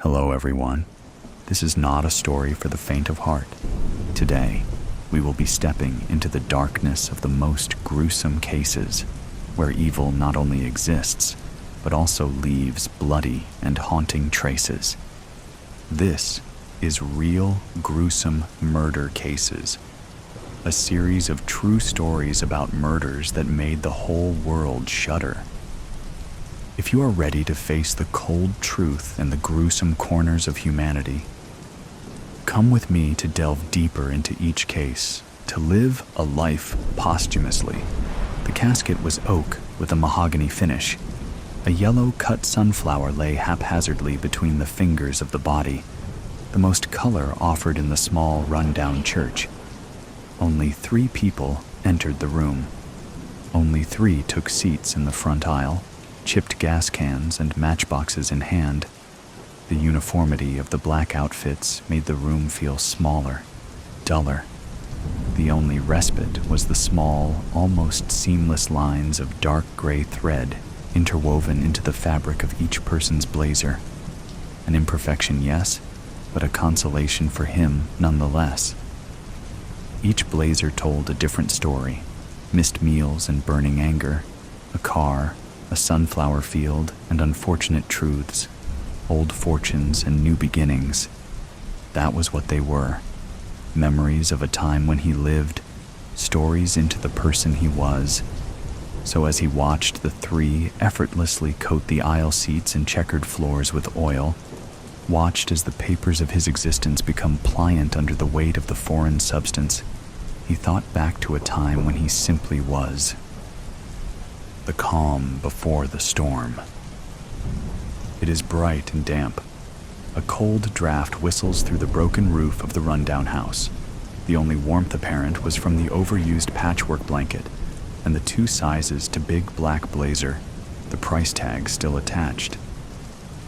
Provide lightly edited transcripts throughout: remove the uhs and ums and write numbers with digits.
Hello everyone. This is not a story for the faint of heart. Today, we will be stepping into the darkness of the most gruesome cases, where evil not only exists, but also leaves bloody and haunting traces. This is Real Gruesome Murder Cases, a series of true stories about murders that made the whole world shudder. If you are ready to face the cold truth and the gruesome corners of humanity, come with me to delve deeper into each case, to live a life posthumously. The casket was oak with a mahogany finish. A yellow cut sunflower lay haphazardly between the fingers of the body, the most color offered in the small, run-down church. Only 3 people entered the room. Only 3 took seats in the front aisle, chipped gas cans and matchboxes in hand. The uniformity of the black outfits made the room feel smaller, duller. The only respite was the small, almost seamless lines of dark gray thread interwoven into the fabric of each person's blazer. An imperfection, yes, but a consolation for him nonetheless. Each blazer told a different story: missed meals and burning anger, a car, a sunflower field, and unfortunate truths, old fortunes and new beginnings. That was what they were. Memories of a time when he lived, stories into the person he was. So as he watched the 3 effortlessly coat the aisle seats and checkered floors with oil, watched as the papers of his existence become pliant under the weight of the foreign substance, he thought back to a time when he simply was. The calm before the storm. It is bright and damp. A cold draft whistles through the broken roof of the rundown house. The only warmth apparent was from the overused patchwork blanket and the 2 sizes to big black blazer, the price tag still attached.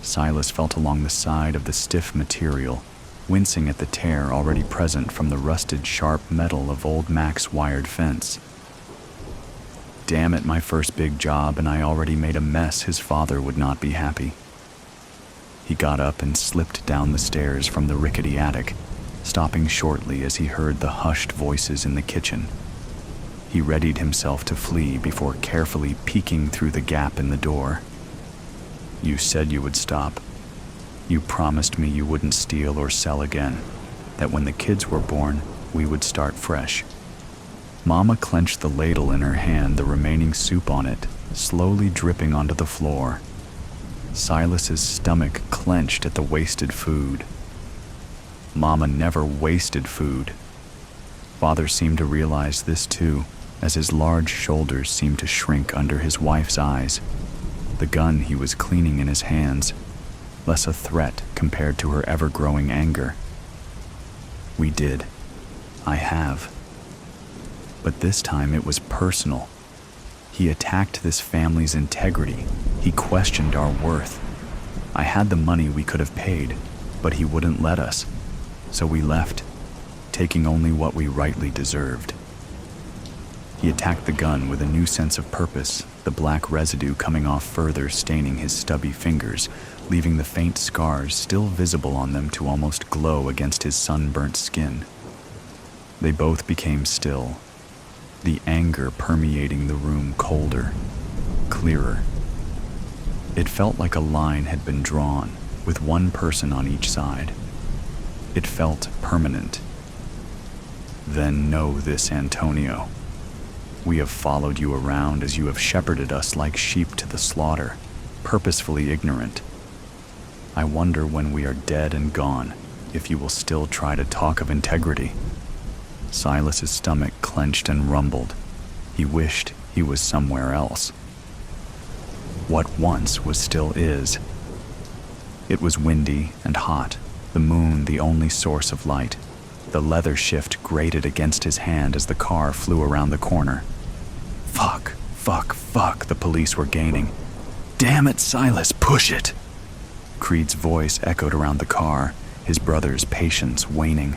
Silas felt along the side of the stiff material, wincing at the tear already present from the rusted sharp metal of old Mac's wired fence. Damn it, my first big job, and I already made a mess. His father would not be happy. He got up and slipped down the stairs from the rickety attic, stopping shortly as he heard the hushed voices in the kitchen. He readied himself to flee before carefully peeking through the gap in the door. You said you would stop. You promised me you wouldn't steal or sell again, that when the kids were born, we would start fresh. Mama clenched the ladle in her hand, the remaining soup on it, slowly dripping onto the floor. Silas's stomach clenched at the wasted food. Mama never wasted food. Father seemed to realize this too, as his large shoulders seemed to shrink under his wife's eyes. The gun he was cleaning in his hands, less a threat compared to her ever-growing anger. We did. I have. But this time it was personal. He attacked this family's integrity. He questioned our worth. I had the money we could have paid, but he wouldn't let us. So we left, taking only what we rightly deserved. He attacked the gun with a new sense of purpose, the black residue coming off further, staining his stubby fingers, leaving the faint scars still visible on them to almost glow against his sunburnt skin. They both became still, the anger permeating the room colder, clearer. It felt like a line had been drawn, with one person on each side. It felt permanent. Then know this, Antonio. We have followed you around as you have shepherded us like sheep to the slaughter, purposefully ignorant. I wonder when we are dead and gone, if you will still try to talk of integrity. Silas's stomach clenched and rumbled. He wished he was somewhere else. What once was still is. It was windy and hot, the moon the only source of light. The leather shift grated against his hand as the car flew around the corner. Fuck, fuck, fuck, the police were gaining. Damn it, Silas, push it! Creed's voice echoed around the car, his brother's patience waning.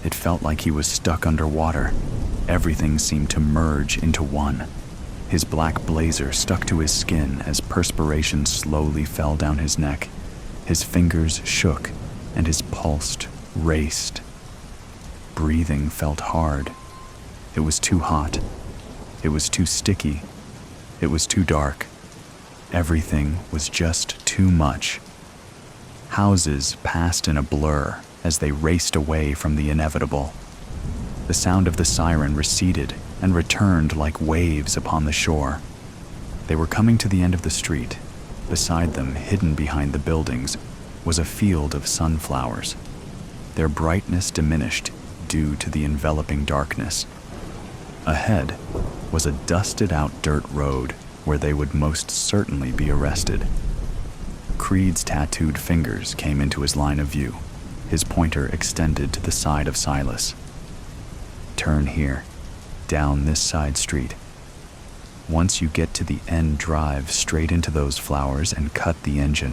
It felt like he was stuck underwater. Everything seemed to merge into one. His black blazer stuck to his skin as perspiration slowly fell down his neck. His fingers shook and his pulse raced. Breathing felt hard. It was too hot. It was too sticky. It was too dark. Everything was just too much. Houses passed in a blur as they raced away from the inevitable. The sound of the siren receded and returned like waves upon the shore. They were coming to the end of the street. Beside them, hidden behind the buildings, was a field of sunflowers. Their brightness diminished due to the enveloping darkness. Ahead was a dusted-out dirt road where they would most certainly be arrested. Creed's tattooed fingers came into his line of view, his pointer extended to the side of Silas. Turn here, down this side street. Once you get to the end, drive straight into those flowers and cut the engine.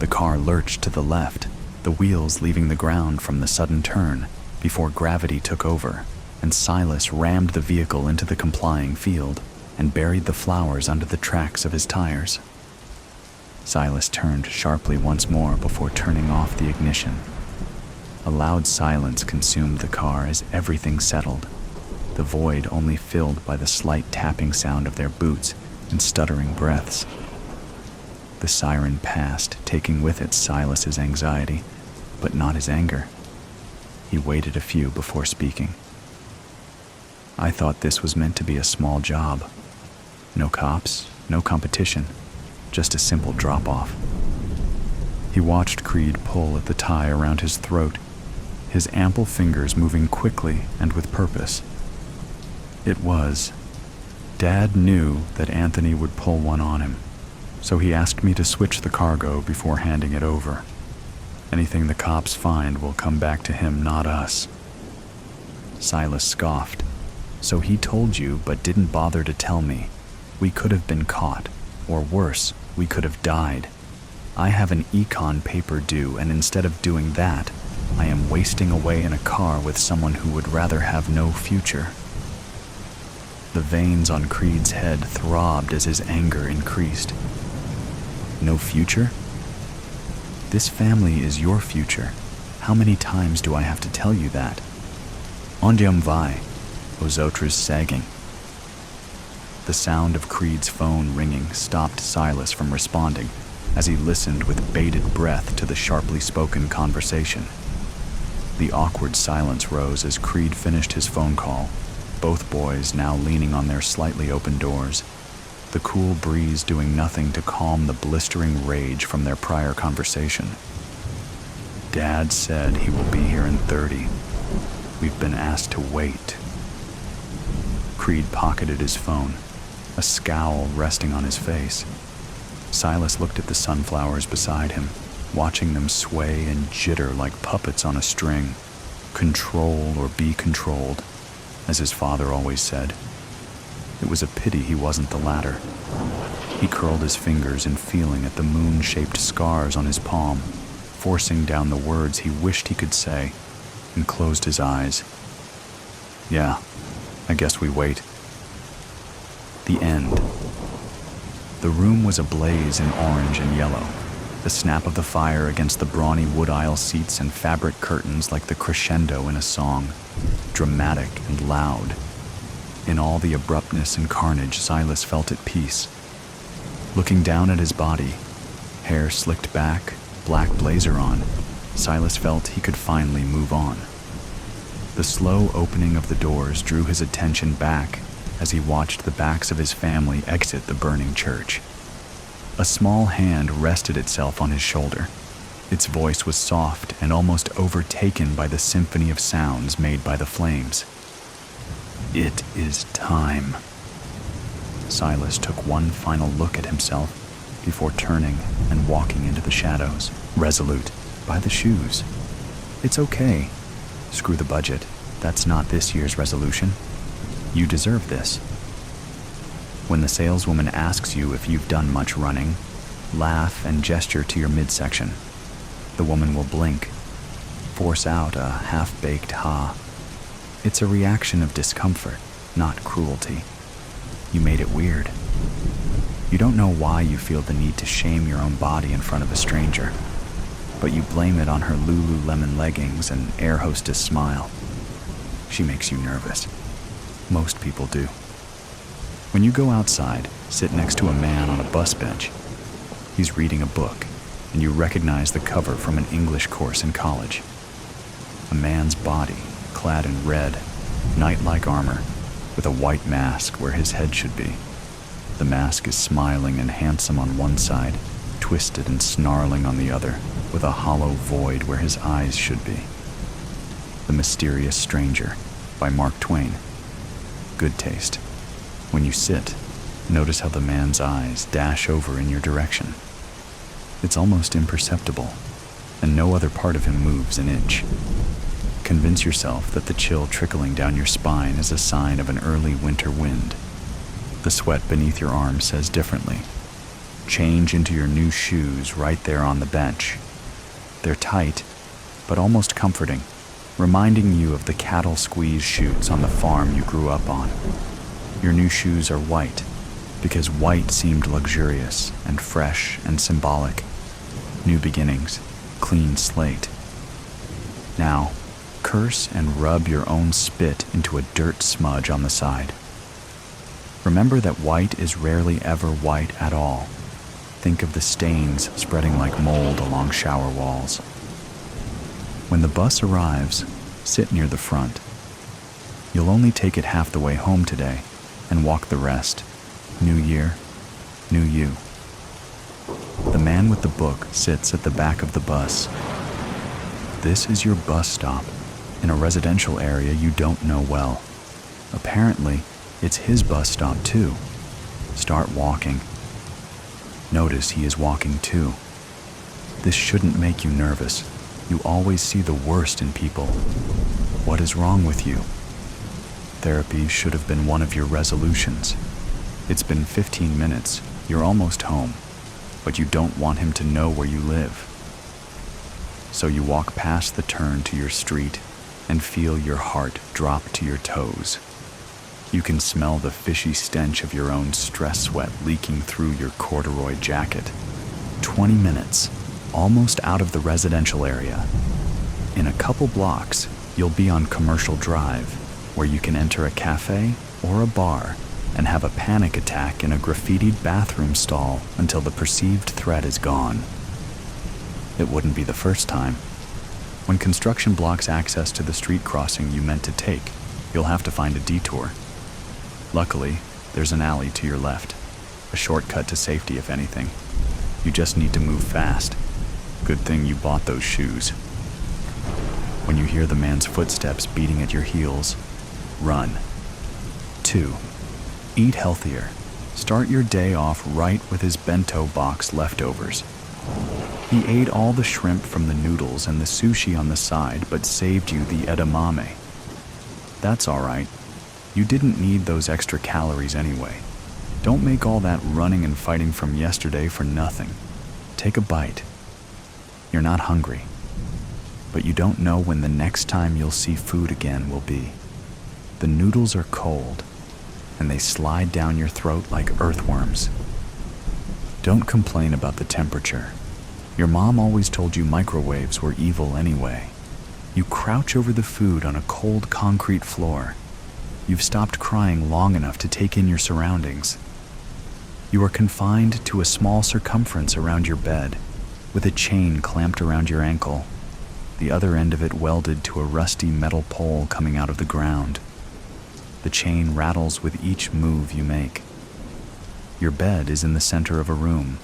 The car lurched to the left, the wheels leaving the ground from the sudden turn before gravity took over, and Silas rammed the vehicle into the complying field and buried the flowers under the tracks of his tires. Silas turned sharply once more before turning off the ignition. A loud silence consumed the car as everything settled, the void only filled by the slight tapping sound of their boots and stuttering breaths. The siren passed, taking with it Silas's anxiety, but not his anger. He waited a few before speaking. I thought this was meant to be a small job. No cops, no competition, just a simple drop-off. He watched Creed pull at the tie around his throat, his ample fingers moving quickly and with purpose. It was. Dad knew that Anthony would pull one on him, so he asked me to switch the cargo before handing it over. Anything the cops find will come back to him, not us. Silas scoffed. So he told you but didn't bother to tell me. We could have been caught, or worse, we could have died. I have an econ paper due, and instead of doing that, I am wasting away in a car with someone who would rather have no future. The veins on Creed's head throbbed as his anger increased. No future? This family is your future. How many times do I have to tell you that? Ondiam vai, os outros sagging. The sound of Creed's phone ringing stopped Silas from responding as he listened with bated breath to the sharply spoken conversation. The awkward silence rose as Creed finished his phone call, both boys now leaning on their slightly open doors, the cool breeze doing nothing to calm the blistering rage from their prior conversation. Dad said he will be here in 30. We've been asked to wait. Creed pocketed his phone, a scowl resting on his face. Silas looked at the sunflowers beside him, watching them sway and jitter like puppets on a string. Control or be controlled, as his father always said. It was a pity he wasn't the latter. He curled his fingers in feeling at the moon-shaped scars on his palm, forcing down the words he wished he could say, and closed his eyes. Yeah, I guess we wait. The end. The room was ablaze in orange and yellow, the snap of the fire against the brawny wood aisle seats and fabric curtains like the crescendo in a song, dramatic and loud. In all the abruptness and carnage, Silas felt at peace. Looking down at his body, hair slicked back, black blazer on, Silas felt he could finally move on. The slow opening of the doors drew his attention back as he watched the backs of his family exit the burning church. A small hand rested itself on his shoulder. Its voice was soft and almost overtaken by the symphony of sounds made by the flames. It is time. Silas took one final look at himself before turning and walking into the shadows, resolute. Buy the shoes. It's okay. Screw the budget. That's not this year's resolution. You deserve this. When the saleswoman asks you if you've done much running, laugh and gesture to your midsection. The woman will blink, force out a half-baked ha. It's a reaction of discomfort, not cruelty. You made it weird. You don't know why you feel the need to shame your own body in front of a stranger, but you blame it on her Lululemon leggings and air hostess smile. She makes you nervous. Most people do. When you go outside, sit next to a man on a bus bench. He's reading a book, and you recognize the cover from an English course in college. A man's body, clad in red, knight-like armor, with a white mask where his head should be. The mask is smiling and handsome on one side, twisted and snarling on the other, with a hollow void where his eyes should be. The Mysterious Stranger, by Mark Twain. Good taste. When you sit, notice how the man's eyes dash over in your direction. It's almost imperceptible, and no other part of him moves an inch. Convince yourself that the chill trickling down your spine is a sign of an early winter wind. The sweat beneath your arm says differently. Change into your new shoes right there on the bench. They're tight, but almost comforting, reminding you of the cattle squeeze chutes on the farm you grew up on. Your new shoes are white, because white seemed luxurious and fresh and symbolic. New beginnings, clean slate. Now, curse and rub your own spit into a dirt smudge on the side. Remember that white is rarely ever white at all. Think of the stains spreading like mold along shower walls. When the bus arrives, sit near the front. You'll only take it half the way home today and walk the rest. New year, new you. The man with the book sits at the back of the bus. This is your bus stop in a residential area you don't know well. Apparently, it's his bus stop too. Start walking. Notice he is walking too. This shouldn't make you nervous. You always see the worst in people. What is wrong with you? Therapy should have been one of your resolutions. It's been 15 minutes, you're almost home, but you don't want him to know where you live. So you walk past the turn to your street and feel your heart drop to your toes. You can smell the fishy stench of your own stress sweat leaking through your corduroy jacket. 20 minutes, almost out of the residential area. In a couple blocks, you'll be on Commercial Drive, where you can enter a cafe or a bar and have a panic attack in a graffitied bathroom stall until the perceived threat is gone. It wouldn't be the first time. When construction blocks access to the street crossing you meant to take, you'll have to find a detour. Luckily, there's an alley to your left, a shortcut to safety if anything. You just need to move fast. Good thing you bought those shoes. When you hear the man's footsteps beating at your heels, run. 2. Eat healthier. Start your day off right with his bento box leftovers. He ate all the shrimp from the noodles and the sushi on the side, but saved you the edamame. That's all right. You didn't need those extra calories anyway. Don't make all that running and fighting from yesterday for nothing. Take a bite. You're not hungry, but you don't know when the next time you'll see food again will be. The noodles are cold, and they slide down your throat like earthworms. Don't complain about the temperature. Your mom always told you microwaves were evil anyway. You crouch over the food on a cold concrete floor. You've stopped crying long enough to take in your surroundings. You are confined to a small circumference around your bed, with a chain clamped around your ankle, the other end of it welded to a rusty metal pole coming out of the ground. The chain rattles with each move you make. Your bed is in the center of a room,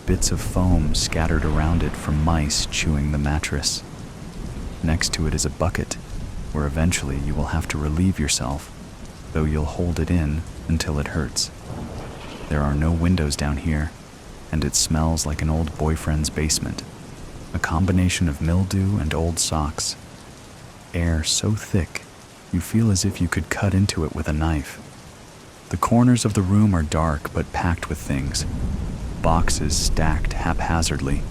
bits of foam scattered around it from mice chewing the mattress. Next to it is a bucket, where eventually you will have to relieve yourself, though you'll hold it in until it hurts. There are no windows down here, and it smells like an old boyfriend's basement, a combination of mildew and old socks. Air so thick, you feel as if you could cut into it with a knife. The corners of the room are dark but packed with things. Boxes stacked haphazardly,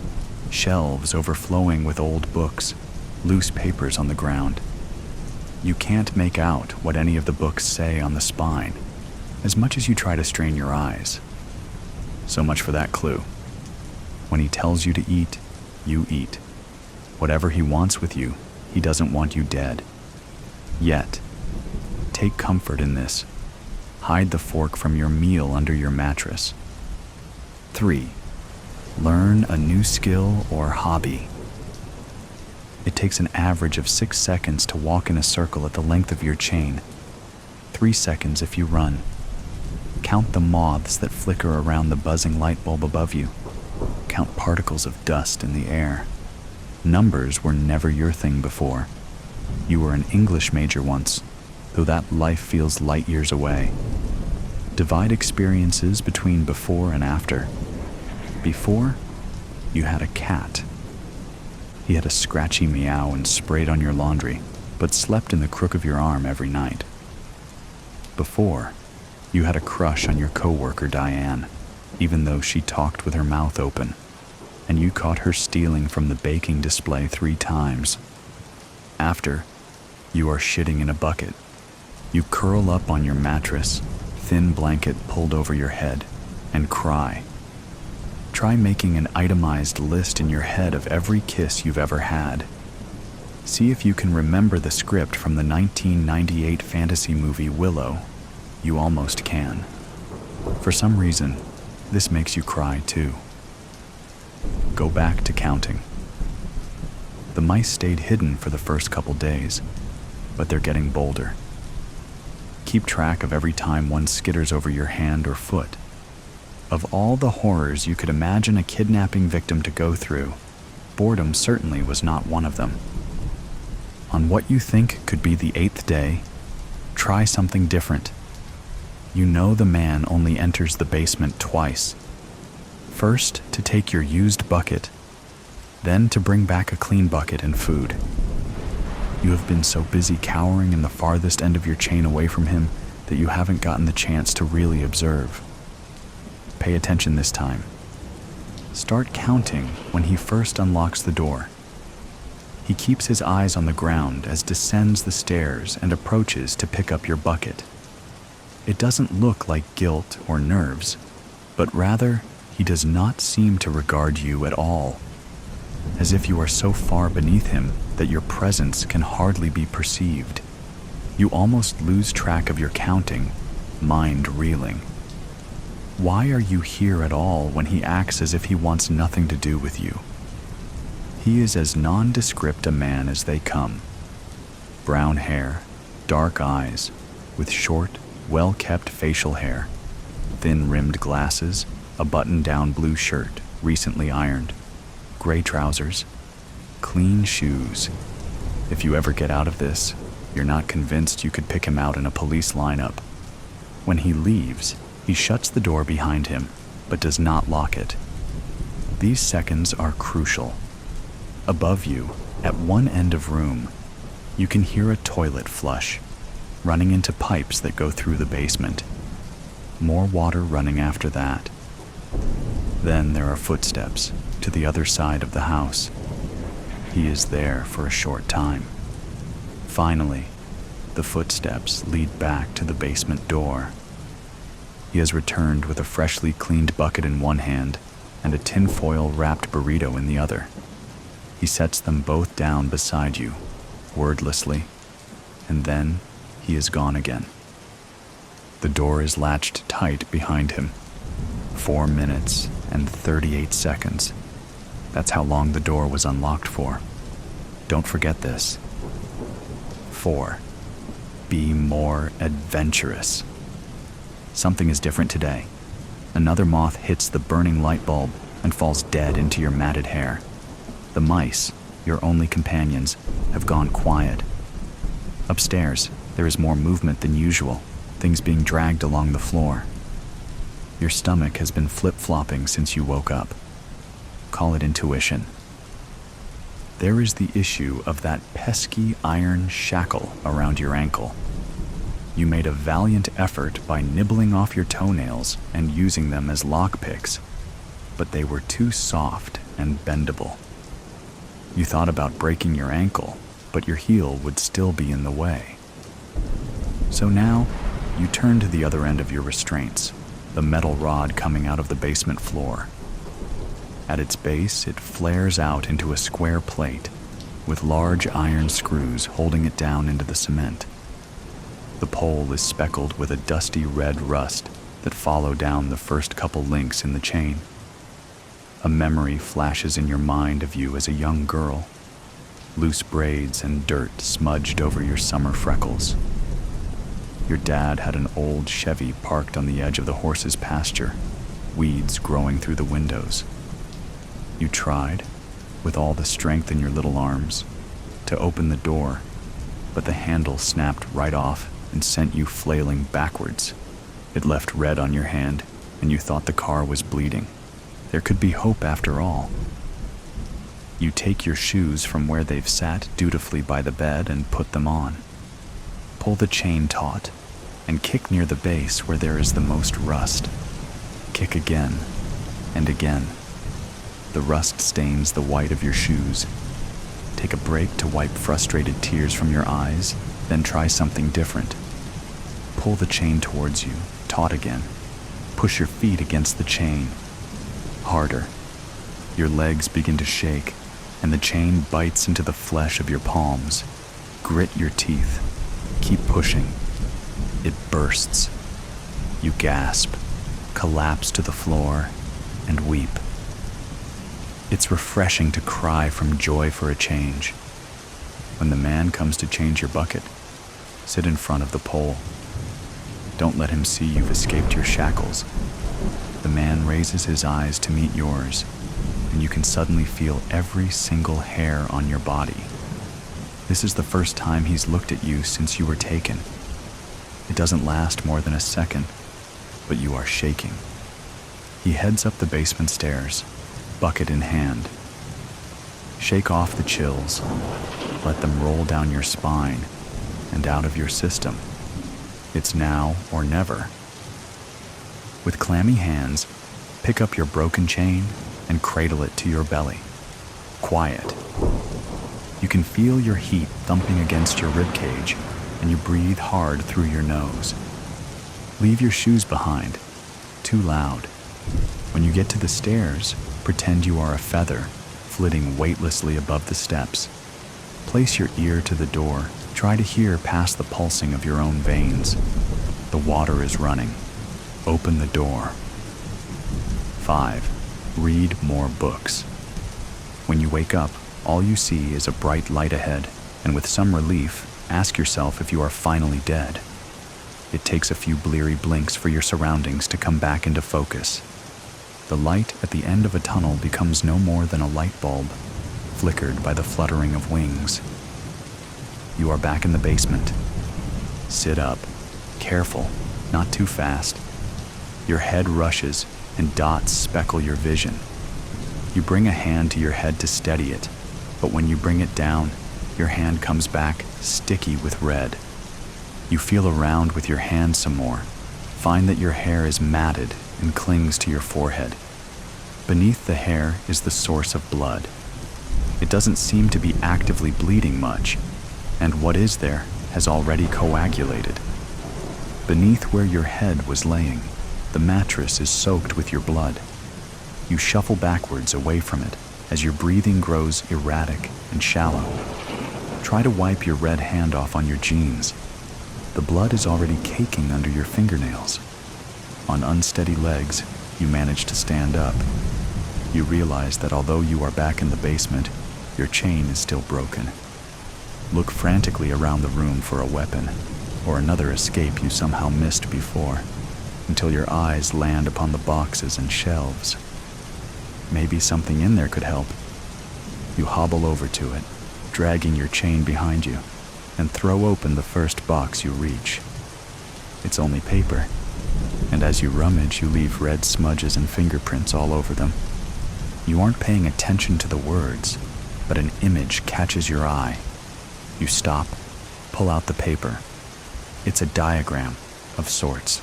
shelves overflowing with old books, loose papers on the ground. You can't make out what any of the books say on the spine, as much as you try to strain your eyes. So much for that clue. When he tells you to eat, you eat. Whatever he wants with you, he doesn't want you dead. Yet, take comfort in this. Hide the fork from your meal under your mattress. 3. Learn a new skill or hobby. It takes an average of 6 seconds to walk in a circle at the length of your chain. 3 seconds if you run. Count the moths that flicker around the buzzing light bulb above you. Count particles of dust in the air. Numbers were never your thing before. You were an English major once, though that life feels light years away. Divide experiences between before and after. Before, you had a cat. He had a scratchy meow and sprayed on your laundry, but slept in the crook of your arm every night. Before, you had a crush on your coworker Diane, even though she talked with her mouth open, and you caught her stealing from the baking display 3 times. After, you are shitting in a bucket. You curl up on your mattress, thin blanket pulled over your head, and cry. Try making an itemized list in your head of every kiss you've ever had. See if you can remember the script from the 1998 fantasy movie Willow. You almost can. For some reason, this makes you cry too. Go back to counting. The mice stayed hidden for the first couple days, but they're getting bolder. Keep track of every time one skitters over your hand or foot. Of all the horrors you could imagine a kidnapping victim to go through, boredom certainly was not one of them. On what you think could be the 8th day, try something different. You know the man only enters the basement twice. First, to take your used bucket, then to bring back a clean bucket and food. You have been so busy cowering in the farthest end of your chain away from him that you haven't gotten the chance to really observe. Pay attention this time. Start counting when he first unlocks the door. He keeps his eyes on the ground as descends the stairs and approaches to pick up your bucket. It doesn't look like guilt or nerves, but rather he does not seem to regard you at all, as if you are so far beneath him that your presence can hardly be perceived. You almost lose track of your counting, mind reeling. Why are you here at all when he acts as if he wants nothing to do with you? He is as nondescript a man as they come. Brown hair, dark eyes, with short, well-kept facial hair, thin-rimmed glasses, a button-down blue shirt, recently ironed, gray trousers, clean shoes. If you ever get out of this, you're not convinced you could pick him out in a police lineup. When he leaves, he shuts the door behind him, but does not lock it. These seconds are crucial. Above you, at one end of room, you can hear a toilet flush, running into pipes that go through the basement. More water running after that. Then there are footsteps to the other side of the house. He is there for a short time. Finally, the footsteps lead back to the basement door. He has returned with a freshly cleaned bucket in one hand and a tinfoil wrapped burrito in the other. He sets them both down beside you, wordlessly, and then he is gone again. The door is latched tight behind him. 4 minutes and 38 seconds. That's how long the door was unlocked for. Don't forget this. 4. Be more adventurous. Something is different today. Another moth hits the burning light bulb and falls dead into your matted hair. The mice, your only companions, have gone quiet. Upstairs, there is more movement than usual, things being dragged along the floor. Your stomach has been flip-flopping since you woke up. Call it intuition. There is the issue of that pesky iron shackle around your ankle. You made a valiant effort by nibbling off your toenails and using them as lockpicks, but they were too soft and bendable. You thought about breaking your ankle, but your heel would still be in the way. So now, you turn to the other end of your restraints, the metal rod coming out of the basement floor. At its base, it flares out into a square plate with large iron screws holding it down into the cement. The pole is speckled with a dusty red rust that follow down the first couple links in the chain. A memory flashes in your mind of you as a young girl, loose braids and dirt smudged over your summer freckles. Your dad had an old Chevy parked on the edge of the horse's pasture, weeds growing through the windows. You tried, with all the strength in your little arms, to open the door, but the handle snapped right off and sent you flailing backwards. It left red on your hand, and you thought the car was bleeding. There could be hope after all. You take your shoes from where they've sat dutifully by the bed and put them on. Pull the chain taut and kick near the base where there is the most rust. Kick again and again. The rust stains the white of your shoes. Take a break to wipe frustrated tears from your eyes, then try something different. Pull the chain towards you, taut again. Push your feet against the chain. Harder. Your legs begin to shake, and the chain bites into the flesh of your palms. Grit your teeth. Keep pushing. It bursts. You gasp, collapse to the floor, and weep. It's refreshing to cry from joy for a change. When the man comes to change your bucket, sit in front of the pole. Don't let him see you've escaped your shackles. The man raises his eyes to meet yours, and you can suddenly feel every single hair on your body. This is the first time he's looked at you since you were taken. It doesn't last more than a second, but you are shaking. He heads up the basement stairs, bucket in hand. Shake off the chills. Let them roll down your spine and out of your system. It's now or never. With clammy hands, pick up your broken chain and cradle it to your belly. Quiet. You can feel your heat thumping against your ribcage, and you breathe hard through your nose. Leave your shoes behind. Too loud. When you get to the stairs, pretend you are a feather, flitting weightlessly above the steps. Place your ear to the door. Try to hear past the pulsing of your own veins. The water is running. Open the door. 5. Read more books. When you wake up, all you see is a bright light ahead, and with some relief, ask yourself if you are finally dead. It takes a few bleary blinks for your surroundings to come back into focus. The light at the end of a tunnel becomes no more than a light bulb, flickered by the fluttering of wings. You are back in the basement. Sit up. Careful, not too fast. Your head rushes, and dots speckle your vision. You bring a hand to your head to steady it, but when you bring it down, your hand comes back sticky with red. You feel around with your hand some more, find that your hair is matted and clings to your forehead. Beneath the hair is the source of blood. It doesn't seem to be actively bleeding much, and what is there has already coagulated. Beneath where your head was laying, the mattress is soaked with your blood. You shuffle backwards away from it as your breathing grows erratic and shallow. Try to wipe your red hand off on your jeans. The blood is already caking under your fingernails. On unsteady legs, you manage to stand up. You realize that although you are back in the basement, your chain is still broken. Look frantically around the room for a weapon, or another escape you somehow missed before, until your eyes land upon the boxes and shelves. Maybe something in there could help. You hobble over to it, dragging your chain behind you, and throw open the first box you reach. It's only paper, and as you rummage, you leave red smudges and fingerprints all over them. You aren't paying attention to the words, but an image catches your eye. You stop, pull out the paper. It's a diagram of sorts,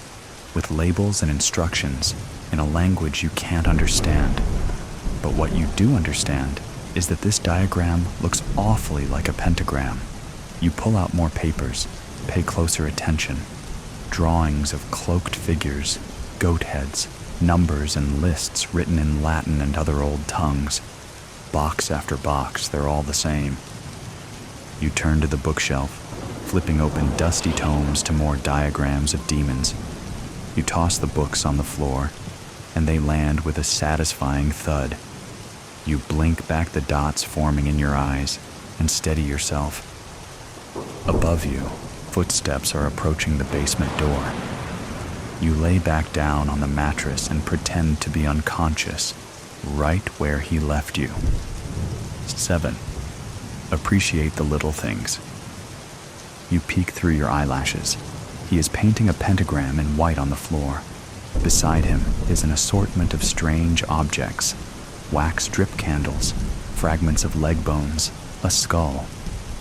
with labels and instructions in a language you can't understand. But what you do understand is that this diagram looks awfully like a pentagram. You pull out more papers, pay closer attention. Drawings of cloaked figures, goat heads, numbers and lists written in Latin and other old tongues. Box after box, they're all the same. You turn to the bookshelf, flipping open dusty tomes to more diagrams of demons. You toss the books on the floor, and they land with a satisfying thud. You blink back the dots forming in your eyes and steady yourself. Above you, footsteps are approaching the basement door. You lay back down on the mattress and pretend to be unconscious, right where he left you. 7. Appreciate the little things. You peek through your eyelashes. He is painting a pentagram in white on the floor. Beside him is an assortment of strange objects: wax drip candles, fragments of leg bones, a skull,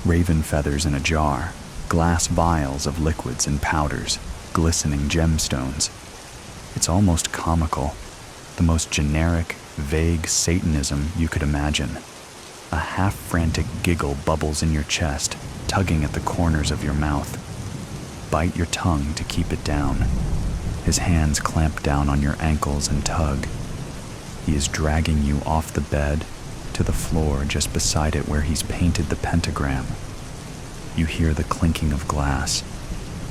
raven feathers in a jar, glass vials of liquids and powders, glistening gemstones. It's almost comical, the most generic, vague Satanism you could imagine. A half-frantic giggle bubbles in your chest, tugging at the corners of your mouth. Bite your tongue to keep it down. His hands clamp down on your ankles and tug. He is dragging you off the bed to the floor just beside it where he's painted the pentagram. You hear the clinking of glass,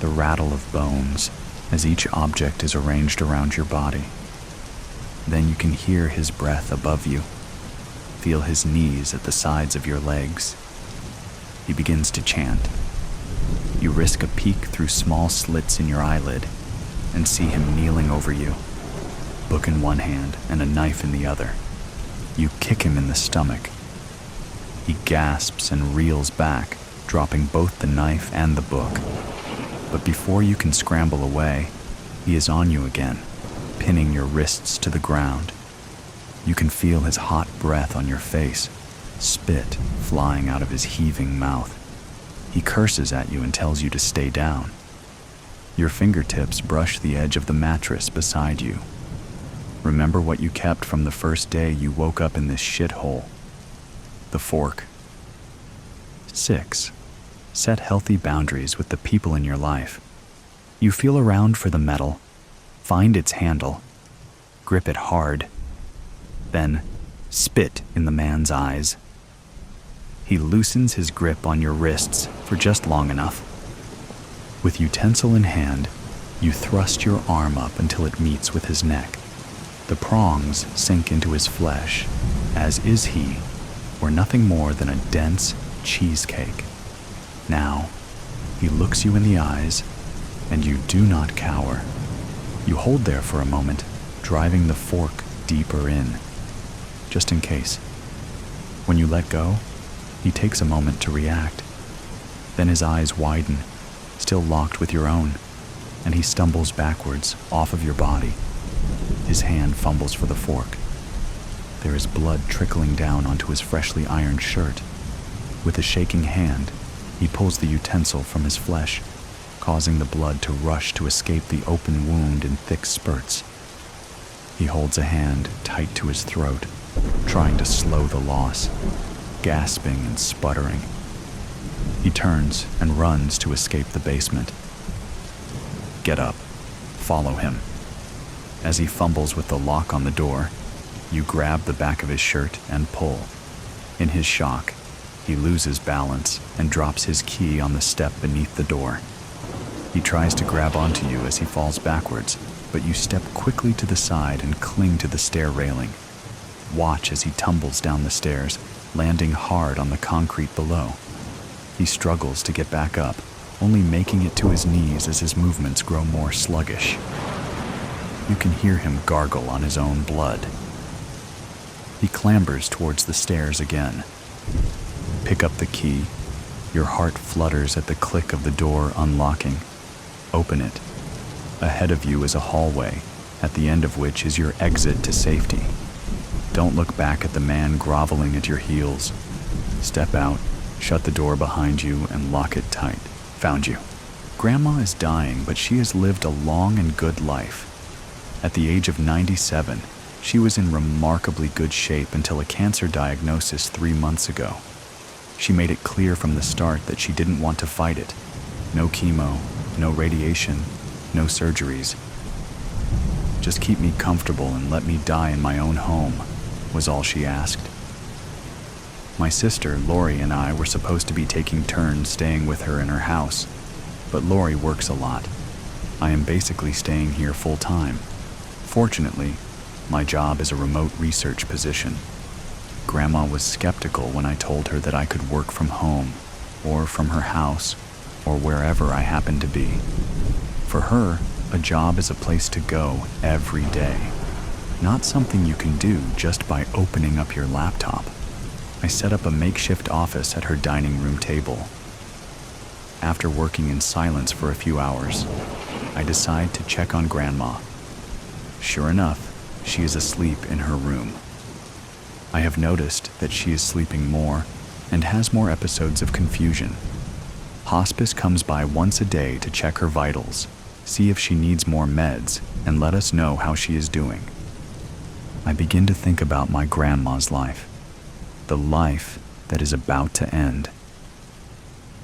the rattle of bones, as each object is arranged around your body. Then you can hear his breath above you. Feel his knees at the sides of your legs. He begins to chant. You risk a peek through small slits in your eyelid and see him kneeling over you, book in one hand and a knife in the other. You kick him in the stomach. He gasps and reels back, dropping both the knife and the book. But before you can scramble away, he is on you again, pinning your wrists to the ground. You can feel his hot breath on your face, spit flying out of his heaving mouth. He curses at you and tells you to stay down. Your fingertips brush the edge of the mattress beside you. Remember what you kept from the first day you woke up in this shithole. The fork. 6. Set healthy boundaries with the people in your life. You feel around for the metal, find its handle, grip it hard, then spit in the man's eyes. He loosens his grip on your wrists for just long enough. With utensil in hand, you thrust your arm up until it meets with his neck. The prongs sink into his flesh, as is he, or nothing more than a dense cheesecake. Now, he looks you in the eyes, and you do not cower. You hold there for a moment, driving the fork deeper in, just in case. When you let go, he takes a moment to react. Then his eyes widen, still locked with your own, and he stumbles backwards off of your body. His hand fumbles for the fork. There is blood trickling down onto his freshly ironed shirt. With a shaking hand, he pulls the utensil from his flesh, causing the blood to rush to escape the open wound in thick spurts. He holds a hand tight to his throat, trying to slow the loss, gasping and sputtering. He turns and runs to escape the basement. Get up. Follow him. As he fumbles with the lock on the door, you grab the back of his shirt and pull. In his shock, he loses balance and drops his key on the step beneath the door. He tries to grab onto you as he falls backwards, but you step quickly to the side and cling to the stair railing. Watch as he tumbles down the stairs, landing hard on the concrete below. He struggles to get back up, only making it to his knees as his movements grow more sluggish. You can hear him gargle on his own blood. He clambers towards the stairs again. Pick up the key. Your heart flutters at the click of the door unlocking. Open it. Ahead of you is a hallway, at the end of which is your exit to safety. Don't look back at the man groveling at your heels. Step out, shut the door behind you, and lock it tight. Found you. Grandma is dying, but she has lived a long and good life. At the age of 97, she was in remarkably good shape until a cancer diagnosis 3 months ago. She made it clear from the start that she didn't want to fight it. No chemo, no radiation, no surgeries. Just keep me comfortable and let me die in my own home, was all she asked. My sister, Lori, and I were supposed to be taking turns staying with her in her house, but Lori works a lot. I am basically staying here full-time. Fortunately, my job is a remote research position. Grandma was skeptical when I told her that I could work from home, or from her house, or wherever I happened to be. For her, a job is a place to go every day, not something you can do just by opening up your laptop. I set up a makeshift office at her dining room table. After working in silence for a few hours, I decide to check on Grandma. Sure enough, she is asleep in her room. I have noticed that she is sleeping more and has more episodes of confusion. Hospice comes by once a day to check her vitals, see if she needs more meds, and let us know how she is doing. I begin to think about my grandma's life, the life that is about to end.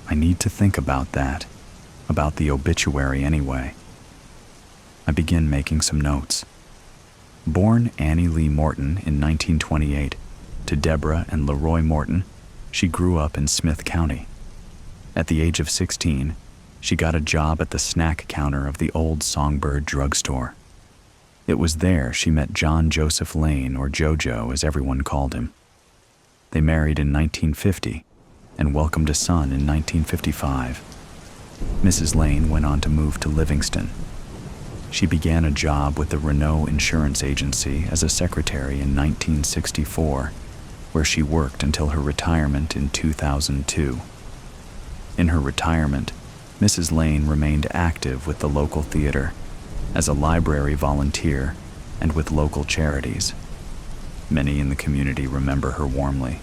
I need to think about that, about the obituary anyway. I begin making some notes. Born Annie Lee Morton in 1928 to Deborah and Leroy Morton, she grew up in Smith County. At the age of 16, she got a job at the snack counter of the old Songbird drugstore. It was there she met John Joseph Lane, or JoJo as everyone called him. They married in 1950 and welcomed a son in 1955. Mrs. Lane went on to move to Livingston. She began a job with the Renault Insurance Agency as a secretary in 1964, where she worked until her retirement in 2002. In her retirement, Mrs. Lane remained active with the local theater, as a library volunteer, and with local charities. Many in the community remember her warmly.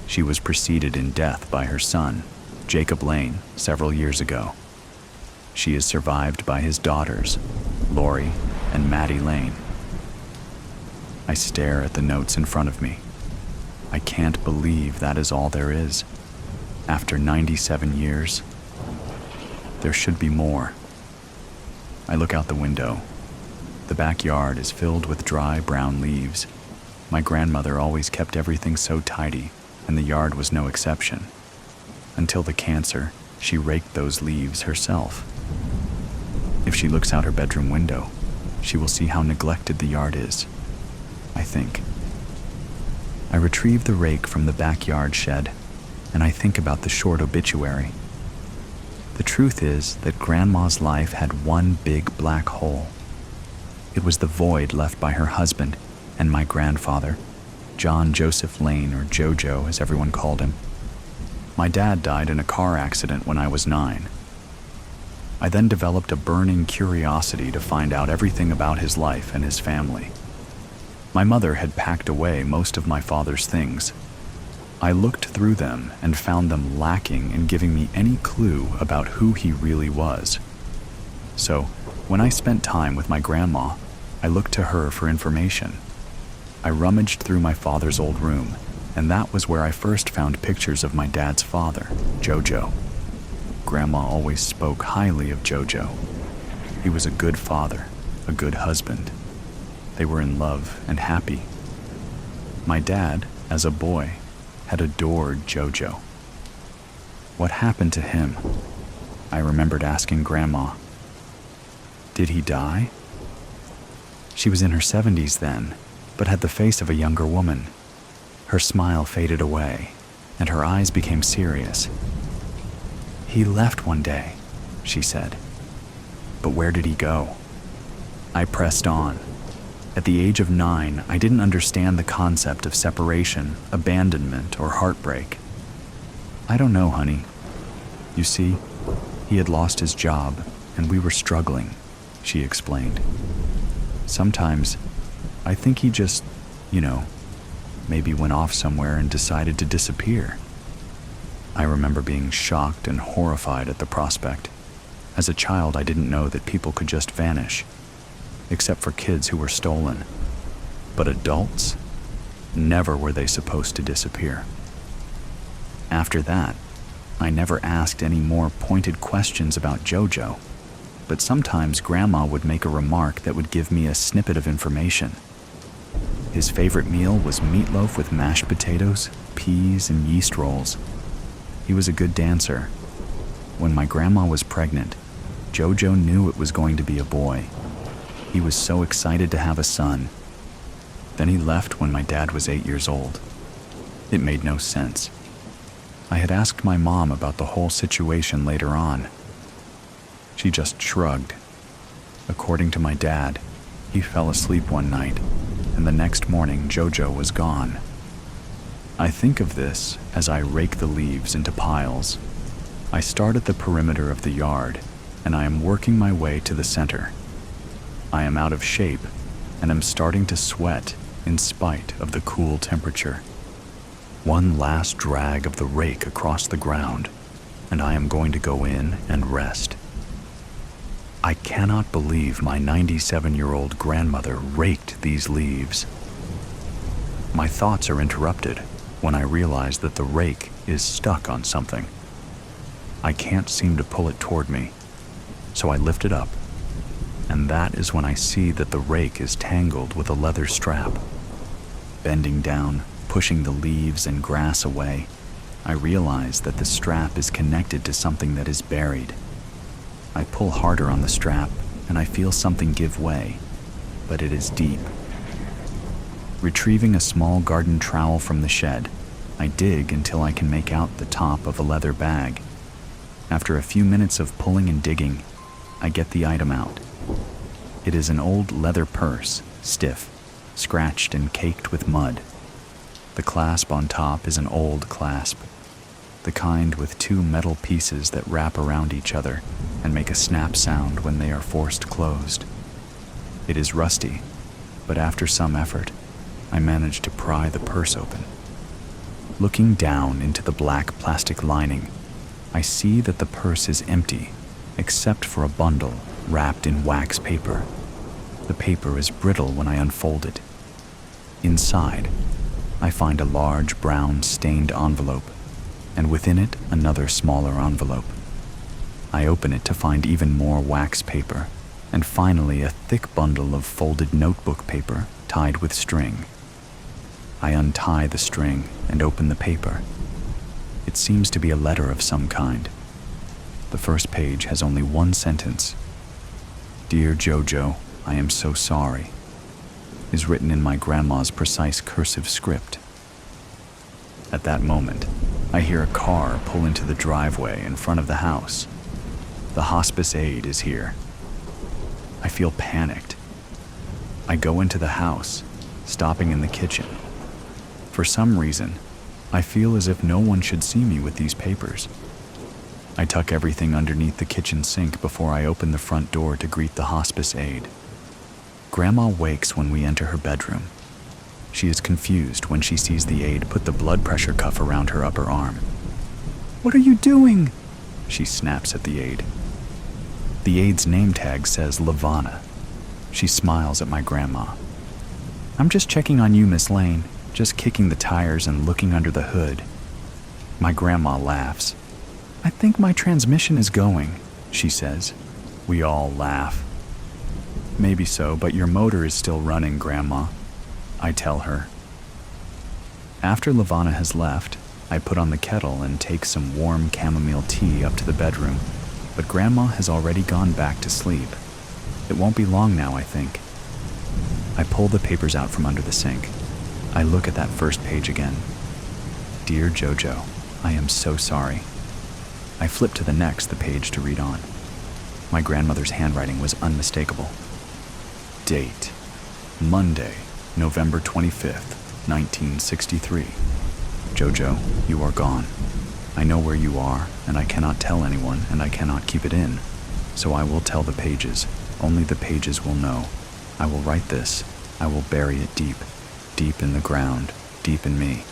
She was preceded in death by her son, Jacob Lane, several years ago. She is survived by his daughters, Lori and Maddie Lane. I stare at the notes in front of me. I can't believe that is all there is. After 97 years, there should be more. I look out the window. The backyard is filled with dry brown leaves. My grandmother always kept everything so tidy, and the yard was no exception. Until the cancer, she raked those leaves herself. If she looks out her bedroom window, she will see how neglected the yard is, I think. I retrieve the rake from the backyard shed, and I think about the short obituary. The truth is that Grandma's life had one big black hole. It was the void left by her husband and my grandfather, John Joseph Lane, or JoJo as everyone called him. My dad died in a car accident when I was 9. I then developed a burning curiosity to find out everything about his life and his family. My mother had packed away most of my father's things. I looked through them and found them lacking in giving me any clue about who he really was. So, when I spent time with my grandma, I looked to her for information. I rummaged through my father's old room, and that was where I first found pictures of my dad's father, JoJo. Grandma always spoke highly of JoJo. He was a good father, a good husband. They were in love and happy. My dad, as a boy, had adored JoJo. What happened to him? I remembered asking Grandma. Did he die? She was in her 70s then, but had the face of a younger woman. Her smile faded away, and her eyes became serious. He left one day, she said. But where did he go? I pressed on. At the age of 9, I didn't understand the concept of separation, abandonment, or heartbreak. I don't know, honey. You see, he had lost his job, and we were struggling, she explained. Sometimes, I think he just, maybe went off somewhere and decided to disappear. I remember being shocked and horrified at the prospect. As a child, I didn't know that people could just vanish, except for kids who were stolen. But adults, never were they supposed to disappear. After that, I never asked any more pointed questions about JoJo. but sometimes Grandma would make a remark that would give me a snippet of information. His favorite meal was meatloaf with mashed potatoes, peas, and yeast rolls. He was a good dancer. When my grandma was pregnant, Jojo knew it was going to be a boy. He was so excited to have a son. Then he left when my dad was 8 years old. It made no sense. I had asked my mom about the whole situation later on. She just shrugged. According to my dad, he fell asleep one night, and the next morning Jojo was gone. I think of this as I rake the leaves into piles. I start at the perimeter of the yard, and I am working my way to the center. I am out of shape, and am starting to sweat in spite of the cool temperature. One last drag of the rake across the ground, and I am going to go in and rest. I cannot believe my 97-year-old grandmother raked these leaves. My thoughts are interrupted when I realize that the rake is stuck on something. I can't seem to pull it toward me, so I lift it up, and that is when I see that the rake is tangled with a leather strap. Bending down, pushing the leaves and grass away, I realize that the strap is connected to something that is buried. I pull harder on the strap, and I feel something give way, but it is deep. Retrieving a small garden trowel from the shed, I dig until I can make out the top of a leather bag. After a few minutes of pulling and digging, I get the item out. It is an old leather purse, stiff, scratched and caked with mud. The clasp on top is an old clasp, the kind with two metal pieces that wrap around each other and make a snap sound when they are forced closed. It is rusty, but after some effort, I manage to pry the purse open. Looking down into the black plastic lining, I see that the purse is empty, except for a bundle wrapped in wax paper. The paper is brittle when I unfold it. Inside, I find a large brown stained envelope, and within it another smaller envelope. I open it to find even more wax paper, and finally a thick bundle of folded notebook paper tied with string. I untie the string and open the paper. It seems to be a letter of some kind. The first page has only one sentence. "Dear Jojo, I am so sorry," is written in my grandma's precise cursive script. At that moment, I hear a car pull into the driveway in front of the house. The hospice aide is here. I feel panicked. I go into the house, stopping in the kitchen. For some reason, I feel as if no one should see me with these papers. I tuck everything underneath the kitchen sink before I open the front door to greet the hospice aide. Grandma wakes when we enter her bedroom. She is confused when she sees the aide put the blood pressure cuff around her upper arm. "What are you doing?" she snaps at the aide. The aide's name tag says Lavana. She smiles at my grandma. "I'm just checking on you, Miss Lane, just kicking the tires and looking under the hood." My grandma laughs. "I think my transmission is going," she says. We all laugh. "Maybe so, but your motor is still running, Grandma," I tell her. After Lavana has left, I put on the kettle and take some warm chamomile tea up to the bedroom, but Grandma has already gone back to sleep. It won't be long now, I think. I pull the papers out from under the sink. I look at that first page again. "Dear Jojo, I am so sorry." I flip to the next page to read on. My grandmother's handwriting was unmistakable. Date: Monday, November 25th, 1963. Jojo, you are gone. I know where you are, and I cannot tell anyone, and I cannot keep it in. So I will tell the pages. Only the pages will know. I will write this. I will bury it deep, deep in the ground, deep in me.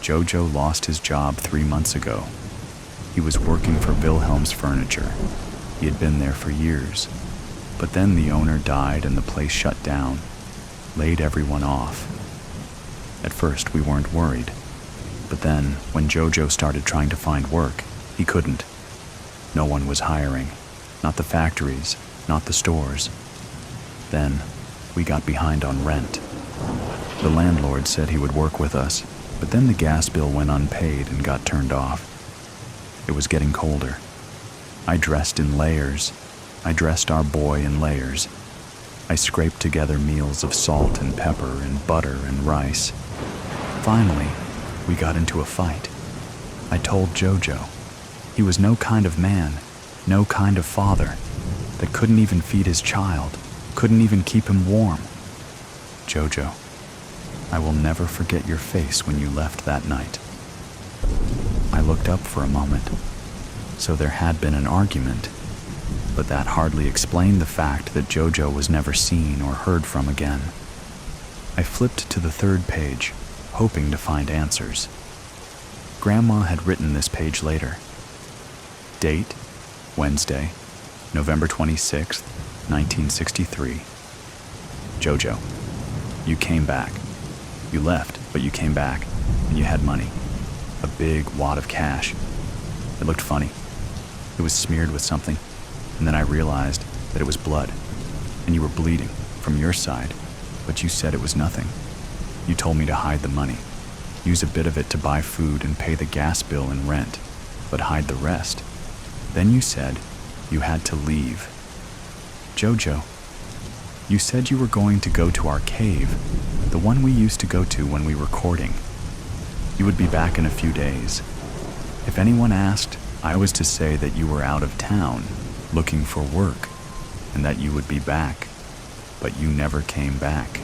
Jojo lost his job 3 months ago. He was working for Wilhelm's Furniture. He had been there for years. But then the owner died and the place shut down, laid everyone off. At first we weren't worried. But then, when Jojo started trying to find work, he couldn't. No one was hiring. not the factories, not the stores. Then, we got behind on rent. The landlord said he would work with us, but then the gas bill went unpaid and got turned off. It was getting colder. I dressed in layers. I dressed our boy in layers. I scraped together meals of salt and pepper and butter and rice. Finally, we got into a fight. I told Jojo. He was no kind of man, no kind of father, that couldn't even feed his child, couldn't even keep him warm. Jojo, I will never forget your face when you left that night. I looked up for a moment. So there had been an argument, but that hardly explained the fact that Jojo was never seen or heard from again. I flipped to the third page, hoping to find answers. Grandma had written this page later. Date, Wednesday, November 26th, 1963. Jojo, you came back. You left, but you came back, and you had money. A big wad of cash. It looked funny. It was smeared with something, and then I realized that it was blood, and you were bleeding from your side, but you said it was nothing. You told me to hide the money, use a bit of it to buy food and pay the gas bill and rent, but hide the rest. Then you said you had to leave. Jojo, you said you were going to go to our cave, the one we used to go to when we were courting. You would be back in a few days. If anyone asked, I was to say that you were out of town, looking for work, and that you would be back, but you never came back.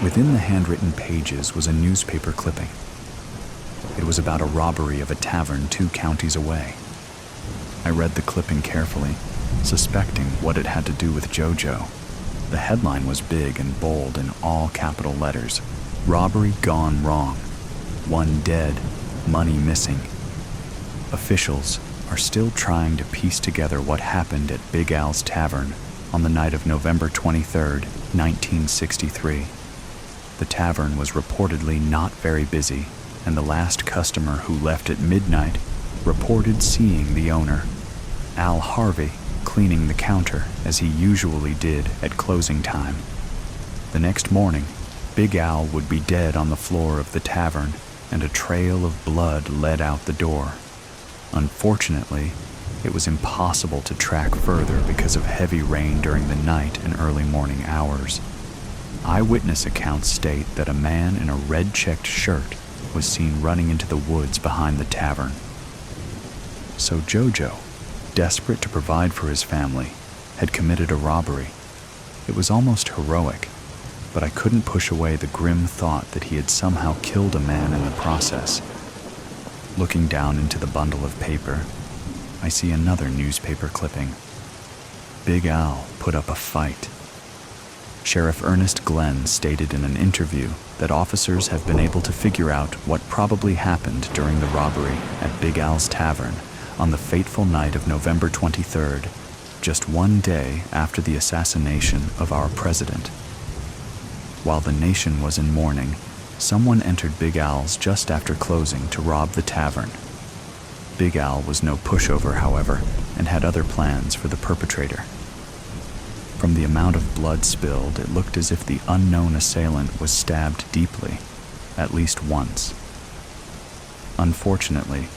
Within the handwritten pages was a newspaper clipping. It was about a robbery of a tavern 2 counties away. I read the clipping carefully, suspecting what it had to do with Jojo. The headline was big and bold in all capital letters. Robbery gone wrong. 1 dead, money missing. Officials are still trying to piece together what happened at Big Al's Tavern on the night of November 23rd, 1963. The tavern was reportedly not very busy, and the last customer who left at midnight reported seeing the owner, Al Harvey, cleaning the counter as he usually did at closing time. The next morning, Big Al would be dead on the floor of the tavern, and a trail of blood led out the door. Unfortunately, it was impossible to track further because of heavy rain during the night and early morning hours. Eyewitness accounts state that a man in a red-checked shirt was seen running into the woods behind the tavern. So Jojo, desperate to provide for his family, had committed a robbery. It was almost heroic, but I couldn't push away the grim thought that he had somehow killed a man in the process. Looking down into the bundle of paper, I see another newspaper clipping. Big Al put up a fight. Sheriff Ernest Glenn stated in an interview that officers have been able to figure out what probably happened during the robbery at Big Al's Tavern on the fateful night of November 23rd, just 1 day after the assassination of our president. While the nation was in mourning, someone entered Big Al's just after closing to rob the tavern. Big Al was no pushover, however, and had other plans for the perpetrator. From the amount of blood spilled, it looked as if the unknown assailant was stabbed deeply, at least once. Unfortunately,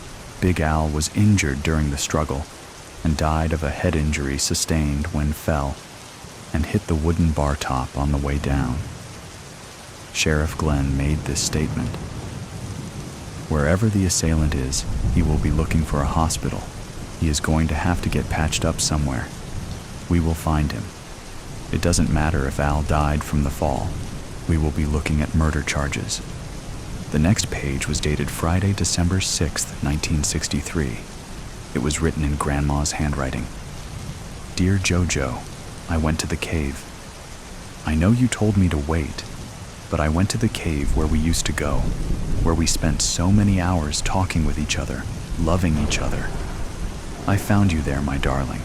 Big Al was injured during the struggle and died of a head injury sustained when fell and hit the wooden bar top on the way down. Sheriff Glenn made this statement. Wherever the assailant is, he will be looking for a hospital. He is going to have to get patched up somewhere. We will find him. It doesn't matter if Al died from the fall. We will be looking at murder charges. The next page was dated Friday, December 6th, 1963. It was written in Grandma's handwriting. Dear Jojo, I went to the cave. I know you told me to wait, but I went to the cave where we used to go, where we spent so many hours talking with each other, loving each other. I found you there, my darling.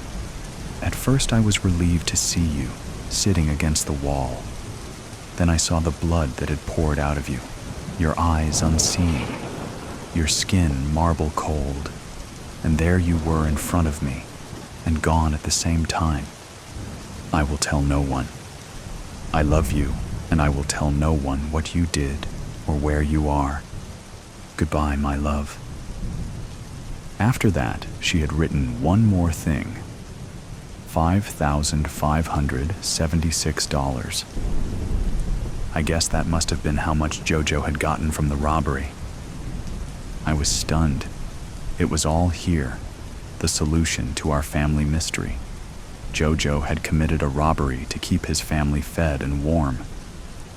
At first I was relieved to see you, sitting against the wall. Then I saw the blood that had poured out of you, your eyes unseeing, your skin marble cold, and there you were in front of me, and gone at the same time. I will tell no one. I love you, and I will tell no one what you did or where you are. Goodbye, my love. After that, she had written one more thing. $5,576. I guess that must have been how much Jojo had gotten from the robbery. I was stunned. It was all here, the solution to our family mystery. Jojo had committed a robbery to keep his family fed and warm.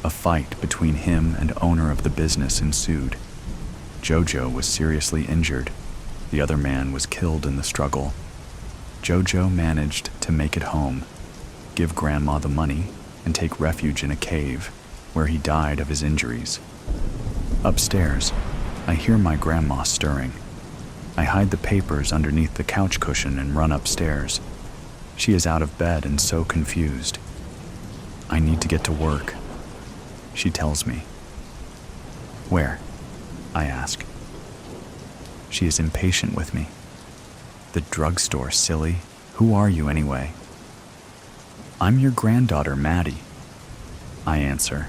A fight between him and owner of the business ensued. Jojo was seriously injured. The other man was killed in the struggle. Jojo managed to make it home, give Grandma the money, and take refuge in a cave, where he died of his injuries. Upstairs, I hear my grandma stirring. I hide the papers underneath the couch cushion and run upstairs. She is out of bed and so confused. I need to get to work, she tells me. Where? I ask. She is impatient with me. The drugstore, silly. Who are you anyway? I'm your granddaughter, Maddie, I answer.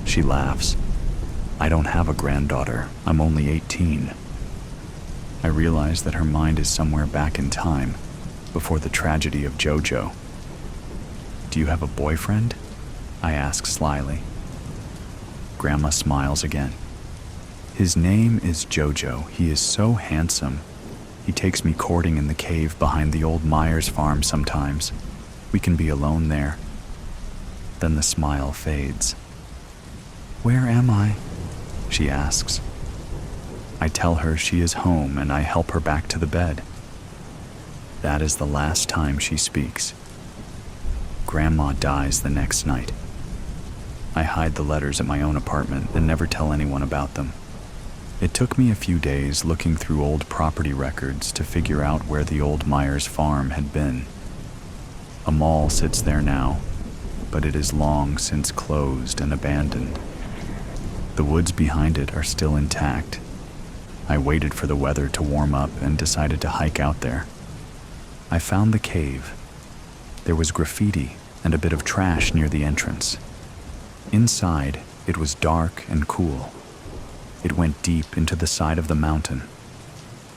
She laughs. I don't have a granddaughter. I'm only 18. I realize that her mind is somewhere back in time, before the tragedy of Jojo. Do you have a boyfriend? I ask slyly. Grandma smiles again. His name is Jojo. He is so handsome. He takes me courting in the cave behind the old Myers farm sometimes. We can be alone there. Then the smile fades. Where am I? She asks. I tell her she is home and I help her back to the bed. That is the last time she speaks. Grandma dies the next night. I hide the letters at my own apartment and never tell anyone about them. It took me a few days looking through old property records to figure out where the old Myers farm had been. A mall sits there now, but it is long since closed and abandoned. The woods behind it are still intact. I waited for the weather to warm up and decided to hike out there. I found the cave. There was graffiti and a bit of trash near the entrance. Inside, it was dark and cool. It went deep into the side of the mountain.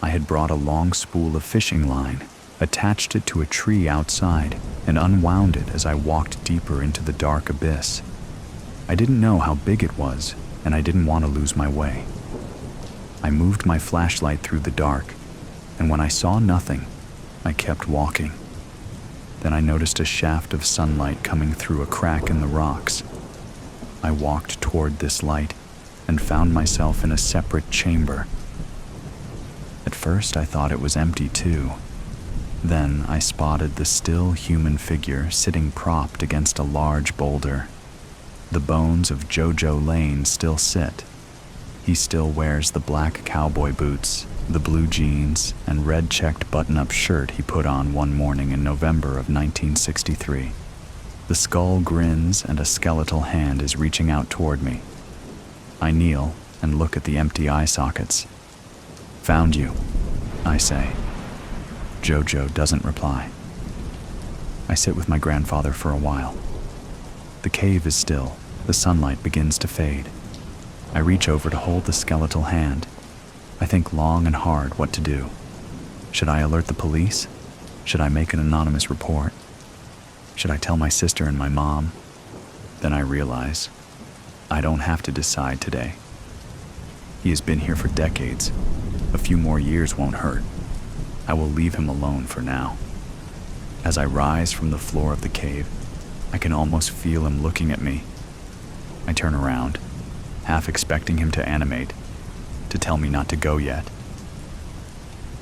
I had brought a long spool of fishing line, attached it to a tree outside, and unwound it as I walked deeper into the dark abyss. I didn't know how big it was, and I didn't want to lose my way. I moved my flashlight through the dark, and when I saw nothing, I kept walking. Then I noticed a shaft of sunlight coming through a crack in the rocks. I walked toward this light and found myself in a separate chamber. At first I thought it was empty too. Then I spotted the still human figure sitting propped against a large boulder. The bones of Jojo Lane still sit. He still wears the black cowboy boots, the blue jeans, and red checked button-up shirt he put on one morning in November of 1963. The skull grins and a skeletal hand is reaching out toward me. I kneel and look at the empty eye sockets. Found you, I say. Jojo doesn't reply. I sit with my grandfather for a while. The cave is still. The sunlight begins to fade. I reach over to hold the skeletal hand. I think long and hard what to do. Should I alert the police? Should I make an anonymous report? Should I tell my sister and my mom? Then I realize I don't have to decide today. He has been here for decades. A few more years won't hurt. I will leave him alone for now. As I rise from the floor of the cave, I can almost feel him looking at me. I turn around, half expecting him to animate, to tell me not to go yet.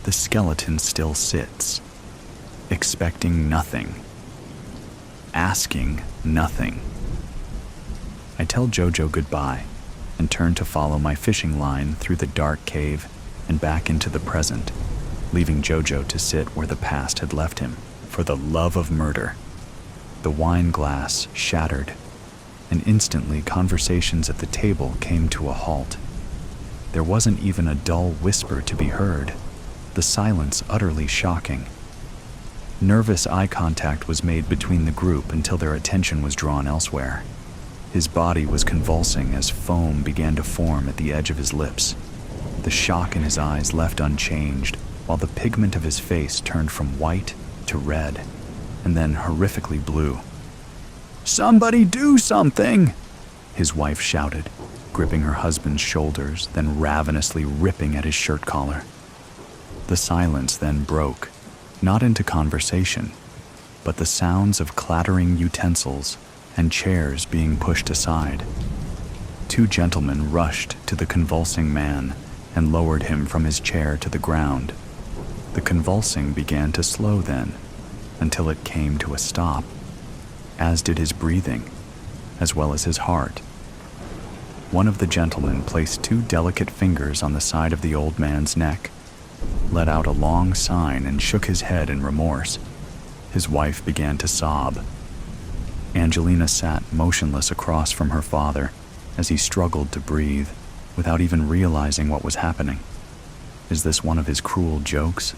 The skeleton still sits, expecting nothing, asking nothing. I tell Jojo goodbye and turn to follow my fishing line through the dark cave and back into the present, leaving Jojo to sit where the past had left him. For the love of murder. The wine glass shattered, and instantly conversations at the table came to a halt. There wasn't even a dull whisper to be heard, the silence utterly shocking. Nervous eye contact was made between the group until their attention was drawn elsewhere. His body was convulsing as foam began to form at the edge of his lips. The shock in his eyes left unchanged, while the pigment of his face turned from white to red, and then horrifically blue. "Somebody do something!" his wife shouted, gripping her husband's shoulders, then ravenously ripping at his shirt collar. The silence then broke, not into conversation, but the sounds of clattering utensils and chairs being pushed aside. Two gentlemen rushed to the convulsing man and lowered him from his chair to the ground. The convulsing began to slow then, until it came to a stop, as did his breathing, as well as his heart. One of the gentlemen placed two delicate fingers on the side of the old man's neck, let out a long sign, and shook his head in remorse. His wife began to sob. Angelina sat motionless across from her father as he struggled to breathe, without even realizing what was happening. Is this one of his cruel jokes?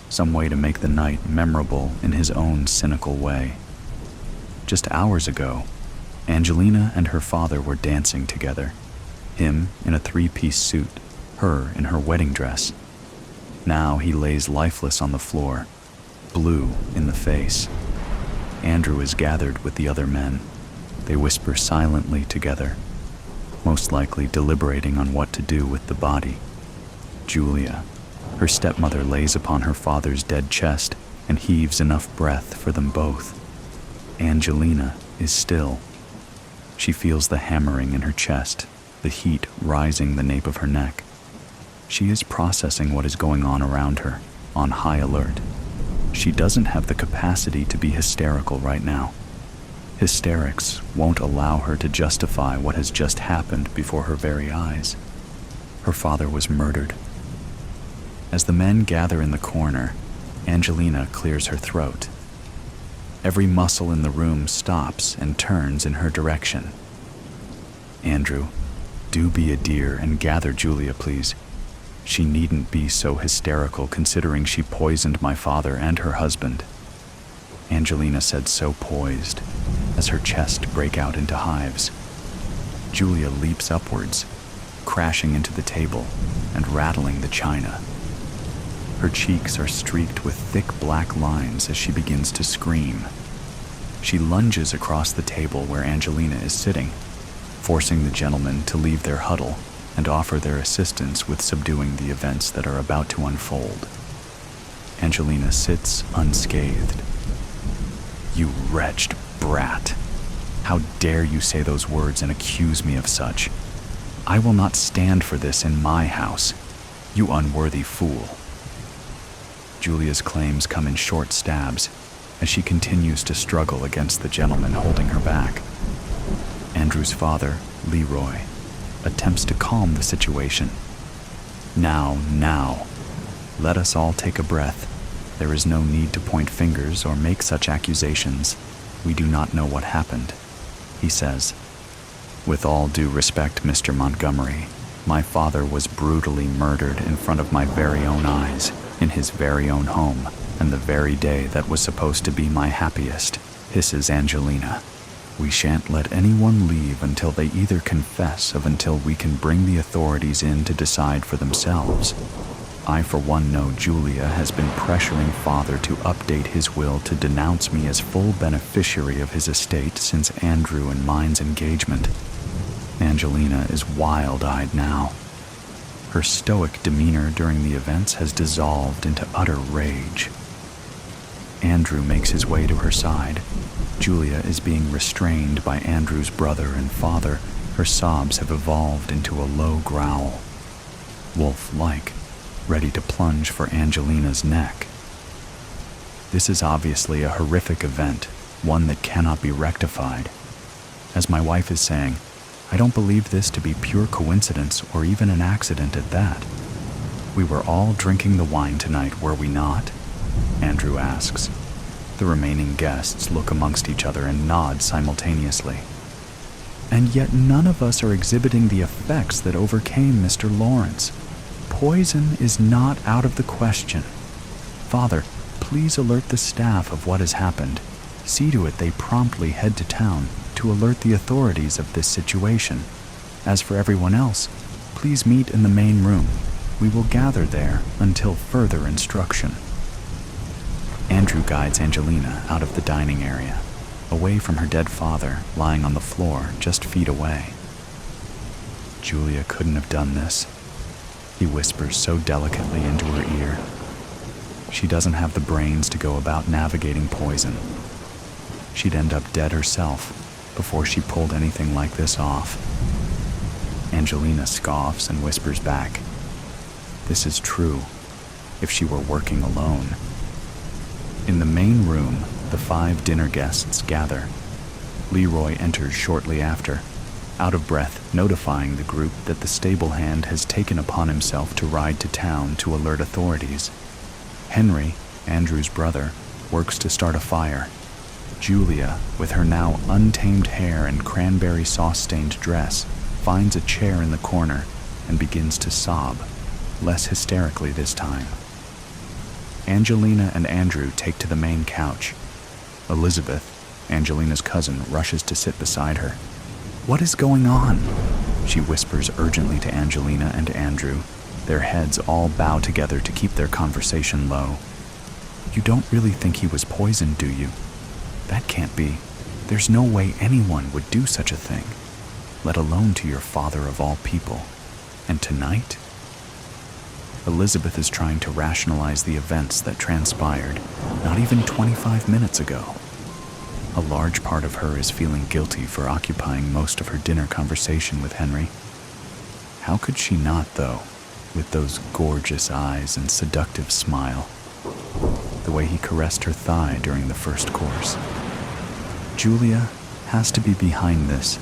Some way to make the night memorable in his own cynical way? Just hours ago, Angelina and her father were dancing together, him in a three-piece suit, her in her wedding dress. Now he lays lifeless on the floor, blue in the face. Andrew is gathered with the other men. They whisper silently together, most likely deliberating on what to do with the body. Julia, her stepmother, lays upon her father's dead chest and heaves enough breath for them both. Angelina is still. She feels the hammering in her chest, the heat rising the nape of her neck. She is processing what is going on around her, on high alert. She doesn't have the capacity to be hysterical right now. Hysterics won't allow her to justify what has just happened before her very eyes. Her father was murdered. As the men gather in the corner, Angelina clears her throat. Every muscle in the room stops and turns in her direction. "Andrew, do be a dear and gather Julia, please. She needn't be so hysterical considering she poisoned my father and her husband," Angelina said, so poised, as her chest break out into hives. Julia leaps upwards, crashing into the table and rattling the china. Her cheeks are streaked with thick black lines as she begins to scream. She lunges across the table where Angelina is sitting, forcing the gentlemen to leave their huddle and offer their assistance with subduing the events that are about to unfold. Angelina sits unscathed. "You wretched brat! How dare you say those words and accuse me of such? I will not stand for this in my house, you unworthy fool." Julia's claims come in short stabs as she continues to struggle against the gentleman holding her back. Andrew's father, Leroy, attempts to calm the situation. Now, let us all take a breath. There is no need to point fingers or make such accusations. We do not know what happened, he says. "With all due respect, Mr. Montgomery, my father was brutally murdered in front of my very own eyes, in his very own home, and the very day that was supposed to be my happiest," hisses Angelina. "We shan't let anyone leave until they either confess of until we can bring the authorities in to decide for themselves. I for one know Julia has been pressuring father to update his will to denounce me as full beneficiary of his estate since Andrew and mine's engagement." Angelina is wild-eyed now. Her stoic demeanor during the events has dissolved into utter rage. Andrew makes his way to her side. Julia is being restrained by Andrew's brother and father. Her sobs have evolved into a low growl, wolf-like, ready to plunge for Angelina's neck. This is obviously a horrific event, one that cannot be rectified. As my wife is saying, I don't believe this to be pure coincidence or even an accident at that. "We were all drinking the wine tonight, were we not?" Andrew asks. The remaining guests look amongst each other and nod simultaneously. "And yet none of us are exhibiting the effects that overcame Mr. Lawrence. Poison is not out of the question. Father, please alert the staff of what has happened. See to it they promptly head to town to alert the authorities of this situation. As for everyone else, please meet in the main room. We will gather there until further instruction." Andrew guides Angelina out of the dining area, away from her dead father lying on the floor just feet away. "Julia couldn't have done this," he whispers so delicately into her ear. "She doesn't have the brains to go about navigating poison. She'd end up dead herself before she pulled anything like this off." Angelina scoffs and whispers back, "This is true, if she were working alone." In the main room, the 5 dinner guests gather. Leroy enters shortly after, out of breath, notifying the group that the stable hand has taken upon himself to ride to town to alert authorities. Henry, Andrew's brother, works to start a fire. Julia, with her now untamed hair and cranberry sauce-stained dress, finds a chair in the corner and begins to sob, less hysterically this time. Angelina and Andrew take to the main couch. Elizabeth, Angelina's cousin, rushes to sit beside her. "What is going on?" she whispers urgently to Angelina and Andrew. Their heads all bow together to keep their conversation low. "You don't really think he was poisoned, do you? That can't be. There's no way anyone would do such a thing, let alone to your father of all people. And tonight?" Elizabeth is trying to rationalize the events that transpired not even 25 minutes ago. A large part of her is feeling guilty for occupying most of her dinner conversation with Henry. How could she not, though, with those gorgeous eyes and seductive smile, the way he caressed her thigh during the first course? "Julia has to be behind this,"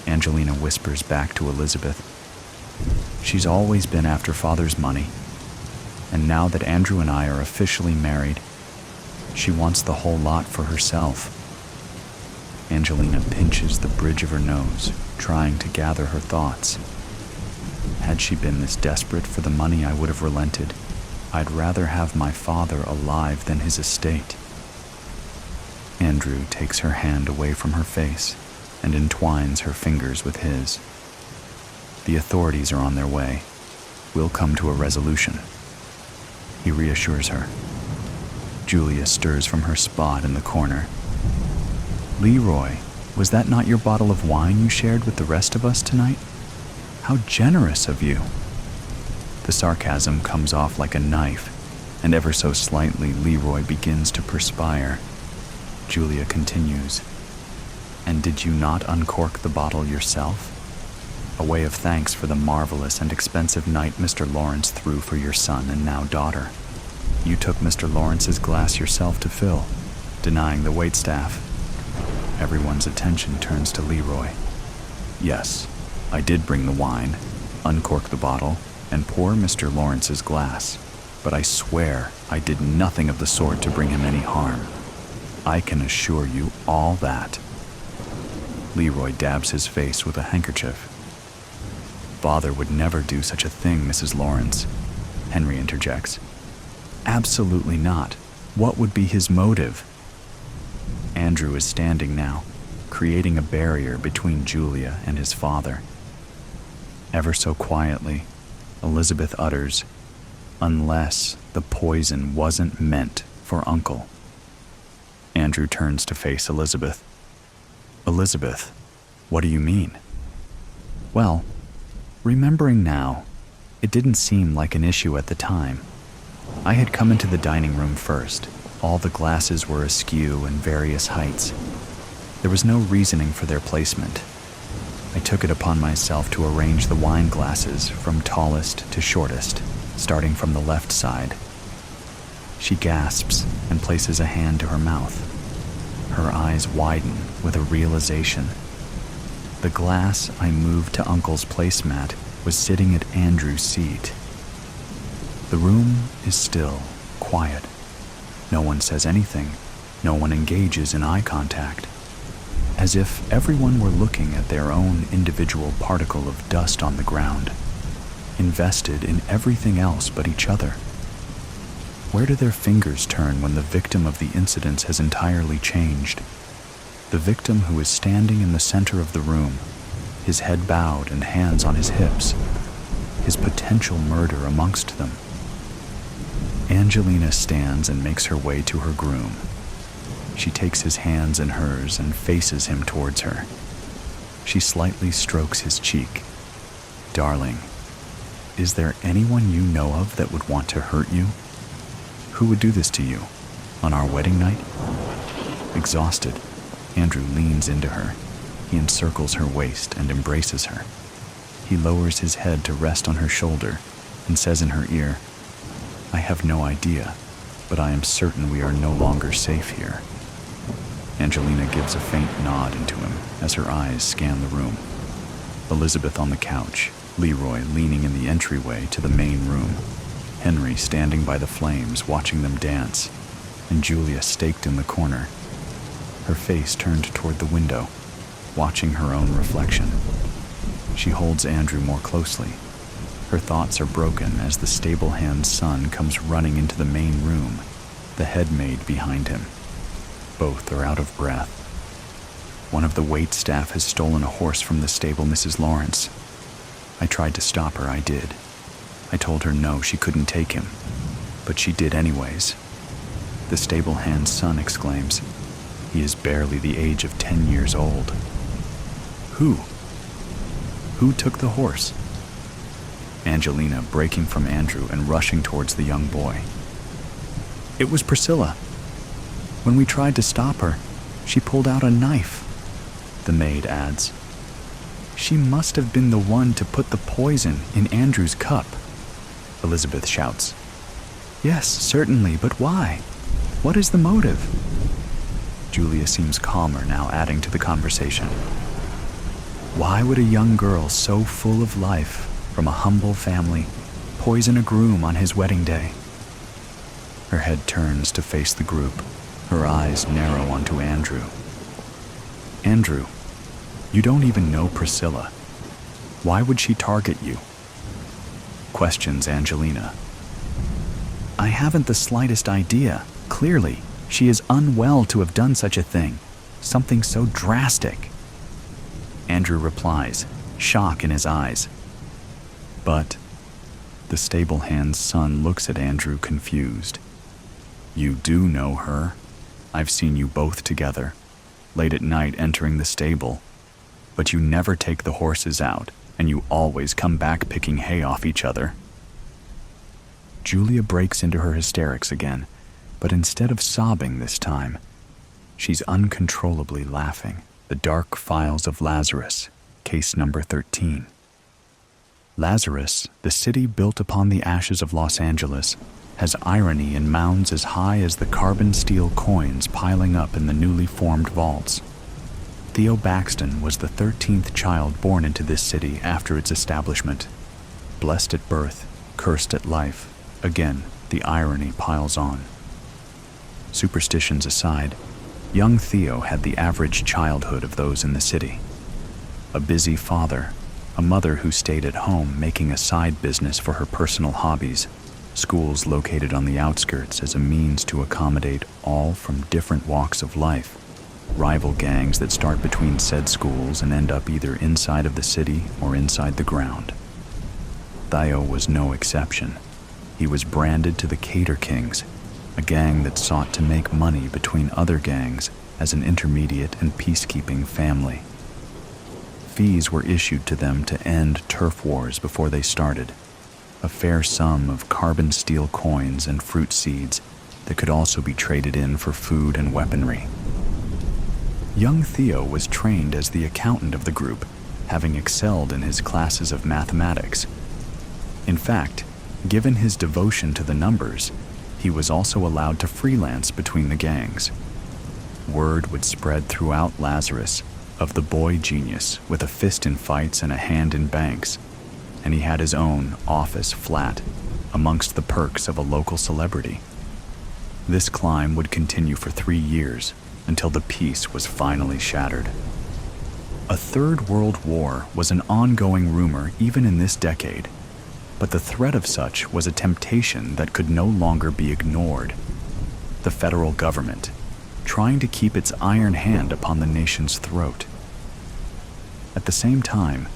Angelina whispers back to Elizabeth. "She's always been after Father's money, and now that Andrew and I are officially married, she wants the whole lot for herself." Angelina pinches the bridge of her nose, trying to gather her thoughts. "Had she been this desperate for the money, I would have relented. I'd rather have my father alive than his estate." Andrew takes her hand away from her face and entwines her fingers with his. "The authorities are on their way. We'll come to a resolution," he reassures her. Julia stirs from her spot in the corner. "Leroy, was that not your bottle of wine you shared with the rest of us tonight? How generous of you." The sarcasm comes off like a knife, and ever so slightly Leroy begins to perspire. Julia continues, "And did you not uncork the bottle yourself? A way of thanks for the marvelous and expensive night Mr. Lawrence threw for your son and now daughter. You took Mr. Lawrence's glass yourself to fill, denying the waitstaff." Everyone's attention turns to Leroy. "Yes, I did bring the wine, uncork the bottle, and pour Mr. Lawrence's glass, but I swear I did nothing of the sort to bring him any harm. I can assure you all that." Leroy dabs his face with a handkerchief. "Father would never do such a thing, Mrs. Lawrence," Henry interjects. "Absolutely not. What would be his motive?" Andrew is standing now, creating a barrier between Julia and his father. Ever so quietly, Elizabeth utters, "Unless the poison wasn't meant for Uncle." Andrew turns to face Elizabeth. "Elizabeth, what do you mean?" "Well, remembering now, it didn't seem like an issue at the time. I had come into the dining room first. All the glasses were askew in various heights. There was no reasoning for their placement. I took it upon myself to arrange the wine glasses from tallest to shortest, starting from the left side." She gasps and places a hand to her mouth. Her eyes widen with a realization. The glass I moved to Uncle's placemat was sitting at Andrew's seat. The room is still, quiet. No one says anything. No one engages in eye contact. As if everyone were looking at their own individual particle of dust on the ground, invested in everything else but each other. Where do their fingers turn when the victim of the incidents has entirely changed? The victim who is standing in the center of the room, his head bowed and hands on his hips, his potential murder amongst them. Angelina stands and makes her way to her groom. She takes his hands in hers and faces him towards her. She slightly strokes his cheek. "Darling, is there anyone you know of that would want to hurt you? Who would do this to you? On our wedding night?" Exhausted, Andrew leans into her. He encircles her waist and embraces her. He lowers his head to rest on her shoulder and says in her ear, "I have no idea, but I am certain we are no longer safe here." Angelina gives a faint nod into him as her eyes scan the room. Elizabeth on the couch, Leroy leaning in the entryway to the main room, Henry standing by the flames watching them dance, and Julia staked in the corner, her face turned toward the window, watching her own reflection. She holds Andrew more closely. Her thoughts are broken as the stable-hand's son comes running into the main room, the head maid behind him. Both are out of breath. One of the wait staff has stolen a horse from the stable, Mrs. Lawrence. I tried to stop her, I did. I told her no, she couldn't take him, but she did anyways. The stable-hand's son exclaims, "He is barely the age of 10 years old." Who? Who took the horse? Angelina breaking from Andrew and rushing towards the young boy. "It was Priscilla. When we tried to stop her, she pulled out a knife," the maid adds. "She must have been the one to put the poison in Andrew's cup," Elizabeth shouts. "Yes, certainly, but why? What is the motive?" Julia seems calmer now, adding to the conversation. "Why would a young girl so full of life, from a humble family, poison a groom on his wedding day?" Her head turns to face the group, her eyes narrow onto Andrew. "Andrew, you don't even know Priscilla. Why would she target you?" Questions Angelina. "I haven't the slightest idea. Clearly, she is unwell to have done such a thing, something so drastic." Andrew replies, shock in his eyes. "But," the stable-hand's son looks at Andrew confused. "You do know her. I've seen you both together, late at night entering the stable, but you never take the horses out, and you always come back picking hay off each other." Julia breaks into her hysterics again, but instead of sobbing this time, she's uncontrollably laughing. The Dark Files of Lazarus, case number 13. Lazarus, the city built upon the ashes of Los Angeles, has irony in mounds as high as the carbon steel coins piling up in the newly formed vaults. Theo Baxton was the 13th child born into this city after its establishment. Blessed at birth, cursed at life, again, the irony piles on. Superstitions aside, young Theo had the average childhood of those in the city. A busy father, a mother who stayed at home making a side business for her personal hobbies, schools located on the outskirts as a means to accommodate all from different walks of life, rival gangs that start between said schools and end up either inside of the city or inside the ground. Theo was no exception. He was branded to the Cater Kings, a gang that sought to make money between other gangs as an intermediate and peacekeeping family. Fees were issued to them to end turf wars before they started, a fair sum of carbon steel coins and fruit seeds that could also be traded in for food and weaponry. Young Theo was trained as the accountant of the group, having excelled in his classes of mathematics. In fact, given his devotion to the numbers, he was also allowed to freelance between the gangs. Word would spread throughout Lazarus of the boy genius with a fist in fights and a hand in banks, and he had his own office flat amongst the perks of a local celebrity. This climb would continue for 3 years until the peace was finally shattered. A third world war was an ongoing rumor even in this decade. but the threat of such was a temptation that could no longer be ignored. The federal government, trying to keep its iron hand upon the nation's throat. At the same time,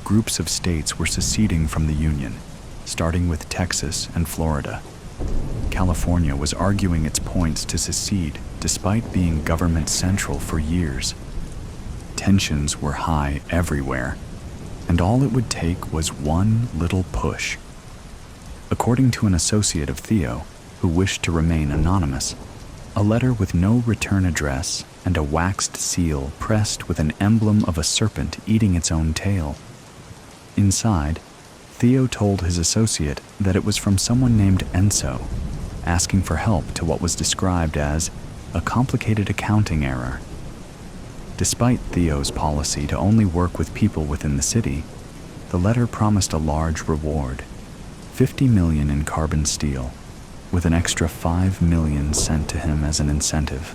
groups of states were seceding from the Union, starting with Texas and Florida. California was arguing its points to secede despite being government central for years. Tensions were high everywhere, and all it would take was one little push. According to an associate of Theo, who wished to remain anonymous, a letter with no return address and a waxed seal pressed with an emblem of a serpent eating its own tail. Inside, Theo told his associate that it was from someone named Enzo, asking for help to what was described as a complicated accounting error. Despite Theo's policy to only work with people within the city, the letter promised a large reward, $50 million in carbon steel, with an extra $5 million sent to him as an incentive.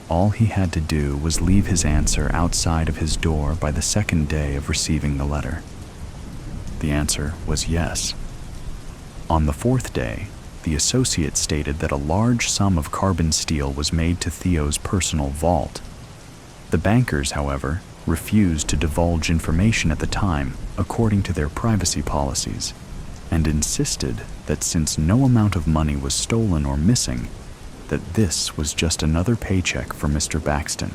All he had to do was leave his answer outside of his door by the second day of receiving the letter. The answer was yes. On the fourth day, the associate stated that a large sum of carbon steel was made to Theo's personal vault. The bankers, however, refused to divulge information at the time according to their privacy policies, and insisted that since no amount of money was stolen or missing, that this was just another paycheck for Mr. Baxton.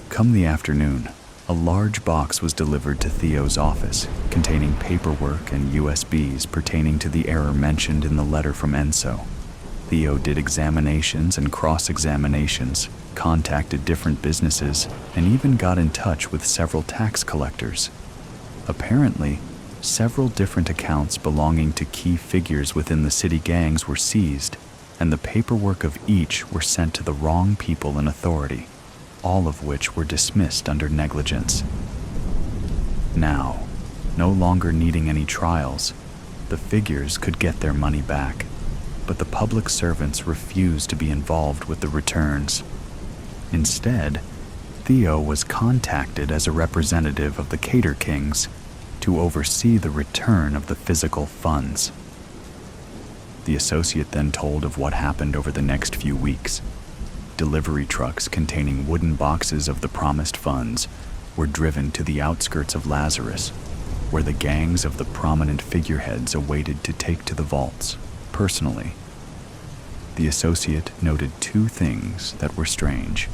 Come the afternoon, a large box was delivered to Theo's office containing paperwork and USBs pertaining to the error mentioned in the letter from Enzo. Theo did examinations and cross-examinations, contacted different businesses, and even got in touch with several tax collectors. Apparently, several different accounts belonging to key figures within the city gangs were seized, and the paperwork of each were sent to the wrong people in authority, all of which were dismissed under negligence. Now, no longer needing any trials, the figures could get their money back, but the public servants refused to be involved with the returns. Instead, Theo was contacted as a representative of the Cater Kings to oversee the return of the physical funds. The associate then told of what happened over the next few weeks. Delivery trucks containing wooden boxes of the promised funds were driven to the outskirts of Lazarus, where the gangs of the prominent figureheads awaited to take to the vaults, personally. The associate noted two things that were strange.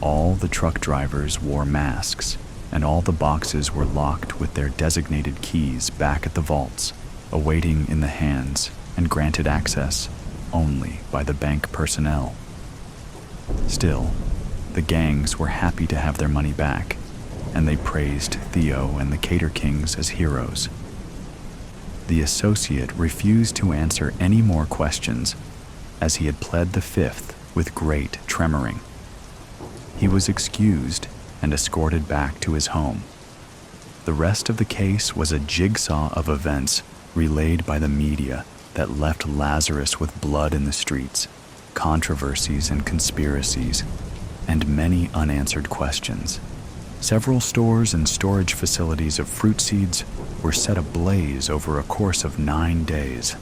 All the truck drivers wore masks, and all the boxes were locked with their designated keys back at the vaults, awaiting in the hands and granted access only by the bank personnel. Still, the gangs were happy to have their money back, and they praised Theo and the Cater Kings as heroes. The associate refused to answer any more questions, as he had pled the fifth with great tremoring. He was excused and escorted back to his home. The rest of the case was a jigsaw of events relayed by the media that left Lazarus with blood in the streets, controversies and conspiracies, and many unanswered questions. Several stores and storage facilities of fruit seeds were set ablaze over a course of 9 days.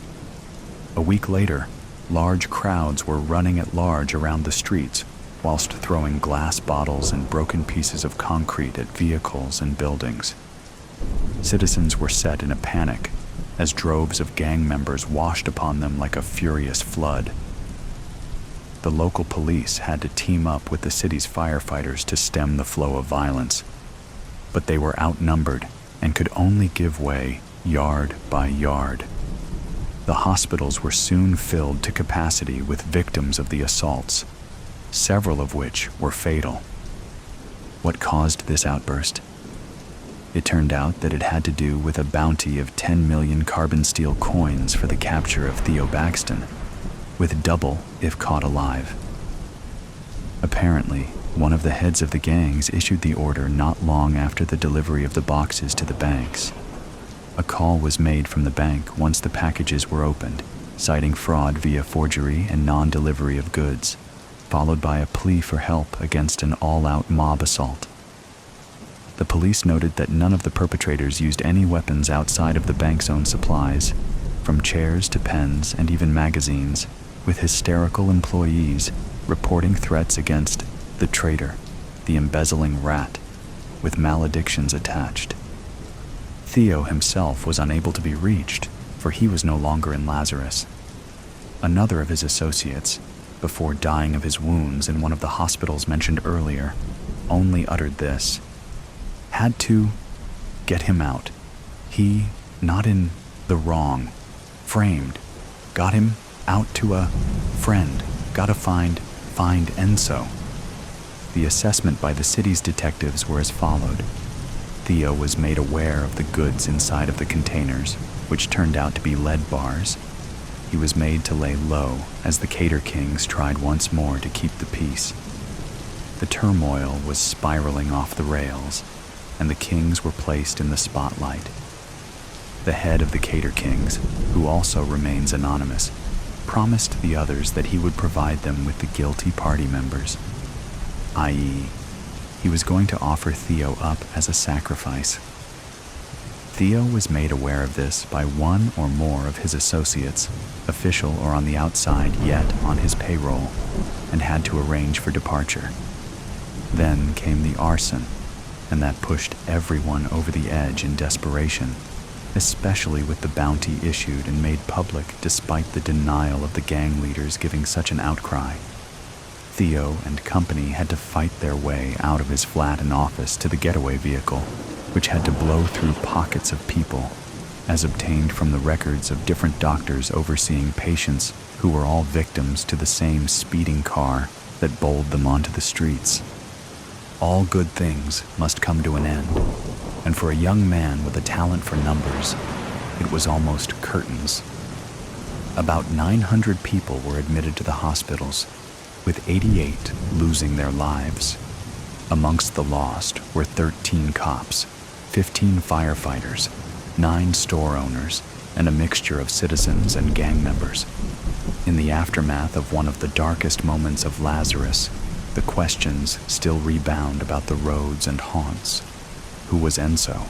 A week later, large crowds were running at large around the streets, whilst throwing glass bottles and broken pieces of concrete at vehicles and buildings. Citizens were set in a panic as droves of gang members washed upon them like a furious flood. The local police had to team up with the city's firefighters to stem the flow of violence, but they were outnumbered and could only give way yard by yard. The hospitals were soon filled to capacity with victims of the assaults, several of which were fatal. What caused this outburst? It turned out that it had to do with a bounty of 10 million carbon steel coins for the capture of Theo Baxton, with double if caught alive. Apparently, one of the heads of the gangs issued the order not long after the delivery of the boxes to the banks. A call was made from the bank once the packages were opened, citing fraud via forgery and non-delivery of goods, followed by a plea for help against an all-out mob assault. The police noted that none of the perpetrators used any weapons outside of the bank's own supplies, from chairs to pens and even magazines, with hysterical employees reporting threats against the traitor, the embezzling rat, with maledictions attached. Theo himself was unable to be reached, for he was no longer in Lazarus. Another of his associates, before dying of his wounds in one of the hospitals mentioned earlier, only uttered this: "Had to get him out. He, not in the wrong, framed. Got him out to a friend. Gotta find Enzo." The assessment by the city's detectives were as followed. Theo was made aware of the goods inside of the containers, which turned out to be lead bars. He was made to lay low as the Cater Kings tried once more to keep the peace. The turmoil was spiraling off the rails, and the Kings were placed in the spotlight. The head of the Cater Kings, who also remains anonymous, promised the others that he would provide them with the guilty party members, i.e., he was going to offer Theo up as a sacrifice. Theo was made aware of this by one or more of his associates, official or on the outside yet on his payroll, and had to arrange for departure. Then came the arson, and that pushed everyone over the edge in desperation, especially with the bounty issued and made public despite the denial of the gang leaders giving such an outcry. Theo and company had to fight their way out of his flat and office to the getaway vehicle, which had to blow through pockets of people, as obtained from the records of different doctors overseeing patients who were all victims to the same speeding car that bowled them onto the streets. All good things must come to an end, and for a young man with a talent for numbers, it was almost curtains. About 900 people were admitted to the hospitals, with 88 losing their lives. Amongst the lost were 13 cops, 15 firefighters, 9 store owners, and a mixture of citizens and gang members. In the aftermath of one of the darkest moments of Lazarus, the questions still rebound about the roads and haunts. Who was Enzo?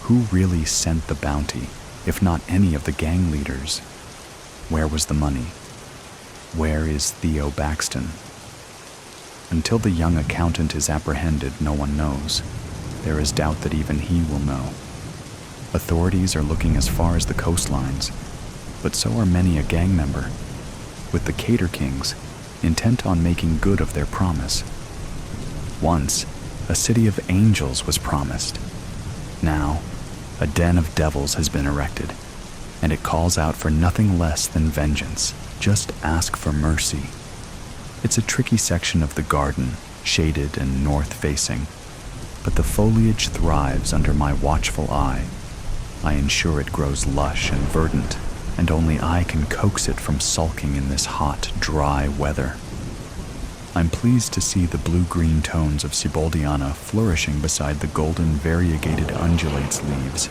Who really sent the bounty, if not any of the gang leaders? Where was the money? Where is Theo Baxton? Until the young accountant is apprehended, no one knows. There is doubt that even he will know. Authorities are looking as far as the coastlines, but so are many a gang member, with the Cater Kings intent on making good of their promise. Once, a city of angels was promised. Now, a den of devils has been erected, and it calls out for nothing less than vengeance. Just ask for mercy. It's a tricky section of the garden, shaded and north-facing, but the foliage thrives under my watchful eye. I ensure it grows lush and verdant, and only I can coax it from sulking in this hot, dry weather. I'm pleased to see the blue-green tones of Siboldiana flourishing beside the golden variegated undulates leaves.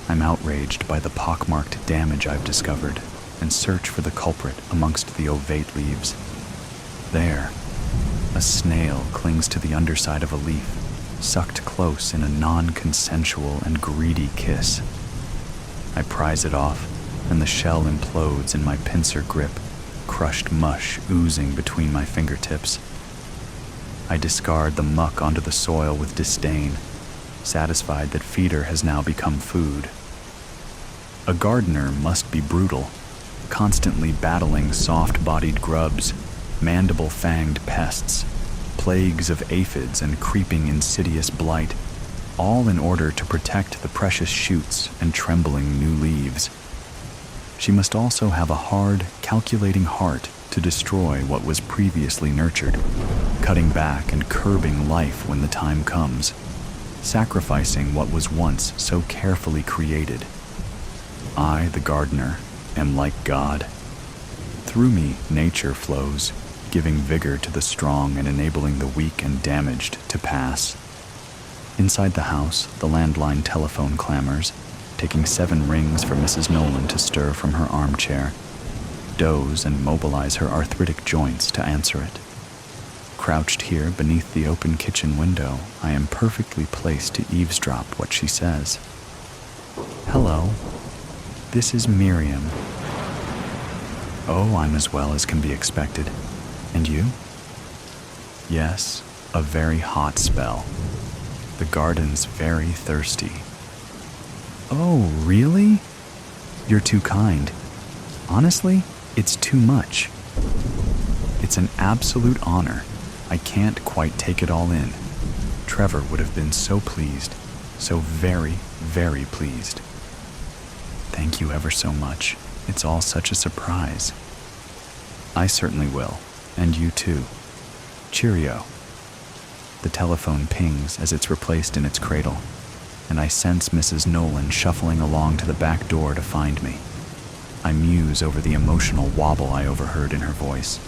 I'm outraged by the pockmarked damage I've discovered, and search for the culprit amongst the ovate leaves. There, a snail clings to the underside of a leaf, sucked close in a non-consensual and greedy kiss. I prise it off, and the shell implodes in my pincer grip, crushed mush oozing between my fingertips. I discard the muck onto the soil with disdain, satisfied that feeder has now become food. A gardener must be brutal, constantly battling soft-bodied grubs, mandible-fanged pests, plagues of aphids and creeping insidious blight, all in order to protect the precious shoots and trembling new leaves. She must also have a hard, calculating heart to destroy what was previously nurtured, cutting back and curbing life when the time comes, sacrificing what was once so carefully created. I, the gardener, am like God. Through me, nature flows, giving vigor to the strong and enabling the weak and damaged to pass. Inside the house, the landline telephone clamors, taking 7 rings for Mrs. Nolan to stir from her armchair, doze and mobilize her arthritic joints to answer it. Crouched here beneath the open kitchen window, I am perfectly placed to eavesdrop what she says. Hello, this is Miriam. Oh, I'm as well as can be expected. And you? Yes, a very hot spell. The garden's very thirsty. Oh, really? You're too kind. Honestly, it's too much. It's an absolute honor. I can't quite take it all in. Trevor would have been so pleased, so very, very pleased. Thank you ever so much. It's all such a surprise. I certainly will, and you too. Cheerio. The telephone pings as it's replaced in its cradle, and I sense Mrs. Nolan shuffling along to the back door to find me. I muse over the emotional wobble I overheard in her voice.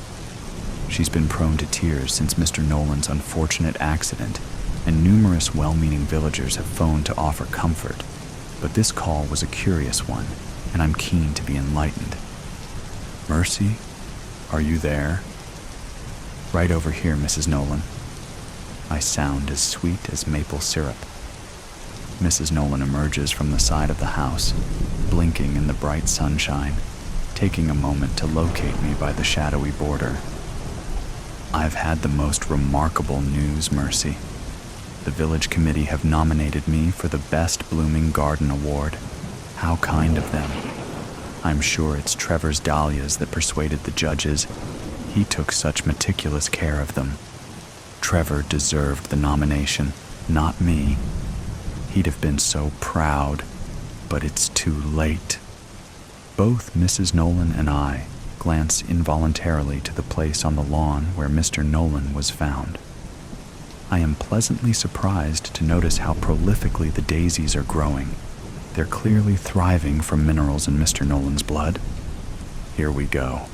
She's been prone to tears since Mr. Nolan's unfortunate accident, and numerous well-meaning villagers have phoned to offer comfort, but this call was a curious one, and I'm keen to be enlightened. Mercy, are you there? Right over here, Mrs. Nolan. I sound as sweet as maple syrup. Mrs. Nolan emerges from the side of the house, blinking in the bright sunshine, taking a moment to locate me by the shadowy border. I've had the most remarkable news, Mercy. The village committee have nominated me for the Best Blooming Garden Award. How kind of them. I'm sure it's Trevor's dahlias that persuaded the judges. He took such meticulous care of them. Trevor deserved the nomination, not me. He'd have been so proud, but it's too late. Both Mrs. Nolan and I glance involuntarily to the place on the lawn where Mr. Nolan was found. I am pleasantly surprised to notice how prolifically the daisies are growing. They're clearly thriving from minerals in Mr. Nolan's blood. Here we go.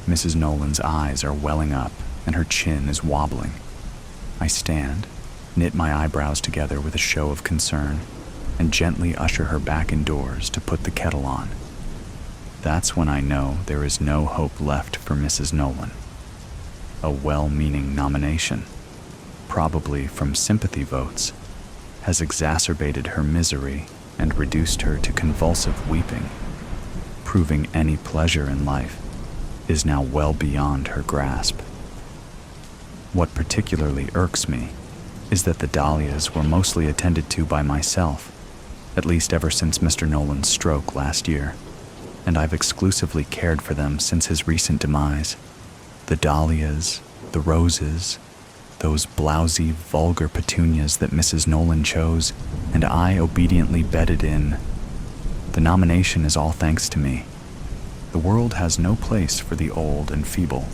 Mrs. Nolan's eyes are welling up, and her chin is wobbling. I stand, knit my eyebrows together with a show of concern, and gently usher her back indoors to put the kettle on. That's when I know there is no hope left for Mrs. Nolan. A well-meaning nomination, probably from sympathy votes, has exacerbated her misery and reduced her to convulsive weeping, proving any pleasure in life is now well beyond her grasp. What particularly irks me is that the dahlias were mostly attended to by myself, at least ever since Mr. Nolan's stroke last year, and I've exclusively cared for them since his recent demise. The dahlias, the roses, those blousy, vulgar petunias that Mrs. Nolan chose, and I obediently bedded in. The nomination is all thanks to me. The world has no place for the old and feeble.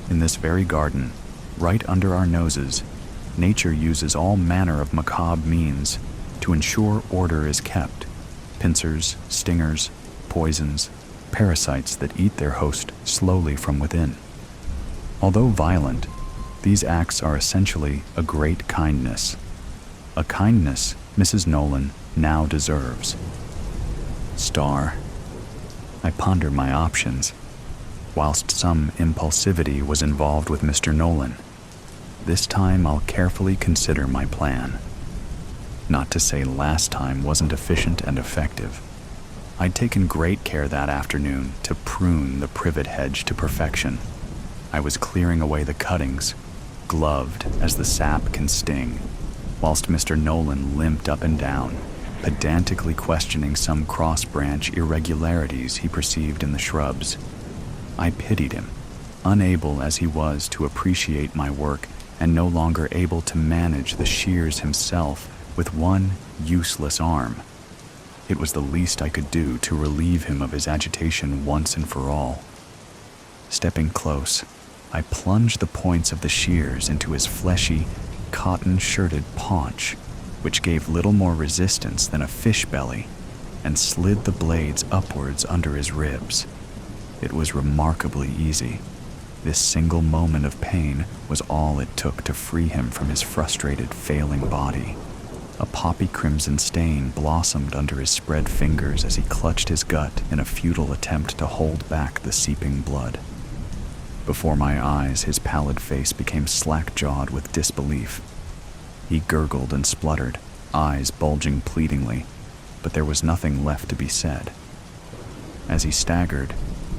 In this very garden, right under our noses, nature uses all manner of macabre means to ensure order is kept. Pincers, stingers, poisons, parasites that eat their host slowly from within. Although violent, these acts are essentially a great kindness. A kindness Mrs. Nolan now deserves. Star. I ponder my options. Whilst some impulsivity was involved with Mr. Nolan, this time I'll carefully consider my plan. Not to say last time wasn't efficient and effective. I'd taken great care that afternoon to prune the privet hedge to perfection. I was clearing away the cuttings, gloved as the sap can sting, whilst Mr. Nolan limped up and down, pedantically questioning some cross-branch irregularities he perceived in the shrubs. I pitied him, unable as he was to appreciate my work and no longer able to manage the shears himself with one useless arm. It was the least I could do to relieve him of his agitation once and for all. Stepping close, I plunged the points of the shears into his fleshy, cotton-shirted paunch, which gave little more resistance than a fish belly, and slid the blades upwards under his ribs. It was remarkably easy. This single moment of pain was all it took to free him from his frustrated, failing body. A poppy crimson stain blossomed under his spread fingers as he clutched his gut in a futile attempt to hold back the seeping blood. Before my eyes, his pallid face became slack-jawed with disbelief. He gurgled and spluttered, eyes bulging pleadingly, but there was nothing left to be said. As he staggered,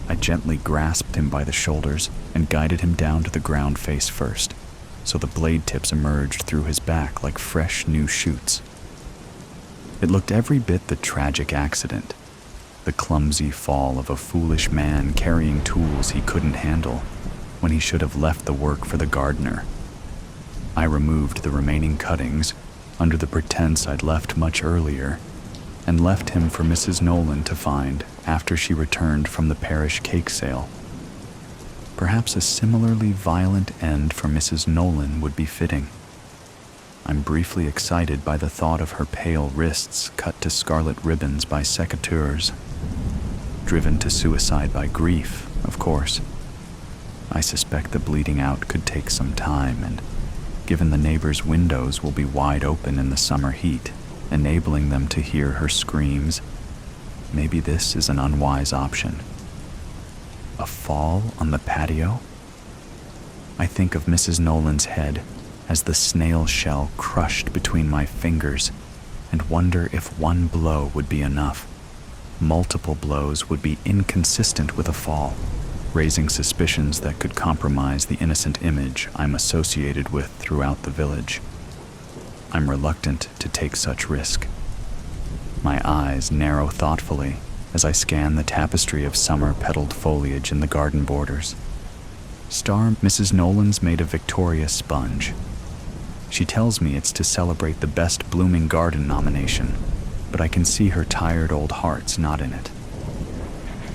I gently grasped him by the shoulders and guided him down to the ground face first, so the blade tips emerged through his back like fresh new shoots. It looked every bit the tragic accident, the clumsy fall of a foolish man carrying tools he couldn't handle when he should have left the work for the gardener. I removed the remaining cuttings under the pretense I'd left much earlier and left him for Mrs. Nolan to find after she returned from the parish cake sale. Perhaps a similarly violent end for Mrs. Nolan would be fitting. I'm briefly excited by the thought of her pale wrists cut to scarlet ribbons by secateurs. Driven to suicide by grief, of course. I suspect the bleeding out could take some time, and given the neighbors' windows will be wide open in the summer heat, enabling them to hear her screams, maybe this is an unwise option. A fall on the patio? I think of Mrs. Nolan's head as the snail shell crushed between my fingers and wonder if one blow would be enough. Multiple blows would be inconsistent with a fall, raising suspicions that could compromise the innocent image I'm associated with throughout the village. I'm reluctant to take such risk. My eyes narrow thoughtfully as I scan the tapestry of summer-petaled foliage in the garden borders. Star Mrs. Nolan's made of Victoria sponge. She tells me it's to celebrate the Best Blooming Garden nomination, but I can see her tired old heart's not in it.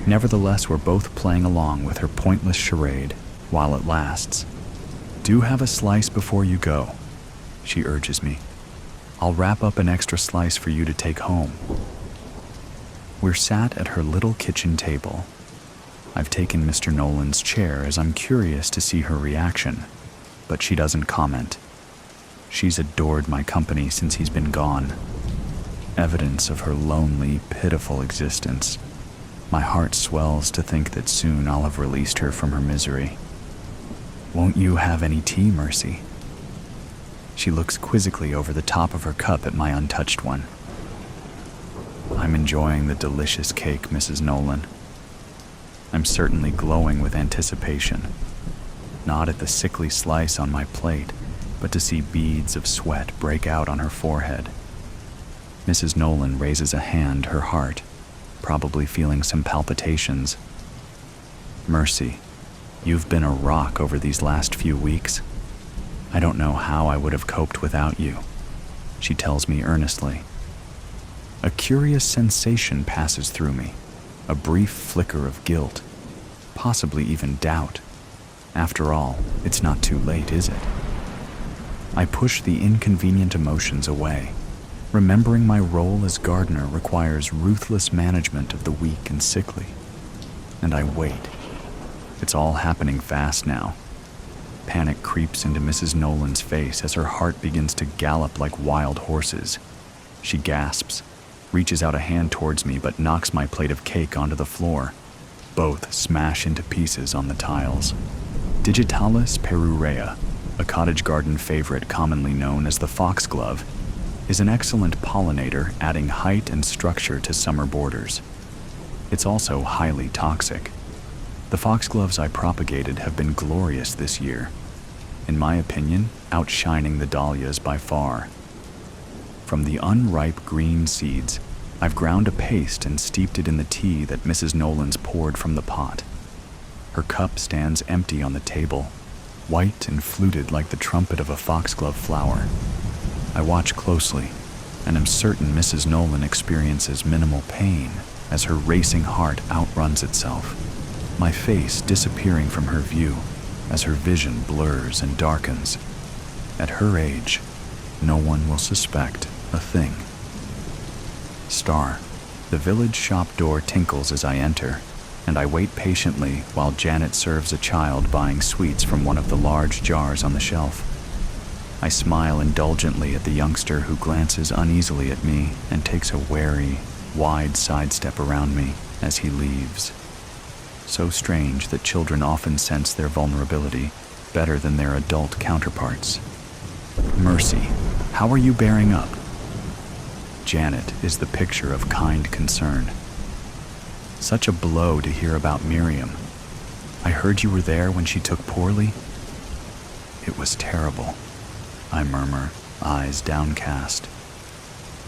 Nevertheless, we're both playing along with her pointless charade while it lasts. "Do have a slice before you go," she urges me. "I'll wrap up an extra slice for you to take home." We're sat at her little kitchen table. I've taken Mr. Nolan's chair as I'm curious to see her reaction, but she doesn't comment. She's adored my company since he's been gone. Evidence of her lonely, pitiful existence. My heart swells to think that soon I'll have released her from her misery. "Won't you have any tea, Mercy?" She looks quizzically over the top of her cup at my untouched one. I'm enjoying the delicious cake, Mrs. Nolan. I'm certainly glowing with anticipation, not at the sickly slice on my plate, but to see beads of sweat break out on her forehead. Mrs. Nolan raises a hand, her heart, probably feeling some palpitations. "Mercy, you've been a rock over these last few weeks. I don't know how I would have coped without you," she tells me earnestly. A curious sensation passes through me, a brief flicker of guilt, possibly even doubt. After all, it's not too late, is it? I push the inconvenient emotions away, remembering my role as gardener requires ruthless management of the weak and sickly. And I wait. It's all happening fast now. Panic creeps into Mrs. Nolan's face as her heart begins to gallop like wild horses. She gasps, reaches out a hand towards me, but knocks my plate of cake onto the floor. Both smash into pieces on the tiles. Digitalis perurea, a cottage garden favorite commonly known as the foxglove, is an excellent pollinator, adding height and structure to summer borders. It's also highly toxic. The foxgloves I propagated have been glorious this year, in my opinion, outshining the dahlias by far. From the unripe green seeds, I've ground a paste and steeped it in the tea that Mrs. Nolan's poured from the pot. Her cup stands empty on the table, white and fluted like the trumpet of a foxglove flower. I watch closely, and am certain Mrs. Nolan experiences minimal pain as her racing heart outruns itself, my face disappearing from her view as her vision blurs and darkens. At her age, no one will suspect a thing. Star, the village shop door tinkles as I enter, and I wait patiently while Janet serves a child buying sweets from one of the large jars on the shelf. I smile indulgently at the youngster who glances uneasily at me and takes a wary, wide sidestep around me as he leaves. so strange that children often sense their vulnerability better than their adult counterparts. Mercy, how are you bearing up? Janet is the picture of kind concern. Such a blow to hear about Miriam. I heard you were there when she took poorly. It was terrible, I murmur, eyes downcast.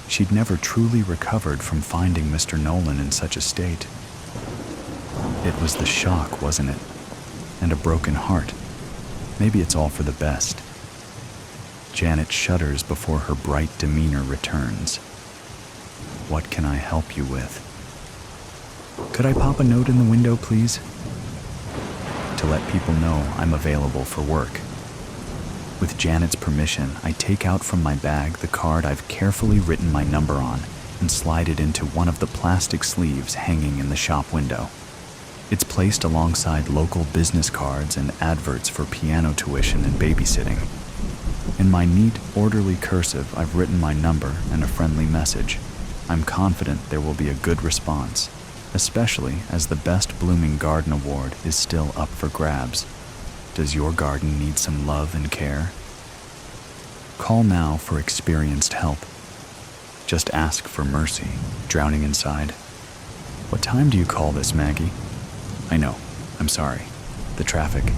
She'd never truly recovered from finding Mr. Nolan in such a state. It was the shock, wasn't it? And a broken heart. Maybe it's all for the best. Janet shudders before her bright demeanor returns. What can I help you with? Could I pop a note in the window, please? To let people know I'm available for work. With Janet's permission, I take out from my bag the card I've carefully written my number on and slide it into one of the plastic sleeves hanging in the shop window. It's placed alongside local business cards and adverts for piano tuition and babysitting. In my neat, orderly cursive, I've written my number and a friendly message. I'm confident there will be a good response, especially as the Best Blooming Garden Award is still up for grabs. Does your garden need some love and care? Call now for experienced help. Just ask for mercy, drowning inside. What time do you call this, Maggie? I know, I'm sorry. The traffic.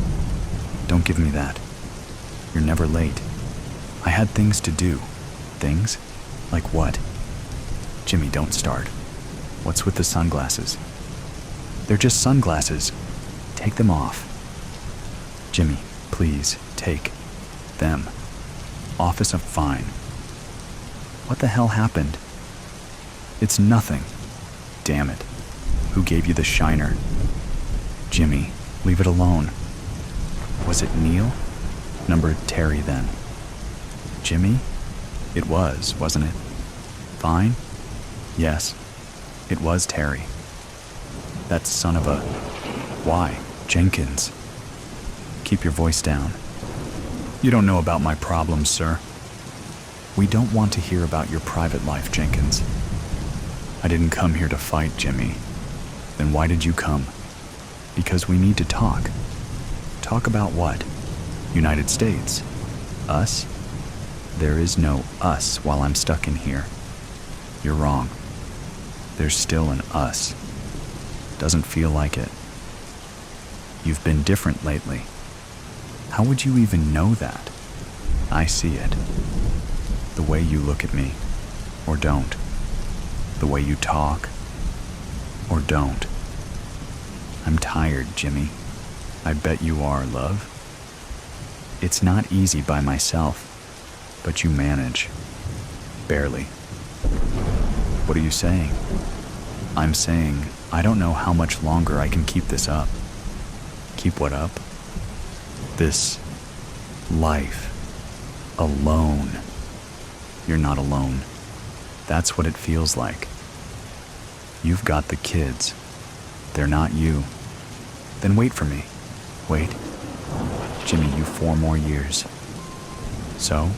Don't give me that. You're never late. I had things to do. Things? Like what? Jimmy, don't start. What's with the sunglasses? They're just sunglasses. Take them off. Jimmy, please, take them. Office of Fine. What the hell happened? It's nothing. Damn it. Who gave you the shiner? Jimmy, leave it alone. Was it Neil? Number Terry then. Jimmy? It was, wasn't it? Fine? Yes, it was Terry. That son of a... Why? Jenkins. Keep your voice down. You don't know about my problems, sir. We don't want to hear about your private life, Jenkins. I didn't come here to fight, Jimmy. Then why did you come? Because we need to talk. Talk about what? United States. Us? There is no us while I'm stuck in here. You're wrong. There's still an us. Doesn't feel like it. You've been different lately. How would you even know that? I see it. The way you look at me, or don't. The way you talk, or don't. I'm tired, Jimmy. I bet you are, love. It's not easy by myself, but you manage. Barely. What are you saying? I'm saying I don't know how much longer I can keep this up. Keep what up? This life. Alone. You're not alone. That's what it feels like. You've got the kids. They're not you. Then wait for me. Wait. Jimmy, you 4 more years. So?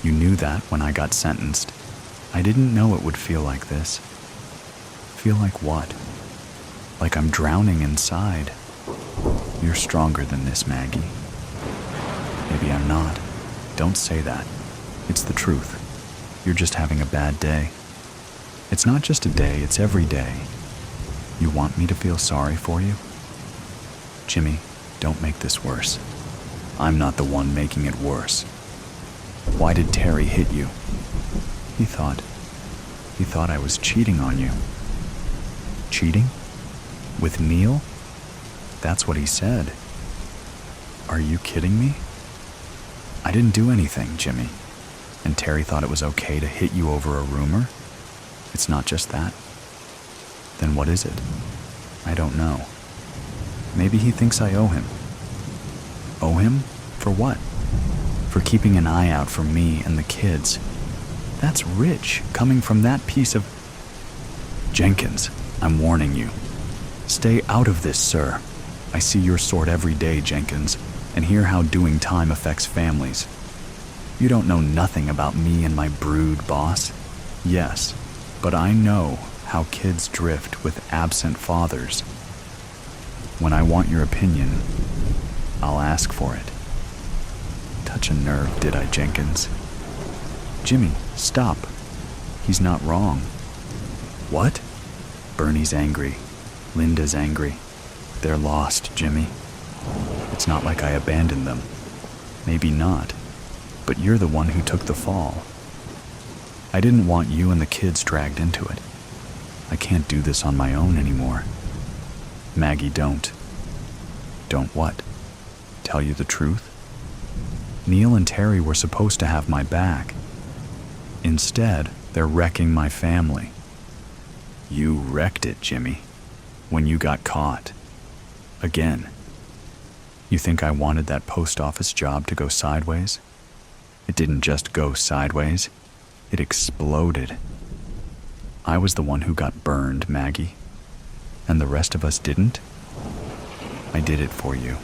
You knew that when I got sentenced. I didn't know it would feel like this. Feel like what? Like I'm drowning inside. You're stronger than this, Maggie. Maybe I'm not. Don't say that. It's the truth. You're just having a bad day. It's not just a day, it's every day. You want me to feel sorry for you? Jimmy, don't make this worse. I'm not the one making it worse. Why did Terry hit you? He thought I was cheating on you. Cheating? With Neil? That's what he said. Are you kidding me? I didn't do anything, Jimmy. And Terry thought it was okay to hit you over a rumor? It's not just that. Then what is it? I don't know. Maybe he thinks I owe him. Owe him? For what? For keeping an eye out for me and the kids. That's rich, coming from that piece of... Jenkins, I'm warning you. Stay out of this, sir. I see your sort every day, Jenkins, and hear how doing time affects families. You don't know nothing about me and my brood, boss. Yes, but I know how kids drift with absent fathers. When I want your opinion, I'll ask for it. Touch a nerve, did I, Jenkins? Jimmy, stop. He's not wrong. What? Bernie's angry. Linda's angry. They're lost, Jimmy. It's not like I abandoned them. Maybe not, but you're the one who took the fall. I didn't want you and the kids dragged into it. I can't do this on my own anymore. Maggie, don't. Don't what? Tell you the truth? Neil and Terry were supposed to have my back. Instead, they're wrecking my family. You wrecked it, Jimmy, when you got caught. Again. You think I wanted that post office job to go sideways? It didn't just go sideways. It exploded. I was the one who got burned, Maggie. And the rest of us didn't? I did it for you.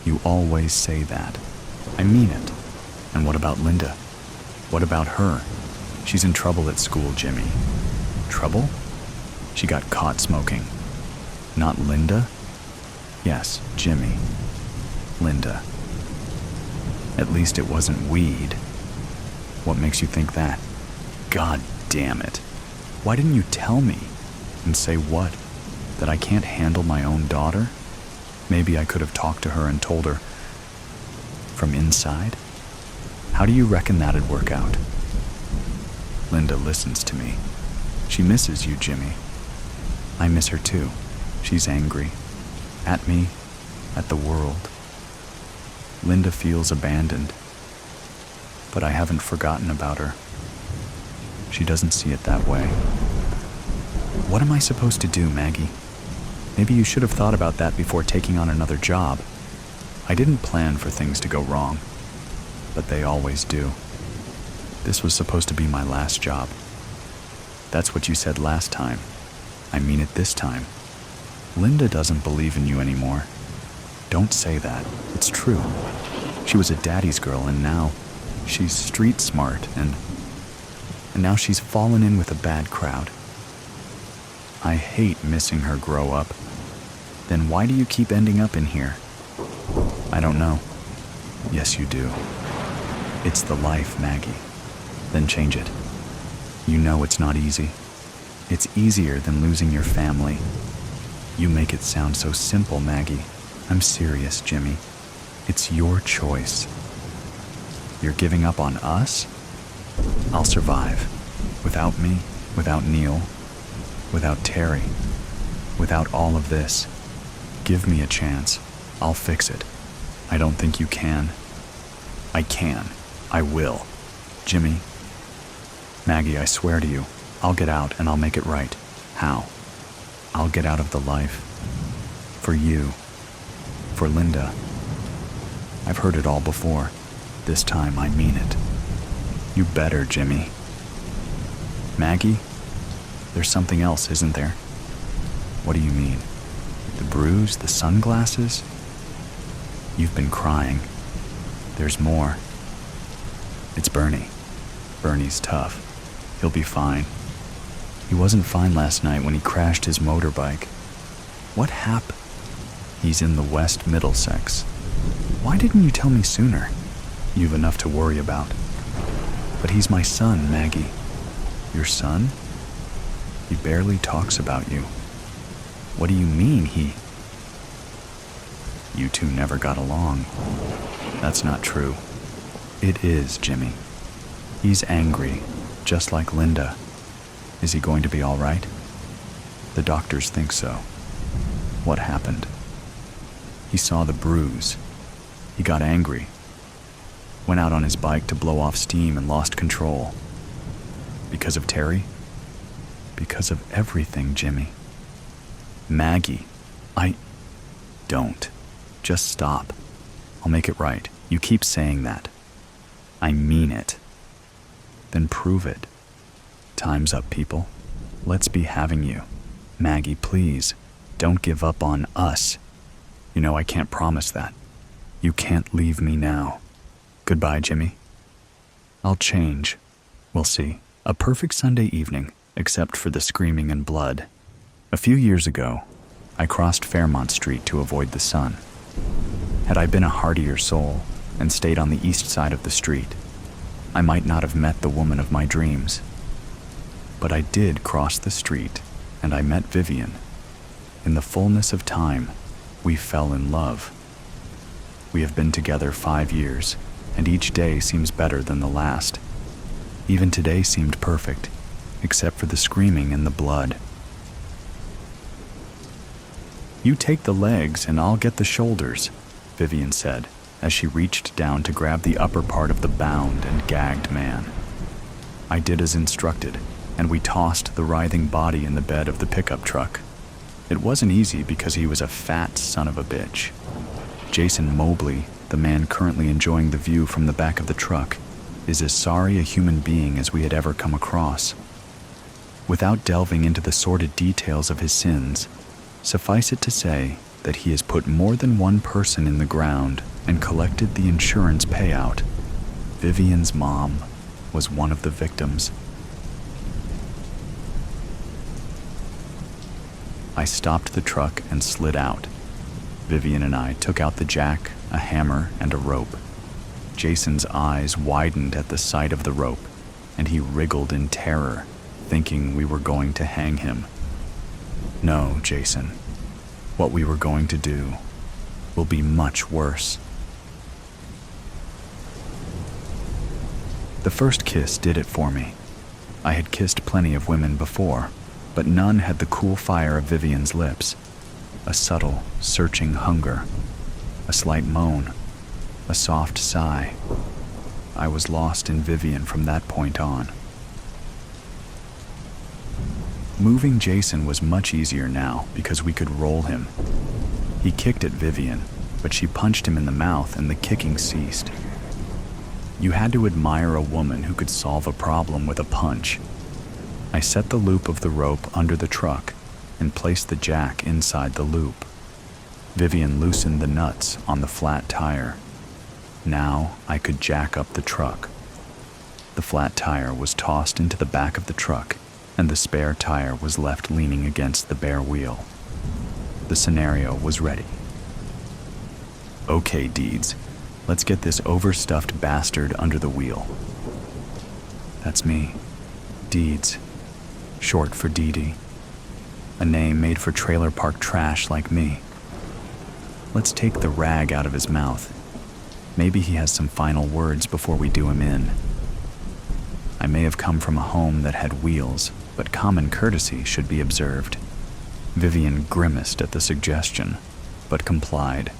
You always say that. I mean it. And what about Linda? What about her? She's in trouble at school, Jimmy. Trouble? She got caught smoking. Not Linda? Yes, Jimmy. Linda. At least it wasn't weed. What makes you think that? God damn it. Why didn't you tell me? And say what? That I can't handle my own daughter? Maybe I could have talked to her and told her. From inside? How do you reckon that'd work out? Linda listens to me. She misses you, Jimmy. I miss her too. She's angry. At me. At the world. Linda feels abandoned. But I haven't forgotten about her. She doesn't see it that way. What am I supposed to do, Maggie? Maybe you should have thought about that before taking on another job. I didn't plan for things to go wrong, but they always do. This was supposed to be my last job. That's what you said last time. I mean it this time. Linda doesn't believe in you anymore. Don't say that. It's true. She was a daddy's girl, and now she's street smart, and now she's fallen in with a bad crowd. I hate missing her grow up. Then why do you keep ending up in here? I don't know. Yes, you do. It's the life, Maggie. Then change it. You know it's not easy. It's easier than losing your family. You make it sound so simple, Maggie. I'm serious, Jimmy. It's your choice. You're giving up on us? I'll survive. Without me, without Neil, without Terry, without all of this. Give me a chance. I'll fix it. I don't think you can. I can. I will. Jimmy. Maggie, I swear to you, I'll get out and I'll make it right. How? I'll get out of the life. For you. For Linda. I've heard it all before. This time I mean it. You better, Jimmy. Maggie, there's something else, isn't there? What do you mean? The bruise, the sunglasses? You've been crying. There's more. It's Bernie. Bernie's tough. He'll be fine. He wasn't fine last night when he crashed his motorbike. What happened? He's in the West Middlesex. Why didn't you tell me sooner? You've enough to worry about. But he's my son, Maggie. Your son? He barely talks about you. What do you mean, he? You two never got along. That's not true. It is, Jimmy. He's angry, just like Linda. Is he going to be all right? The doctors think so. What happened? He saw the bruise. He got angry. Went out on his bike to blow off steam and lost control. Because of Terry? Because of everything, Jimmy. Maggie, Don't. Just stop. I'll make it right. You keep saying that. I mean it. Then prove it. Time's up, people. Let's be having you. Maggie, please, don't give up on us. You know I can't promise that. You can't leave me now. Goodbye, Jimmy. I'll change. We'll see. A perfect Sunday evening, except for the screaming and blood. A few years ago, I crossed Fairmont Street to avoid the sun. Had I been a hardier soul and stayed on the east side of the street, I might not have met the woman of my dreams. But I did cross the street, and I met Vivian. In the fullness of time, we fell in love. We have been together 5 years, and each day seems better than the last. Even today seemed perfect, except for the screaming and the blood. "You take the legs and I'll get the shoulders," Vivian said, as she reached down to grab the upper part of the bound and gagged man. I did as instructed, and we tossed the writhing body in the bed of the pickup truck. It wasn't easy because he was a fat son of a bitch. Jason Mobley, the man currently enjoying the view from the back of the truck, is as sorry a human being as we had ever come across. Without delving into the sordid details of his sins, suffice it to say that he has put more than one person in the ground and collected the insurance payout. Vivian's mom was one of the victims. I stopped the truck and slid out. Vivian and I took out the jack, a hammer, and a rope. Jason's eyes widened at the sight of the rope, and he wriggled in terror, thinking we were going to hang him. No, Jason. What we were going to do will be much worse. The first kiss did it for me. I had kissed plenty of women before, but none had the cool fire of Vivian's lips. A subtle, searching hunger, a slight moan, a soft sigh. I was lost in Vivian from that point on. Moving Jason was much easier now because we could roll him. He kicked at Vivian, but she punched him in the mouth and the kicking ceased. You had to admire a woman who could solve a problem with a punch. I set the loop of the rope under the truck and placed the jack inside the loop. Vivian loosened the nuts on the flat tire. Now I could jack up the truck. The flat tire was tossed into the back of the truck, and the spare tire was left leaning against the bare wheel. The scenario was ready. Okay, Deeds, let's get this overstuffed bastard under the wheel. That's me, Deeds, short for Dee Dee. A name made for trailer park trash like me. Let's take the rag out of his mouth. Maybe he has some final words before we do him in. I may have come from a home that had wheels, but common courtesy should be observed. Vivian grimaced at the suggestion, but complied.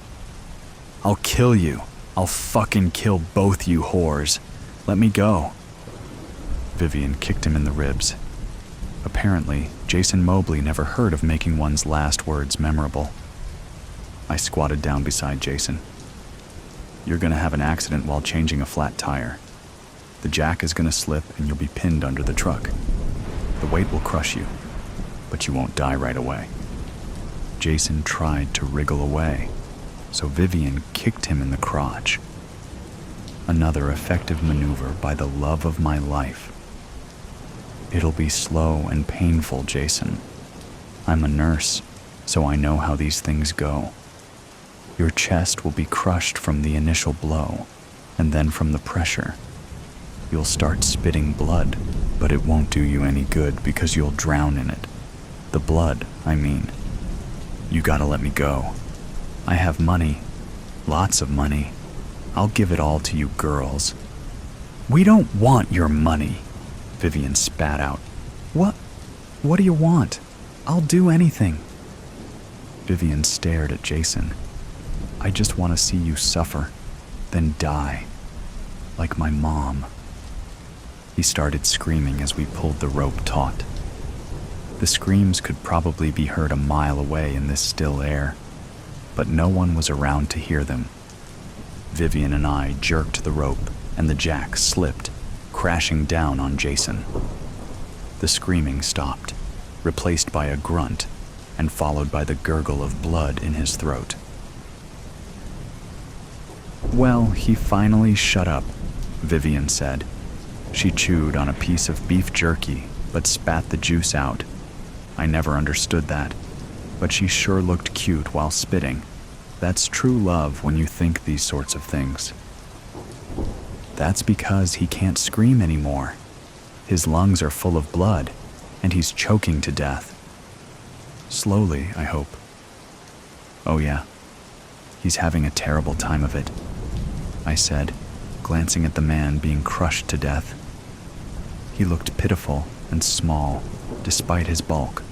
"I'll kill you. I'll fucking kill both you whores. Let me go." Vivian kicked him in the ribs. Apparently, Jason Mobley never heard of making one's last words memorable. I squatted down beside Jason. "You're gonna have an accident while changing a flat tire. The jack is gonna slip and you'll be pinned under the truck. The weight will crush you, but you won't die right away." Jason tried to wriggle away, so Vivian kicked him in the crotch. Another effective maneuver by the love of my life. "It'll be slow and painful, Jason. I'm a nurse, so I know how these things go. Your chest will be crushed from the initial blow, and then from the pressure. You'll start spitting blood, but it won't do you any good because you'll drown in it. The blood, I mean. You gotta let me go. I have money, lots of money. I'll give it all to you girls." "We don't want your money," Vivian spat out. What do you want? I'll do anything." Vivian stared at Jason. "I just want to see you suffer, then die, like my mom." He started screaming as we pulled the rope taut. The screams could probably be heard a mile away in this still air, but no one was around to hear them. Vivian and I jerked the rope, and the jack slipped, crashing down on Jason. The screaming stopped, replaced by a grunt, and followed by the gurgle of blood in his throat. "Well, he finally shut up," Vivian said. She chewed on a piece of beef jerky, but spat the juice out. I never understood that. but she sure looked cute while spitting. That's true love when you think these sorts of things. That's because he can't scream anymore. His lungs are full of blood, and he's choking to death. Slowly, I hope. Oh yeah, he's having a terrible time of it, I said, glancing at the man being crushed to death. He looked pitiful and small, despite his bulk.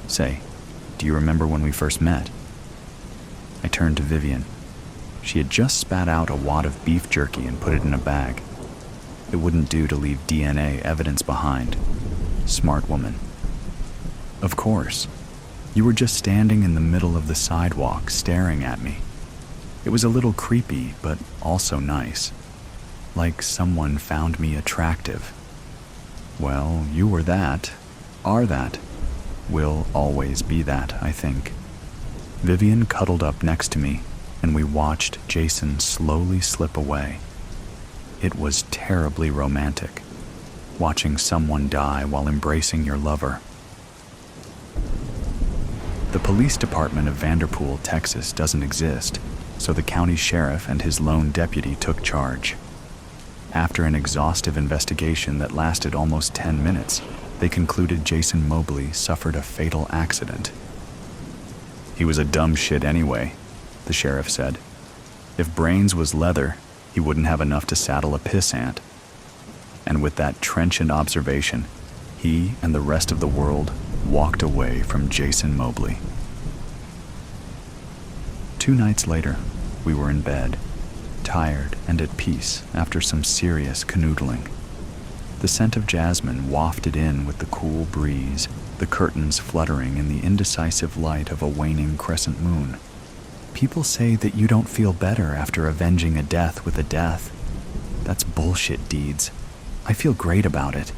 Say, do you remember when we first met? I turned to Vivian. She had just spat out a wad of beef jerky and put it in a bag. It wouldn't do to leave DNA evidence behind. Smart woman. Of course. You were just standing in the middle of the sidewalk staring at me. It was a little creepy, but also nice. Like someone found me attractive. Well, you were that, are that, will always be that, I think. Vivian cuddled up next to me, and we watched Jason slowly slip away. It was terribly romantic, watching someone die while embracing your lover. The police department of Vanderpool, Texas doesn't exist, so the county sheriff and his lone deputy took charge. After an exhaustive investigation that lasted almost 10 minutes, they concluded Jason Mobley suffered a fatal accident. He was a dumb shit anyway, the sheriff said. If brains was leather, he wouldn't have enough to saddle a pissant. And with that trenchant observation, he and the rest of the world walked away from Jason Mobley. 2 nights later, we were in bed, tired and at peace after some serious canoodling. The scent of jasmine wafted in with the cool breeze, the curtains fluttering in the indecisive light of a waning crescent moon. People say that you don't feel better after avenging a death with a death. That's bullshit, Deeds. I feel great about it.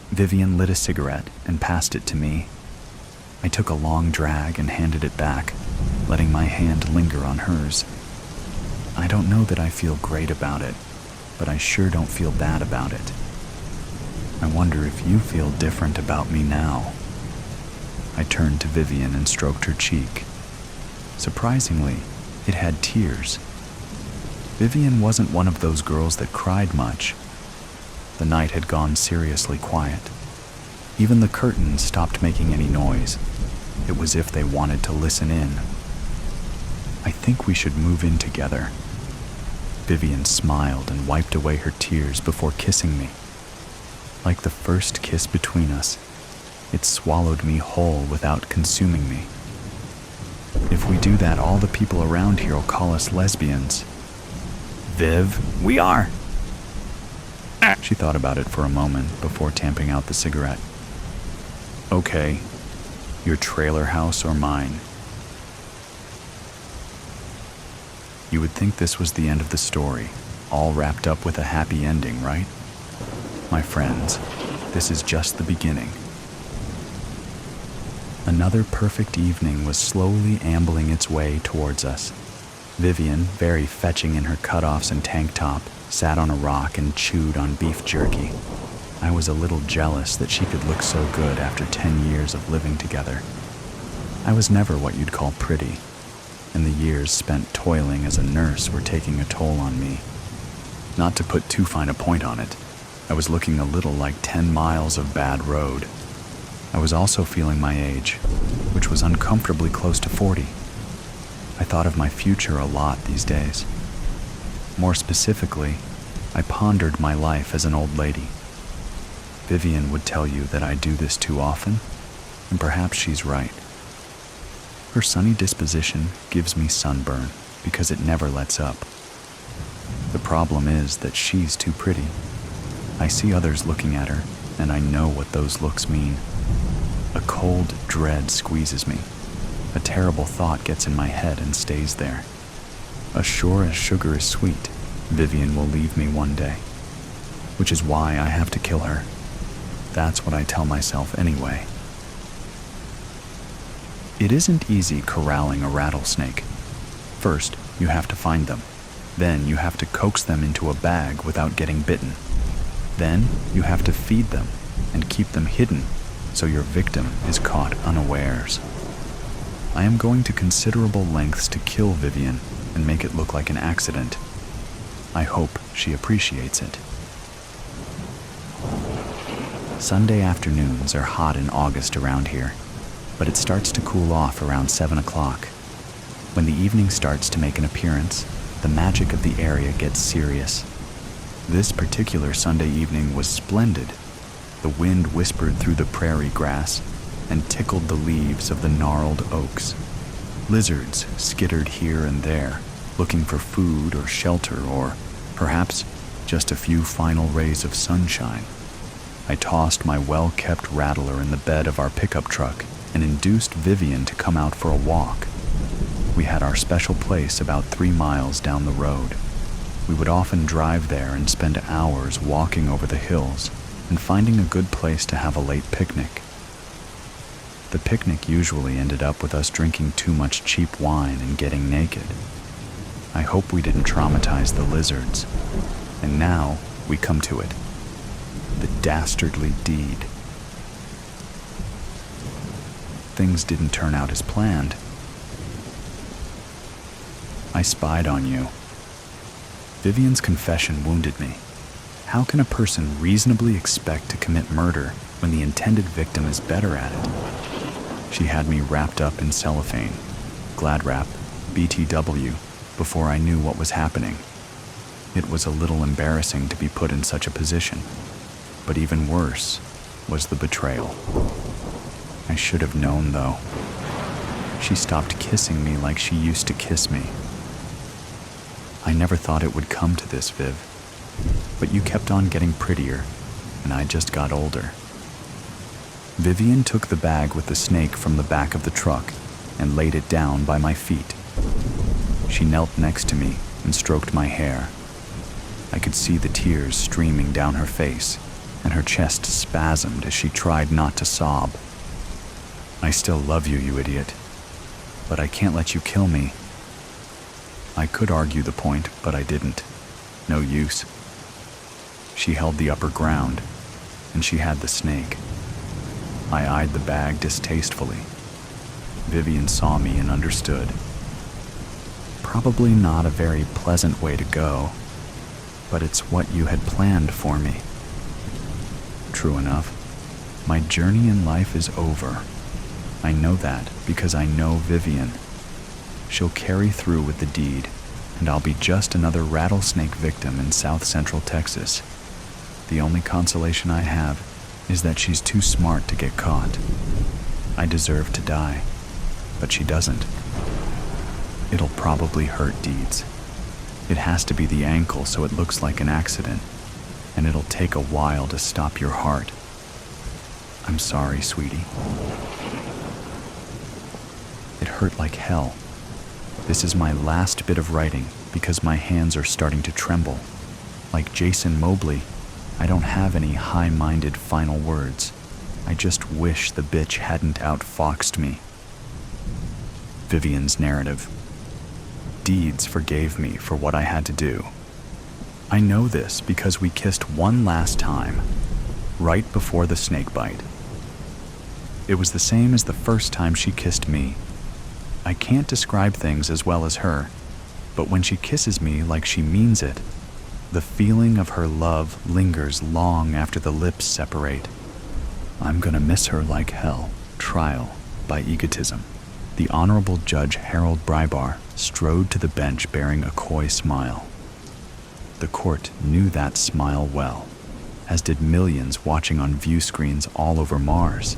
Vivian lit a cigarette and passed it to me. I took a long drag and handed it back, letting my hand linger on hers. I don't know that I feel great about it, but I sure don't feel bad about it. I wonder if you feel different about me now. I turned to Vivian and stroked her cheek. Surprisingly, it had tears. Vivian wasn't one of those girls that cried much. The night had gone seriously quiet. Even the curtains stopped making any noise. It was as if they wanted to listen in. I think we should move in together. Vivian smiled and wiped away her tears before kissing me. Like the first kiss between us, it swallowed me whole without consuming me. If we do that, all the people around here will call us lesbians. Viv, we are. She thought about it for a moment before tamping out the cigarette. Okay, your trailer house or mine? You would think this was the end of the story, all wrapped up with a happy ending, right? My friends, this is just the beginning. Another perfect evening was slowly ambling its way towards us. Vivian, very fetching in her cutoffs and tank top, sat on a rock and chewed on beef jerky. I was a little jealous that she could look so good after 10 years of living together. I was never what you'd call pretty, and the years spent toiling as a nurse were taking a toll on me. Not to put too fine a point on it, I was looking a little like 10 miles of bad road. I was also feeling my age, which was uncomfortably close to 40. I thought of my future a lot these days. More specifically, I pondered my life as an old lady. Vivian would tell you that I do this too often, and perhaps she's right. Her sunny disposition gives me sunburn because it never lets up. The problem is that she's too pretty. I see others looking at her, and I know what those looks mean. A cold dread squeezes me. A terrible thought gets in my head and stays there. As sure as sugar is sweet, Vivian will leave me one day, which is why I have to kill her. That's what I tell myself anyway. It isn't easy corralling a rattlesnake. First, you have to find them. Then you have to coax them into a bag without getting bitten. Then you have to feed them and keep them hidden so your victim is caught unawares. I am going to considerable lengths to kill Vivian and make it look like an accident. I hope she appreciates it. Sunday afternoons are hot in August around here, but it starts to cool off around 7 o'clock. When the evening starts to make an appearance, the magic of the area gets serious. This particular Sunday evening was splendid. The wind whispered through the prairie grass and tickled the leaves of the gnarled oaks. Lizards skittered here and there, looking for food or shelter or, perhaps, just a few final rays of sunshine. I tossed my well-kept rattler in the bed of our pickup truck and induced Vivian to come out for a walk. We had our special place about 3 miles down the road. We would often drive there and spend hours walking over the hills and finding a good place to have a late picnic. The picnic usually ended up with us drinking too much cheap wine and getting naked. I hope we didn't traumatize the lizards. And now we come to it. The dastardly deed. Things didn't turn out as planned. I spied on you. Vivian's confession wounded me. How can a person reasonably expect to commit murder when the intended victim is better at it? She had me wrapped up in cellophane, Glad Wrap, BTW, before I knew what was happening. It was a little embarrassing to be put in such a position, but even worse was the betrayal. I should have known, though. She stopped kissing me like she used to kiss me. I never thought it would come to this, Viv, but you kept on getting prettier, and I just got older. Vivian took the bag with the snake from the back of the truck and laid it down by my feet. She knelt next to me and stroked my hair. I could see the tears streaming down her face, and her chest spasmed as she tried not to sob. I still love you, you idiot, but I can't let you kill me. I could argue the point, but I didn't. No use. She held the upper ground, and she had the snake. I eyed the bag distastefully. Vivian saw me and understood. Probably not a very pleasant way to go, but it's what you had planned for me. True enough, my journey in life is over. I know that because I know Vivian. She'll carry through with the deed, and I'll be just another rattlesnake victim in South Central Texas. The only consolation I have is that she's too smart to get caught. I deserve to die, but she doesn't. It'll probably hurt, Deeds. It has to be the ankle so it looks like an accident, and it'll take a while to stop your heart. I'm sorry, sweetie. It hurt like hell. This is my last bit of writing because my hands are starting to tremble. Like Jason Mobley, I don't have any high-minded final words. I just wish the bitch hadn't outfoxed me. Vivian's narrative. Deeds forgave me for what I had to do. I know this because we kissed one last time, right before the snake bite. It was the same as the first time she kissed me. I can't describe things as well as her, but when she kisses me like she means it, the feeling of her love lingers long after the lips separate. I'm gonna miss her like hell. Trial by Egotism. The Honorable Judge Harold Brybar strode to the bench bearing a coy smile. The court knew that smile well, as did millions watching on view screens all over Mars,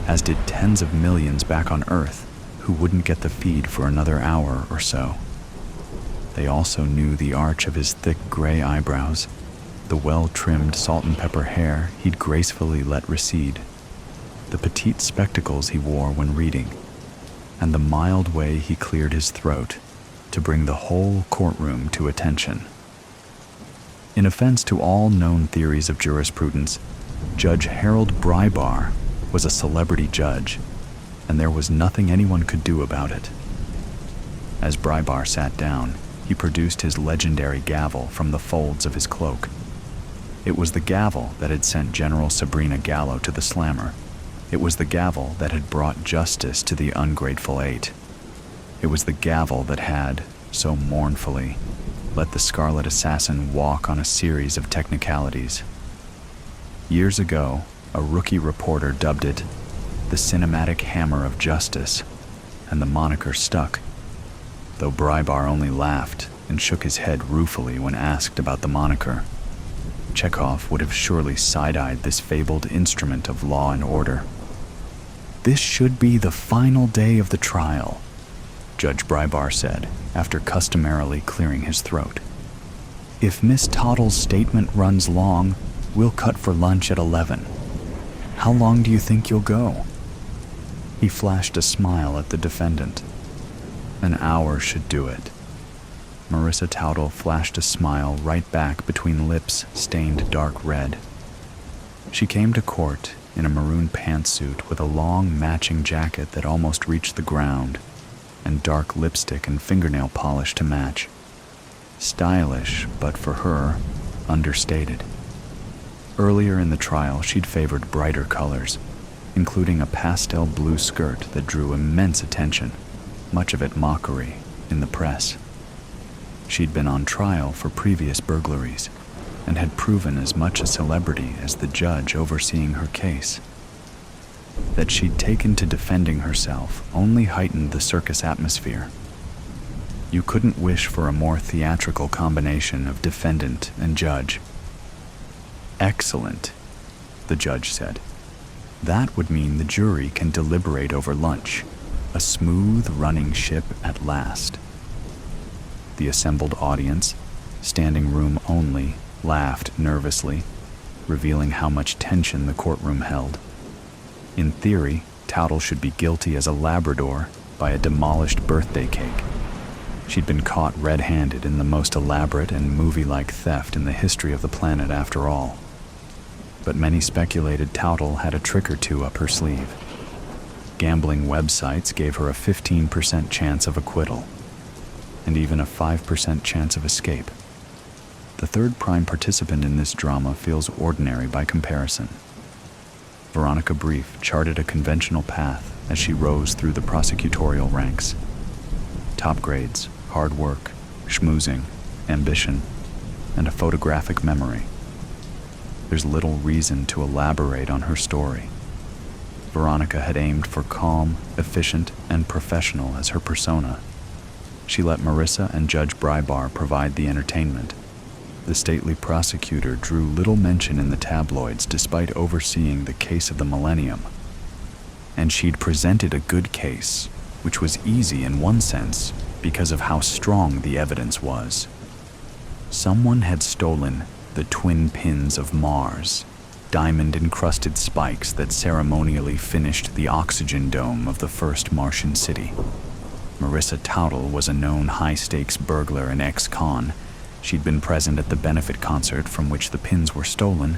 as did tens of millions back on Earth who wouldn't get the feed for another hour or so. They also knew the arch of his thick gray eyebrows, the well-trimmed salt and pepper hair he'd gracefully let recede, the petite spectacles he wore when reading, and the mild way he cleared his throat to bring the whole courtroom to attention. In offense to all known theories of jurisprudence, Judge Harold Brybar was a celebrity judge, and there was nothing anyone could do about it. As Brybar sat down, he produced his legendary gavel from the folds of his cloak. It was the gavel that had sent General Sabrina Gallo to the slammer. It was the gavel that had brought justice to the ungrateful 8. It was the gavel that had, so mournfully, let the Scarlet Assassin walk on a series of technicalities. Years ago, a rookie reporter dubbed it the cinematic hammer of justice, and the moniker stuck, though Brybar only laughed and shook his head ruefully when asked about the moniker. Chekhov would have surely side-eyed this fabled instrument of law and order. "This should be the final day of the trial," Judge Brybar said, after customarily clearing his throat. "If Miss Toddle's statement runs long, we'll cut for lunch at 11. How long do you think you'll go?" He flashed a smile at the defendant. "An hour should do it." Marissa Towdle flashed a smile right back between lips stained dark red. She came to court in a maroon pantsuit with a long matching jacket that almost reached the ground, and dark lipstick and fingernail polish to match. Stylish, but for her, understated. Earlier in the trial, she'd favored brighter colors, including a pastel blue skirt that drew immense attention, much of it mockery, in the press. She'd been on trial for previous burglaries and had proven as much a celebrity as the judge overseeing her case. That she'd taken to defending herself only heightened the circus atmosphere. You couldn't wish for a more theatrical combination of defendant and judge. "Excellent," the judge said. "That would mean the jury can deliberate over lunch, a smooth running ship at last." The assembled audience, standing room only, laughed nervously, revealing how much tension the courtroom held. In theory, Towdle should be guilty as a Labrador by a demolished birthday cake. She'd been caught red-handed in the most elaborate and movie-like theft in the history of the planet after all. But many speculated Towdle had a trick or two up her sleeve. Gambling websites gave her a 15% chance of acquittal, and even a 5% chance of escape. The third prime participant in this drama feels ordinary by comparison. Veronica Brief charted a conventional path as she rose through the prosecutorial ranks. Top grades, hard work, schmoozing, ambition, and a photographic memory. There's little reason to elaborate on her story. Veronica had aimed for calm, efficient, and professional as her persona. She let Marissa and Judge Brybar provide the entertainment. The stately prosecutor drew little mention in the tabloids despite overseeing the case of the millennium. And she'd presented a good case, which was easy in one sense because of how strong the evidence was. Someone had stolen the twin pins of Mars, diamond-encrusted spikes that ceremonially finished the oxygen dome of the first Martian city. Marissa Towdle was a known high-stakes burglar and ex-con. She'd been present at the benefit concert from which the pins were stolen.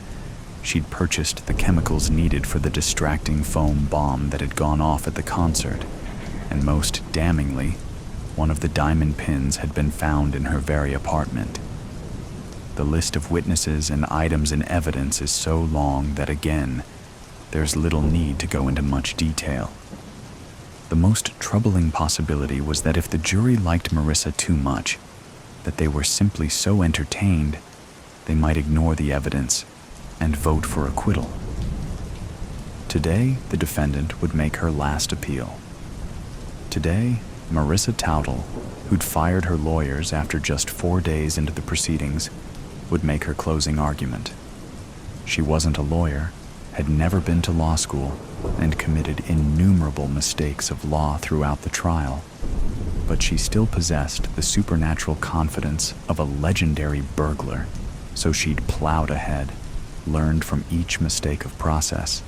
She'd purchased the chemicals needed for the distracting foam bomb that had gone off at the concert. And most damningly, one of the diamond pins had been found in her very apartment. The list of witnesses and items in evidence is so long that, again, there's little need to go into much detail. The most troubling possibility was that if the jury liked Marissa too much, that they were simply so entertained, they might ignore the evidence and vote for acquittal. Today, the defendant would make her last appeal. Today, Marissa Towdle, who'd fired her lawyers after just 4 days into the proceedings, would make her closing argument. She wasn't a lawyer, had never been to law school, and committed innumerable mistakes of law throughout the trial. But she still possessed the supernatural confidence of a legendary burglar, so she'd plowed ahead, learned from each mistake of process,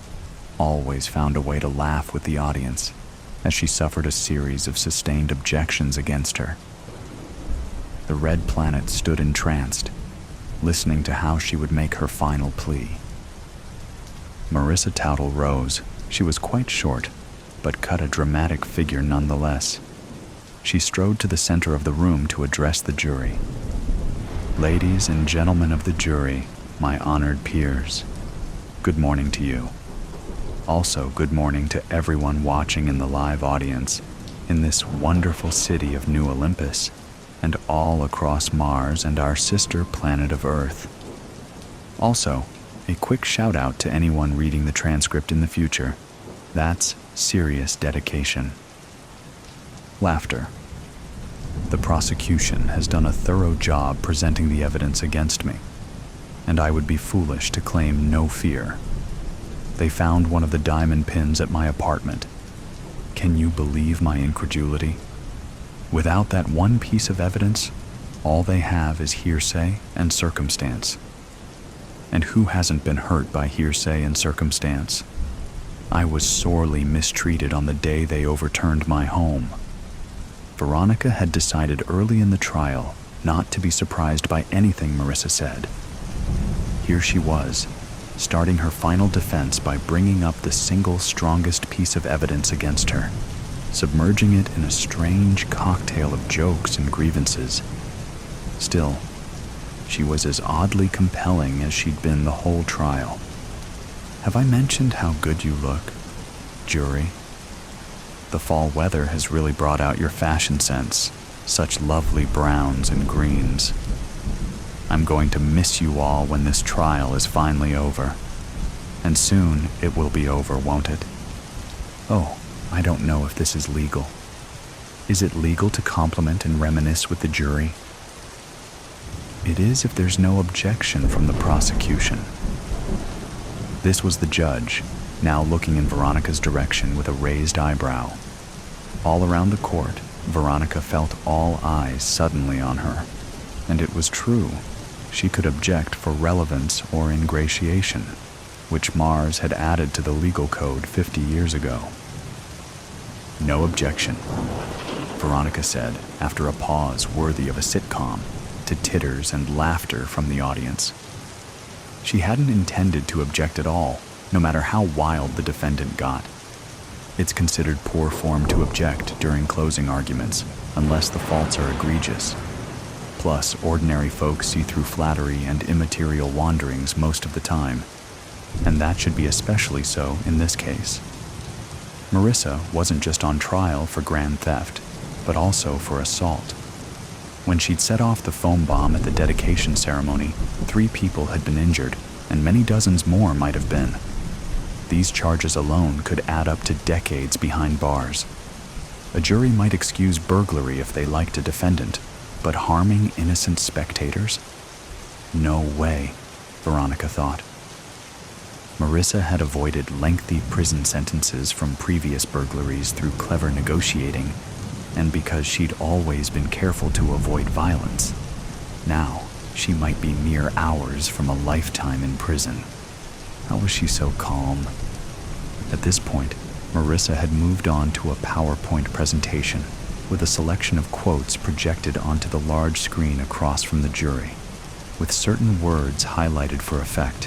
always found a way to laugh with the audience as she suffered a series of sustained objections against her. The Red Planet stood entranced, listening to how she would make her final plea. Marissa Towdle rose. She was quite short, but cut a dramatic figure nonetheless. She strode to the center of the room to address the jury. "Ladies and gentlemen of the jury, my honored peers, good morning to you. Also, good morning to everyone watching in the live audience in this wonderful city of New Olympus and all across Mars and our sister planet of Earth. Also, a quick shout out to anyone reading the transcript in the future. That's serious dedication. Laughter. The prosecution has done a thorough job presenting the evidence against me, and I would be foolish to claim no fear. They found one of the diamond pins at my apartment. Can you believe my incredulity? Without that one piece of evidence, all they have is hearsay and circumstance. And who hasn't been hurt by hearsay and circumstance? I was sorely mistreated on the day they overturned my home. Veronica had decided early in the trial not to be surprised by anything Marissa said. Here she was, starting her final defense by bringing up the single strongest piece of evidence against her, submerging it in a strange cocktail of jokes and grievances. Still, she was as oddly compelling as she'd been the whole trial. Have I mentioned how good you look, jury? The fall weather has really brought out your fashion sense, such lovely browns and greens. I'm going to miss you all when this trial is finally over. And soon it will be over, won't it? Oh, I don't know if this is legal. Is it legal to compliment and reminisce with the jury? It is if there's no objection from the prosecution. This was the judge, now looking in Veronica's direction with a raised eyebrow. All around the court, Veronica felt all eyes suddenly on her. And it was true. She could object for relevance or ingratiation, which Mars had added to the legal code 50 years ago. No objection, Veronica said after a pause worthy of a sitcom, to titters and laughter from the audience. She hadn't intended to object at all, no matter how wild the defendant got. It's considered poor form to object during closing arguments, unless the faults are egregious. Plus, ordinary folks see through flattery and immaterial wanderings most of the time, and that should be especially so in this case. Marissa wasn't just on trial for grand theft, but also for assault. When she'd set off the foam bomb at the dedication ceremony, 3 people had been injured, and many dozens more might have been. These charges alone could add up to decades behind bars. A jury might excuse burglary if they liked a defendant, but harming innocent spectators? No way, Veronica thought. Marissa had avoided lengthy prison sentences from previous burglaries through clever negotiating, and because she'd always been careful to avoid violence. Now, she might be mere hours from a lifetime in prison. How was she so calm? At this point, Marissa had moved on to a PowerPoint presentation with a selection of quotes projected onto the large screen across from the jury, with certain words highlighted for effect.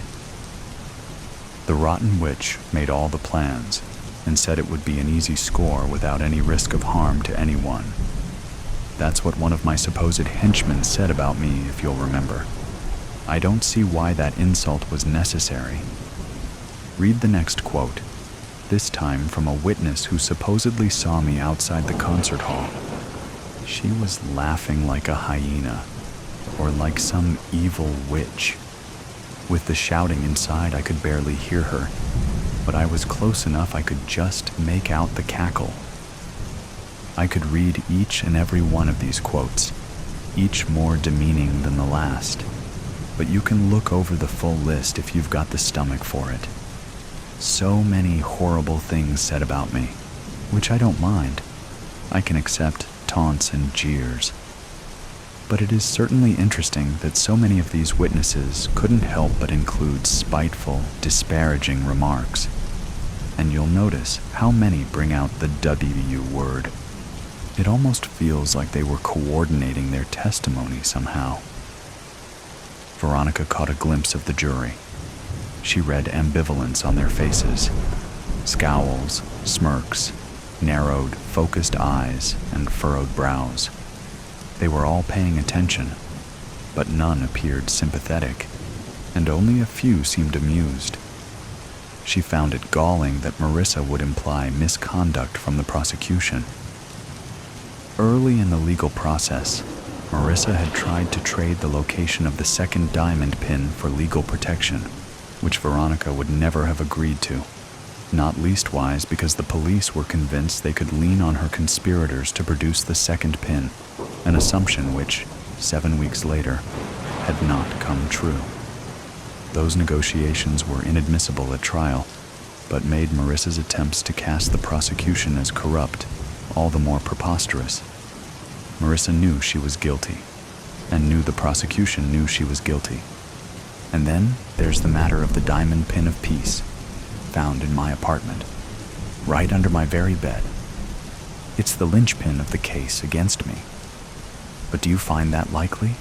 The rotten witch made all the plans and said it would be an easy score without any risk of harm to anyone. That's what one of my supposed henchmen said about me, if you'll remember. I don't see why that insult was necessary. Read the next quote, this time from a witness who supposedly saw me outside the concert hall. She was laughing like a hyena, or like some evil witch. With the shouting inside, I could barely hear her, but I was close enough I could just make out the cackle. I could read each and every one of these quotes, each more demeaning than the last, but you can look over the full list if you've got the stomach for it. So many horrible things said about me, which I don't mind. I can accept taunts and jeers. But it is certainly interesting that so many of these witnesses couldn't help but include spiteful, disparaging remarks. And you'll notice how many bring out the W word. It almost feels like they were coordinating their testimony somehow. Veronica caught a glimpse of the jury. She read ambivalence on their faces. Scowls, smirks, narrowed, focused eyes, and furrowed brows. They were all paying attention, but none appeared sympathetic, and only a few seemed amused. She found it galling that Marissa would imply misconduct from the prosecution. Early in the legal process, Marissa had tried to trade the location of the second diamond pin for legal protection, which Veronica would never have agreed to, not leastwise because the police were convinced they could lean on her conspirators to produce the second pin, an assumption which, 7 weeks later, had not come true. Those negotiations were inadmissible at trial, but made Marissa's attempts to cast the prosecution as corrupt all the more preposterous. Marissa knew she was guilty, and knew the prosecution knew she was guilty. And then there's the matter of the diamond pin of peace, found in my apartment, right under my very bed. It's the linchpin of the case against me. But do you find that likely?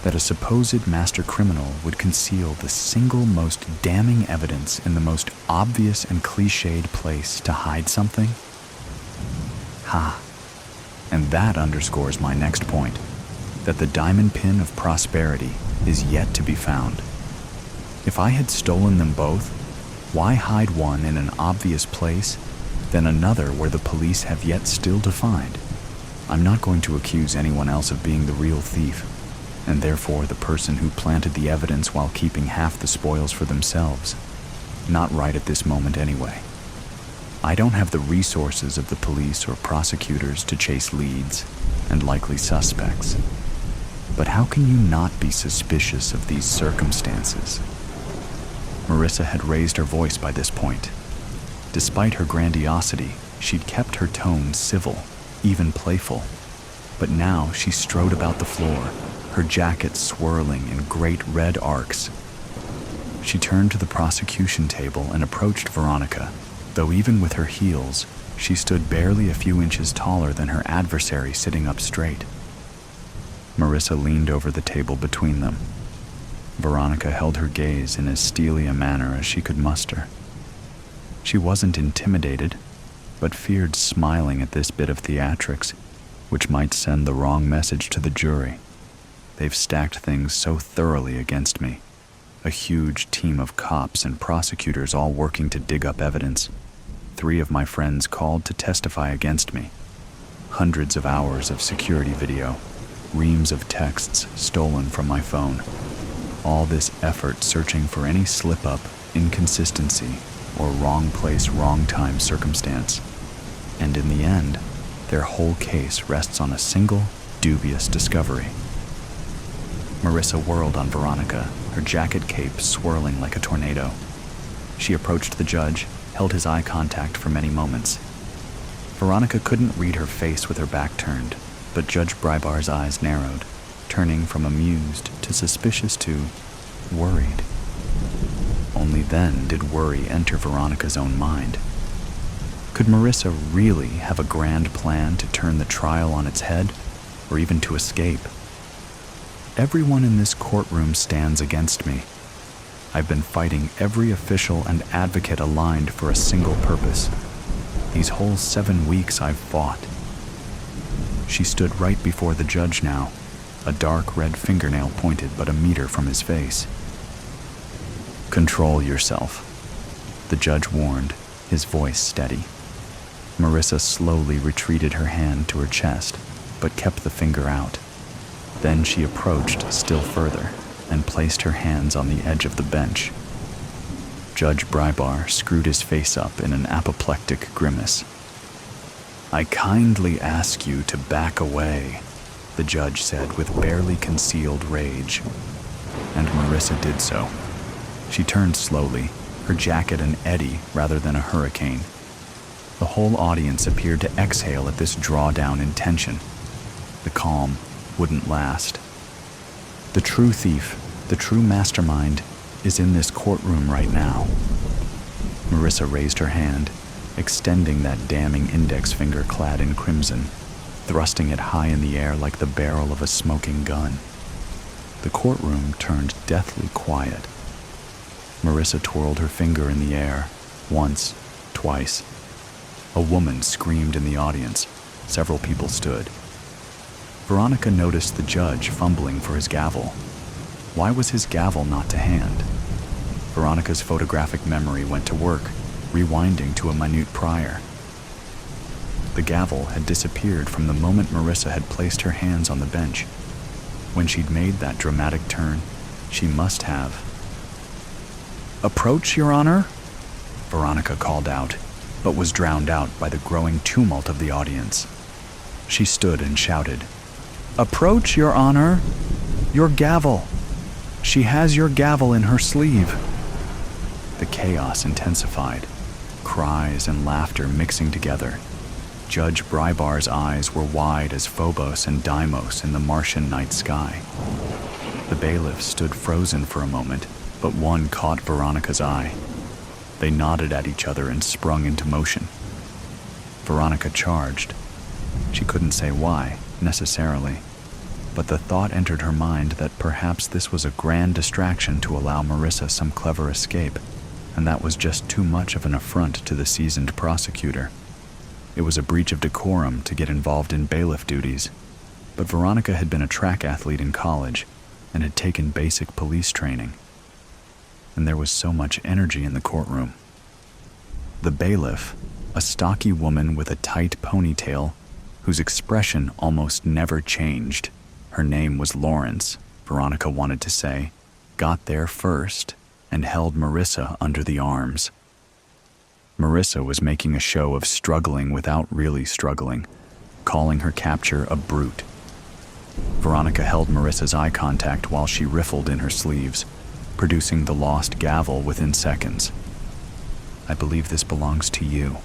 That a supposed master criminal would conceal the single most damning evidence in the most obvious and cliched place to hide something? Ha! And that underscores my next point, that the diamond pin of prosperity is yet to be found. If I had stolen them both, why hide one in an obvious place, then another where the police have yet still to find? I'm not going to accuse anyone else of being the real thief, and therefore the person who planted the evidence while keeping half the spoils for themselves. Not right at this moment anyway. I don't have the resources of the police or prosecutors to chase leads and likely suspects. But how can you not be suspicious of these circumstances? Marissa had raised her voice by this point. Despite her grandiosity, she'd kept her tone civil, even playful. But now she strode about the floor, her jacket swirling in great red arcs. She turned to the prosecution table and approached Veronica, though even with her heels, she stood barely a few inches taller than her adversary sitting up straight. Marissa leaned over the table between them. Veronica held her gaze in as steely a manner as she could muster. She wasn't intimidated, but feared smiling at this bit of theatrics, which might send the wrong message to the jury. They've stacked things so thoroughly against me. A huge team of cops and prosecutors all working to dig up evidence. 3 of my friends called to testify against me. Hundreds of hours of security video. Reams of texts stolen from my phone. All this effort searching for any slip-up, inconsistency, or wrong place, wrong time circumstance. And in the end, their whole case rests on a single, dubious discovery. Marissa whirled on Veronica, her jacket cape swirling like a tornado. She approached the judge, held his eye contact for many moments. Veronica couldn't read her face with her back turned, but Judge Brybar's eyes narrowed, turning from amused to suspicious to worried. Only then did worry enter Veronica's own mind. Could Marissa really have a grand plan to turn the trial on its head, or even to escape? Everyone in this courtroom stands against me. I've been fighting every official and advocate aligned for a single purpose. These whole 7 weeks I've fought. She stood right before the judge now, a dark red fingernail pointed but a meter from his face. Control yourself, the judge warned, his voice steady. Marissa slowly retreated her hand to her chest, but kept the finger out. Then she approached still further and placed her hands on the edge of the bench. Judge Brybar screwed his face up in an apoplectic grimace. I kindly ask you to back away, the judge said with barely concealed rage. And Marissa did so. She turned slowly, her jacket an eddy rather than a hurricane. The whole audience appeared to exhale at this drawdown in tension. The calm wouldn't last. The true thief, the true mastermind, is in this courtroom right now. Marissa raised her hand, extending that damning index finger clad in crimson, thrusting it high in the air like the barrel of a smoking gun. The courtroom turned deathly quiet. Marissa twirled her finger in the air, once, twice. A woman screamed in the audience. Several people stood. Veronica noticed the judge fumbling for his gavel. Why was his gavel not to hand? Veronica's photographic memory went to work, rewinding to a minute prior. The gavel had disappeared from the moment Marissa had placed her hands on the bench. When she'd made that dramatic turn, she must have. "Approach, Your Honor," Veronica called out, but was drowned out by the growing tumult of the audience. She stood and shouted, "Approach, Your Honor! Your gavel! She has your gavel in her sleeve!" The chaos intensified, cries and laughter mixing together. Judge Brybar's eyes were wide as Phobos and Deimos in the Martian night sky. The bailiffs stood frozen for a moment, but one caught Veronica's eye. They nodded at each other and sprung into motion. Veronica charged. She couldn't say why, necessarily, but the thought entered her mind that perhaps this was a grand distraction to allow Marissa some clever escape, and that was just too much of an affront to the seasoned prosecutor. It was a breach of decorum to get involved in bailiff duties, but Veronica had been a track athlete in college and had taken basic police training. And there was so much energy in the courtroom. The bailiff, a stocky woman with a tight ponytail, whose expression almost never changed. Her name was Lawrence, Veronica wanted to say, got there first and held Marissa under the arms. Marissa was making a show of struggling without really struggling, calling her capture a brute. Veronica held Marissa's eye contact while she riffled in her sleeves, producing the lost gavel within seconds. "I believe this belongs to you,"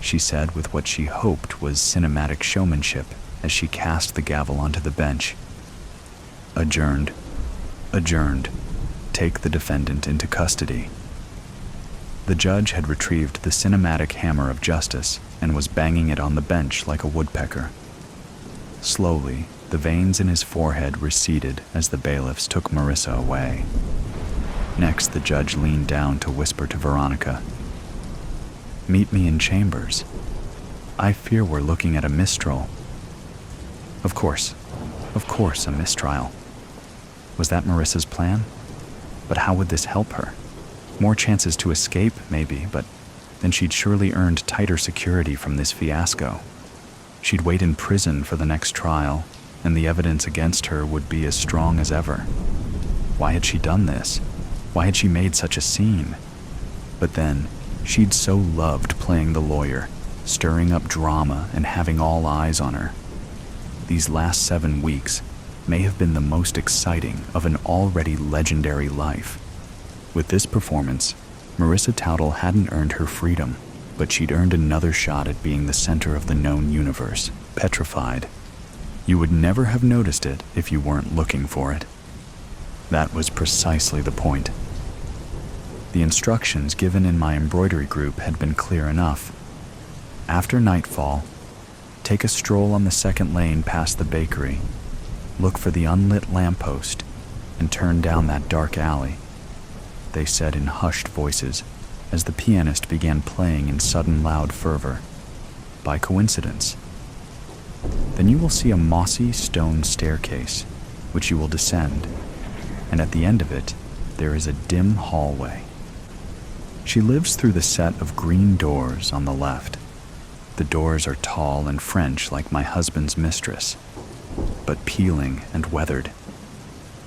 she said with what she hoped was cinematic showmanship as she cast the gavel onto the bench. Adjourned. Adjourned. Take the defendant into custody. The judge had retrieved the cinematic hammer of justice and was banging it on the bench like a woodpecker. Slowly, the veins in his forehead receded as the bailiffs took Marissa away. Next, the judge leaned down to whisper to Veronica, "Meet me in chambers. I fear we're looking at a mistrial." Of course, a mistrial. Was that Marissa's plan? But how would this help her? More chances to escape, maybe, but then she'd surely earned tighter security from this fiasco. She'd wait in prison for the next trial, and the evidence against her would be as strong as ever. Why had she done this? Why had she made such a scene? But then, she'd so loved playing the lawyer, stirring up drama and having all eyes on her. These last 7 weeks may have been the most exciting of an already legendary life. With this performance, Marissa Towdle hadn't earned her freedom, but she'd earned another shot at being the center of the known universe, petrified. You would never have noticed it if you weren't looking for it. That was precisely the point. The instructions given in my embroidery group had been clear enough. After nightfall, take a stroll on the second lane past the bakery, look for the unlit lamppost, and turn down that dark alley, they said in hushed voices as the pianist began playing in sudden loud fervor. By coincidence. Then you will see a mossy stone staircase, which you will descend, and at the end of it, there is a dim hallway. She lives through the set of green doors on the left. The doors are tall and French like my husband's mistress, but peeling and weathered.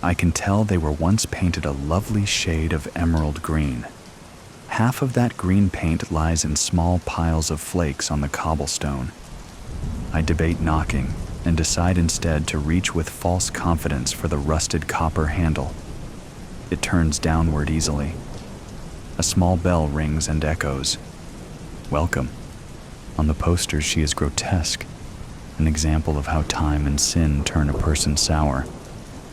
I can tell they were once painted a lovely shade of emerald green. Half of that green paint lies in small piles of flakes on the cobblestone. I debate knocking and decide instead to reach with false confidence for the rusted copper handle. It turns downward easily. A small bell rings and echoes. Welcome. On the posters she is grotesque, an example of how time and sin turn a person sour.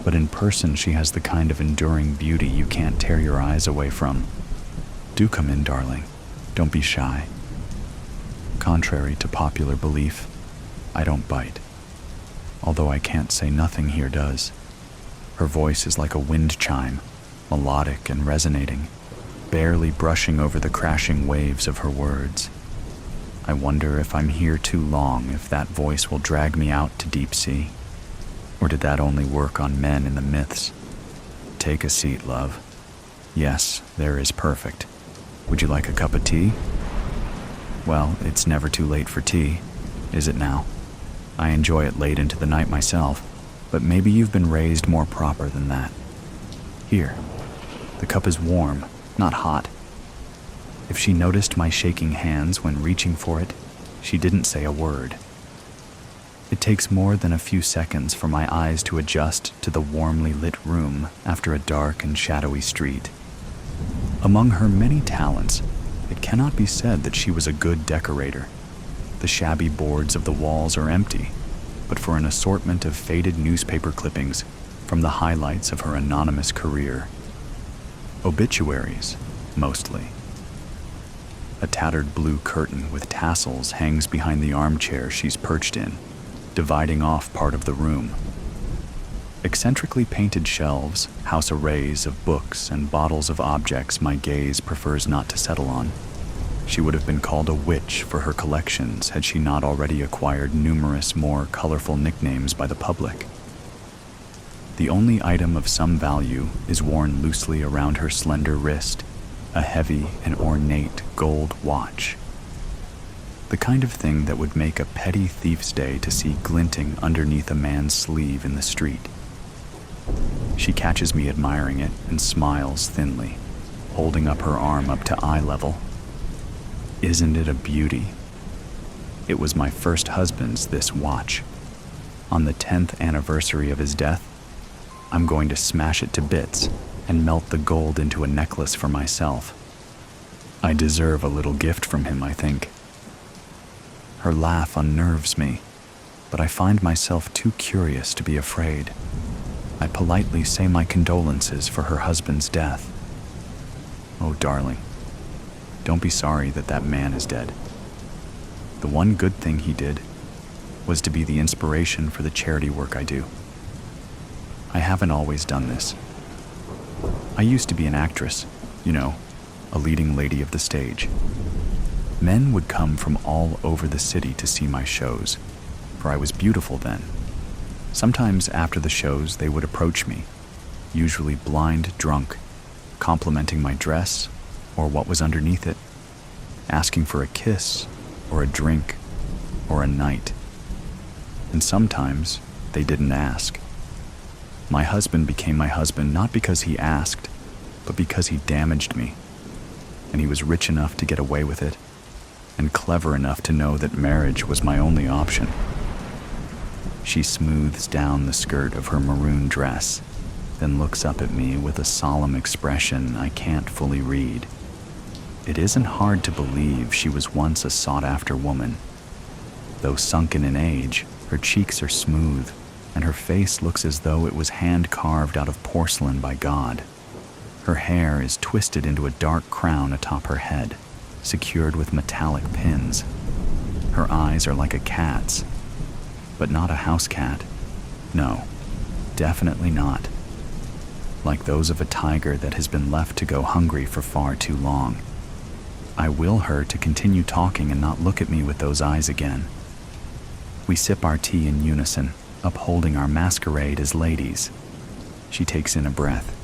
But in person she has the kind of enduring beauty you can't tear your eyes away from. Do come in, darling. Don't be shy. Contrary to popular belief, I don't bite. Although I can't say nothing here does. Her voice is like a wind chime, melodic and resonating, barely brushing over the crashing waves of her words. I wonder if I'm here too long, if that voice will drag me out to deep sea. Or did that only work on men in the myths? Take a seat, love. Yes, there is perfect. Would you like a cup of tea? Well, it's never too late for tea, is it now? I enjoy it late into the night myself, but maybe you've been raised more proper than that. Here, the cup is warm, not hot. If she noticed my shaking hands when reaching for it, she didn't say a word. It takes more than a few seconds for my eyes to adjust to the warmly lit room after a dark and shadowy street. Among her many talents, it cannot be said that she was a good decorator. The shabby boards of the walls are empty, but for an assortment of faded newspaper clippings from the highlights of her anonymous career. Obituaries, mostly. A tattered blue curtain with tassels hangs behind the armchair she's perched in, dividing off part of the room. Eccentrically painted shelves house arrays of books and bottles of objects my gaze prefers not to settle on. She would have been called a witch for her collections had she not already acquired numerous more colorful nicknames by the public. The only item of some value is worn loosely around her slender wrist, a heavy and ornate gold watch. The kind of thing that would make a petty thief's day to see glinting underneath a man's sleeve in the street. She catches me admiring it and smiles thinly, holding up her arm up to eye level. Isn't it a beauty? It was my first husband's, this watch. On the 10th anniversary of his death, I'm going to smash it to bits and melt the gold into a necklace for myself. I deserve a little gift from him, I think. Her laugh unnerves me, but I find myself too curious to be afraid. I politely say my condolences for her husband's death. Oh, darling, don't be sorry that that man is dead. The one good thing he did was to be the inspiration for the charity work I do. I haven't always done this. I used to be an actress, you know, a leading lady of the stage. Men would come from all over the city to see my shows, for I was beautiful then. Sometimes after the shows, they would approach me, usually blind drunk, complimenting my dress or what was underneath it, asking for a kiss or a drink or a night. And sometimes they didn't ask. My husband became my husband not because he asked, but because he damaged me. And he was rich enough to get away with it, and clever enough to know that marriage was my only option. She smooths down the skirt of her maroon dress, then looks up at me with a solemn expression I can't fully read. It isn't hard to believe she was once a sought-after woman. Though sunken in age, her cheeks are smooth, and her face looks as though it was hand-carved out of porcelain by God. Her hair is twisted into a dark crown atop her head, secured with metallic pins. Her eyes are like a cat's, but not a house cat. No, definitely not. Like those of a tiger that has been left to go hungry for far too long. I will her to continue talking and not look at me with those eyes again. We sip our tea in unison, upholding our masquerade as ladies. She takes in a breath.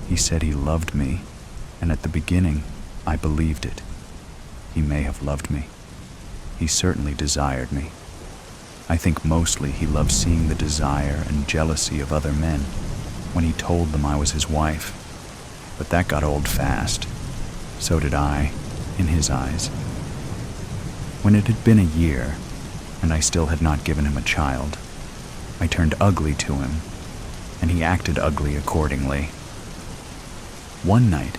He said he loved me, and at the beginning, I believed it. He may have loved me. He certainly desired me. I think mostly he loved seeing the desire and jealousy of other men when he told them I was his wife. But that got old fast. So did I, in his eyes. When it had been a year, and I still had not given him a child, I turned ugly to him, and he acted ugly accordingly. One night,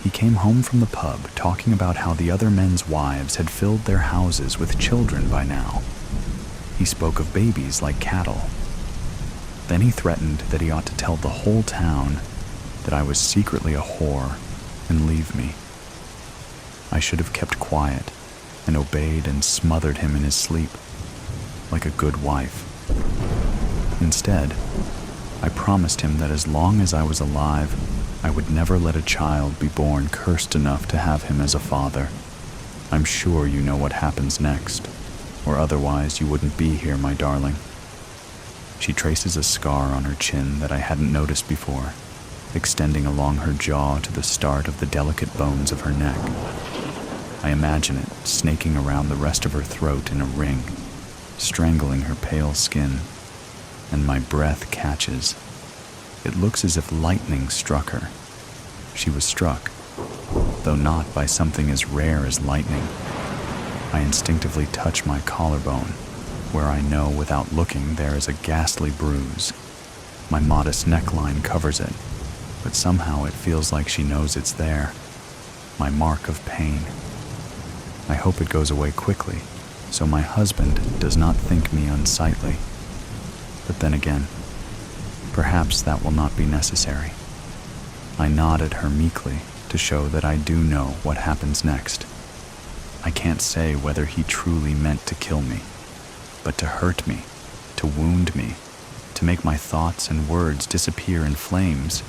he came home from the pub talking about how the other men's wives had filled their houses with children by now. He spoke of babies like cattle. Then he threatened that he ought to tell the whole town that I was secretly a whore and leave me. I should have kept quiet and obeyed and smothered him in his sleep, like a good wife. Instead, I promised him that as long as I was alive, I would never let a child be born cursed enough to have him as a father. I'm sure you know what happens next, or otherwise you wouldn't be here, my darling. She traces a scar on her chin that I hadn't noticed before. extending along her jaw to the start of the delicate bones of her neck. I imagine it snaking around the rest of her throat in a ring, strangling her pale skin, and my breath catches. It looks as if lightning struck her. She was struck, though not by something as rare as lightning. I instinctively touch my collarbone, where I know without looking there is a ghastly bruise. My modest neckline covers it, but somehow it feels like she knows it's there. My mark of pain. I hope it goes away quickly, so my husband does not think me unsightly. But then again, perhaps that will not be necessary. I nod at her meekly to show that I do know what happens next. I can't say whether he truly meant to kill me, but to hurt me, to wound me, to make my thoughts and words disappear in flames.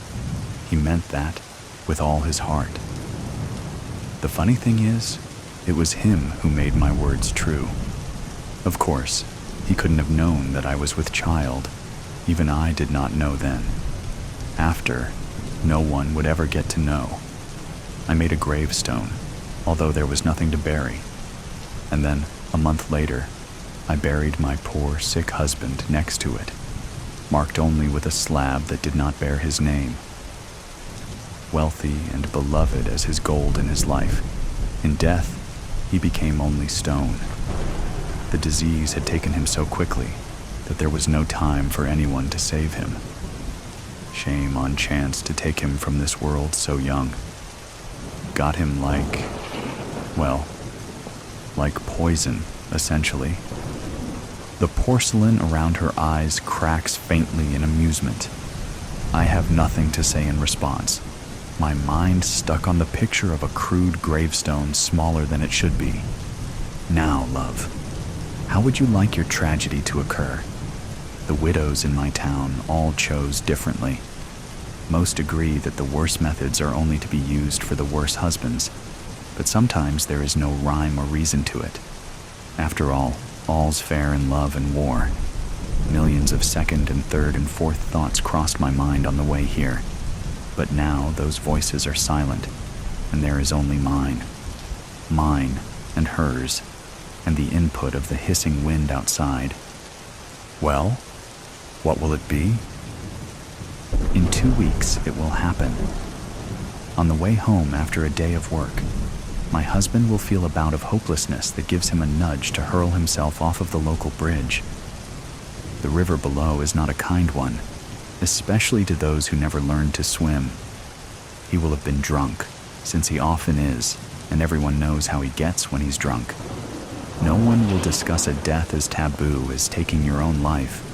He meant that with all his heart. The funny thing is, it was him who made my words true. Of course, he couldn't have known that I was with child. Even I did not know then. After, no one would ever get to know. I made a gravestone, although there was nothing to bury. And then, a month later, I buried my poor, sick husband next to it, marked only with a slab that did not bear his name. Wealthy and beloved as his gold in his life, in death, he became only stone. The disease had taken him so quickly that there was no time for anyone to save him. Shame on chance to take him from this world so young. Got him like poison, essentially. The porcelain around her eyes cracks faintly in amusement. I have nothing to say in response. My mind stuck on the picture of a crude gravestone smaller than it should be. Now, love, how would you like your tragedy to occur? The widows in my town all chose differently. Most agree that the worst methods are only to be used for the worse husbands, but sometimes there is no rhyme or reason to it. After all, all's fair in love and war. Millions of second and third and fourth thoughts crossed my mind on the way here. But now those voices are silent, and there is only mine. Mine and hers, and the input of the hissing wind outside. Well, what will it be? In 2 weeks, it will happen. On the way home after a day of work, my husband will feel a bout of hopelessness that gives him a nudge to hurl himself off of the local bridge. The river below is not a kind one, especially to those who never learned to swim. He will have been drunk, since he often is, and everyone knows how he gets when he's drunk. No one will discuss a death as taboo as taking your own life.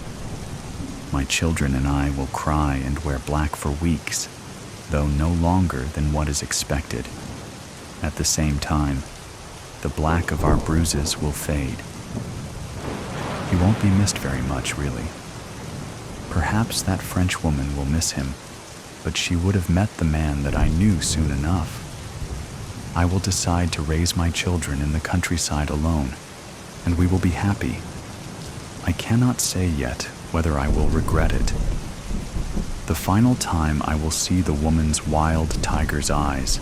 My children and I will cry and wear black for weeks, though no longer than what is expected. At the same time, the black of our bruises will fade. He won't be missed very much, really. Perhaps that French woman will miss him, but she would have met the man that I knew soon enough. I will decide to raise my children in the countryside alone, and we will be happy. I cannot say yet whether I will regret it. The final time I will see the woman's wild tiger's eyes,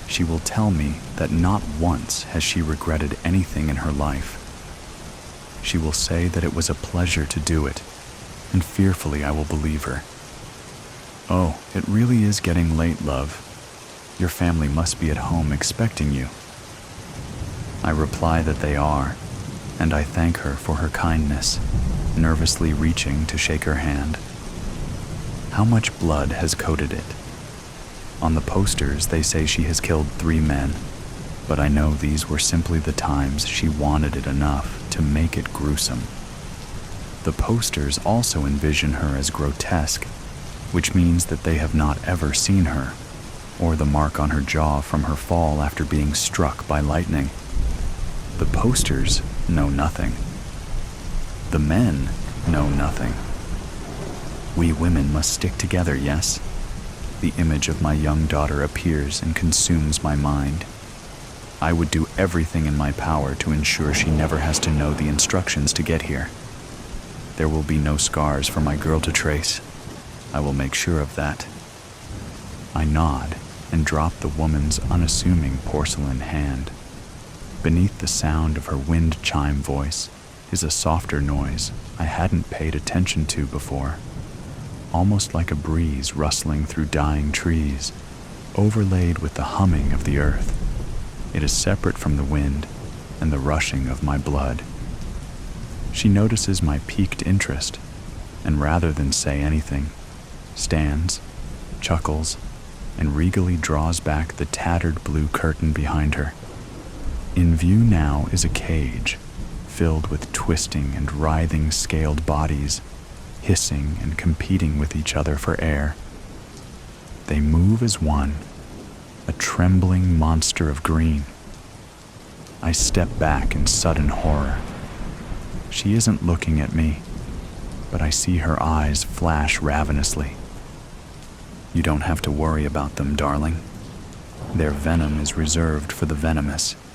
she will tell me that not once has she regretted anything in her life. She will say that it was a pleasure to do it, and fearfully I will believe her. Oh, it really is getting late, love. Your family must be at home expecting you. I reply that they are, and I thank her for her kindness, nervously reaching to shake her hand. How much blood has coated it? On the posters, they say she has killed 3 men, but I know these were simply the times she wanted it enough to make it gruesome. The posters also envision her as grotesque, which means that they have not ever seen her, or the mark on her jaw from her fall after being struck by lightning. The posters know nothing. The men know nothing. We women must stick together, yes? The image of my young daughter appears and consumes my mind. I would do everything in my power to ensure she never has to know the instructions to get here. There will be no scars for my girl to trace. I will make sure of that. I nod and drop the woman's unassuming porcelain hand. Beneath the sound of her wind chime voice is a softer noise I hadn't paid attention to before, almost like a breeze rustling through dying trees, overlaid with the humming of the earth. It is separate from the wind and the rushing of my blood. She notices my piqued interest, and rather than say anything, stands, chuckles, and regally draws back the tattered blue curtain behind her. In view now is a cage filled with twisting and writhing scaled bodies, hissing and competing with each other for air. They move as one, a trembling monster of green. I step back in sudden horror. She isn't looking at me, but I see her eyes flash ravenously. You don't have to worry about them, darling. Their venom is reserved for the venomous.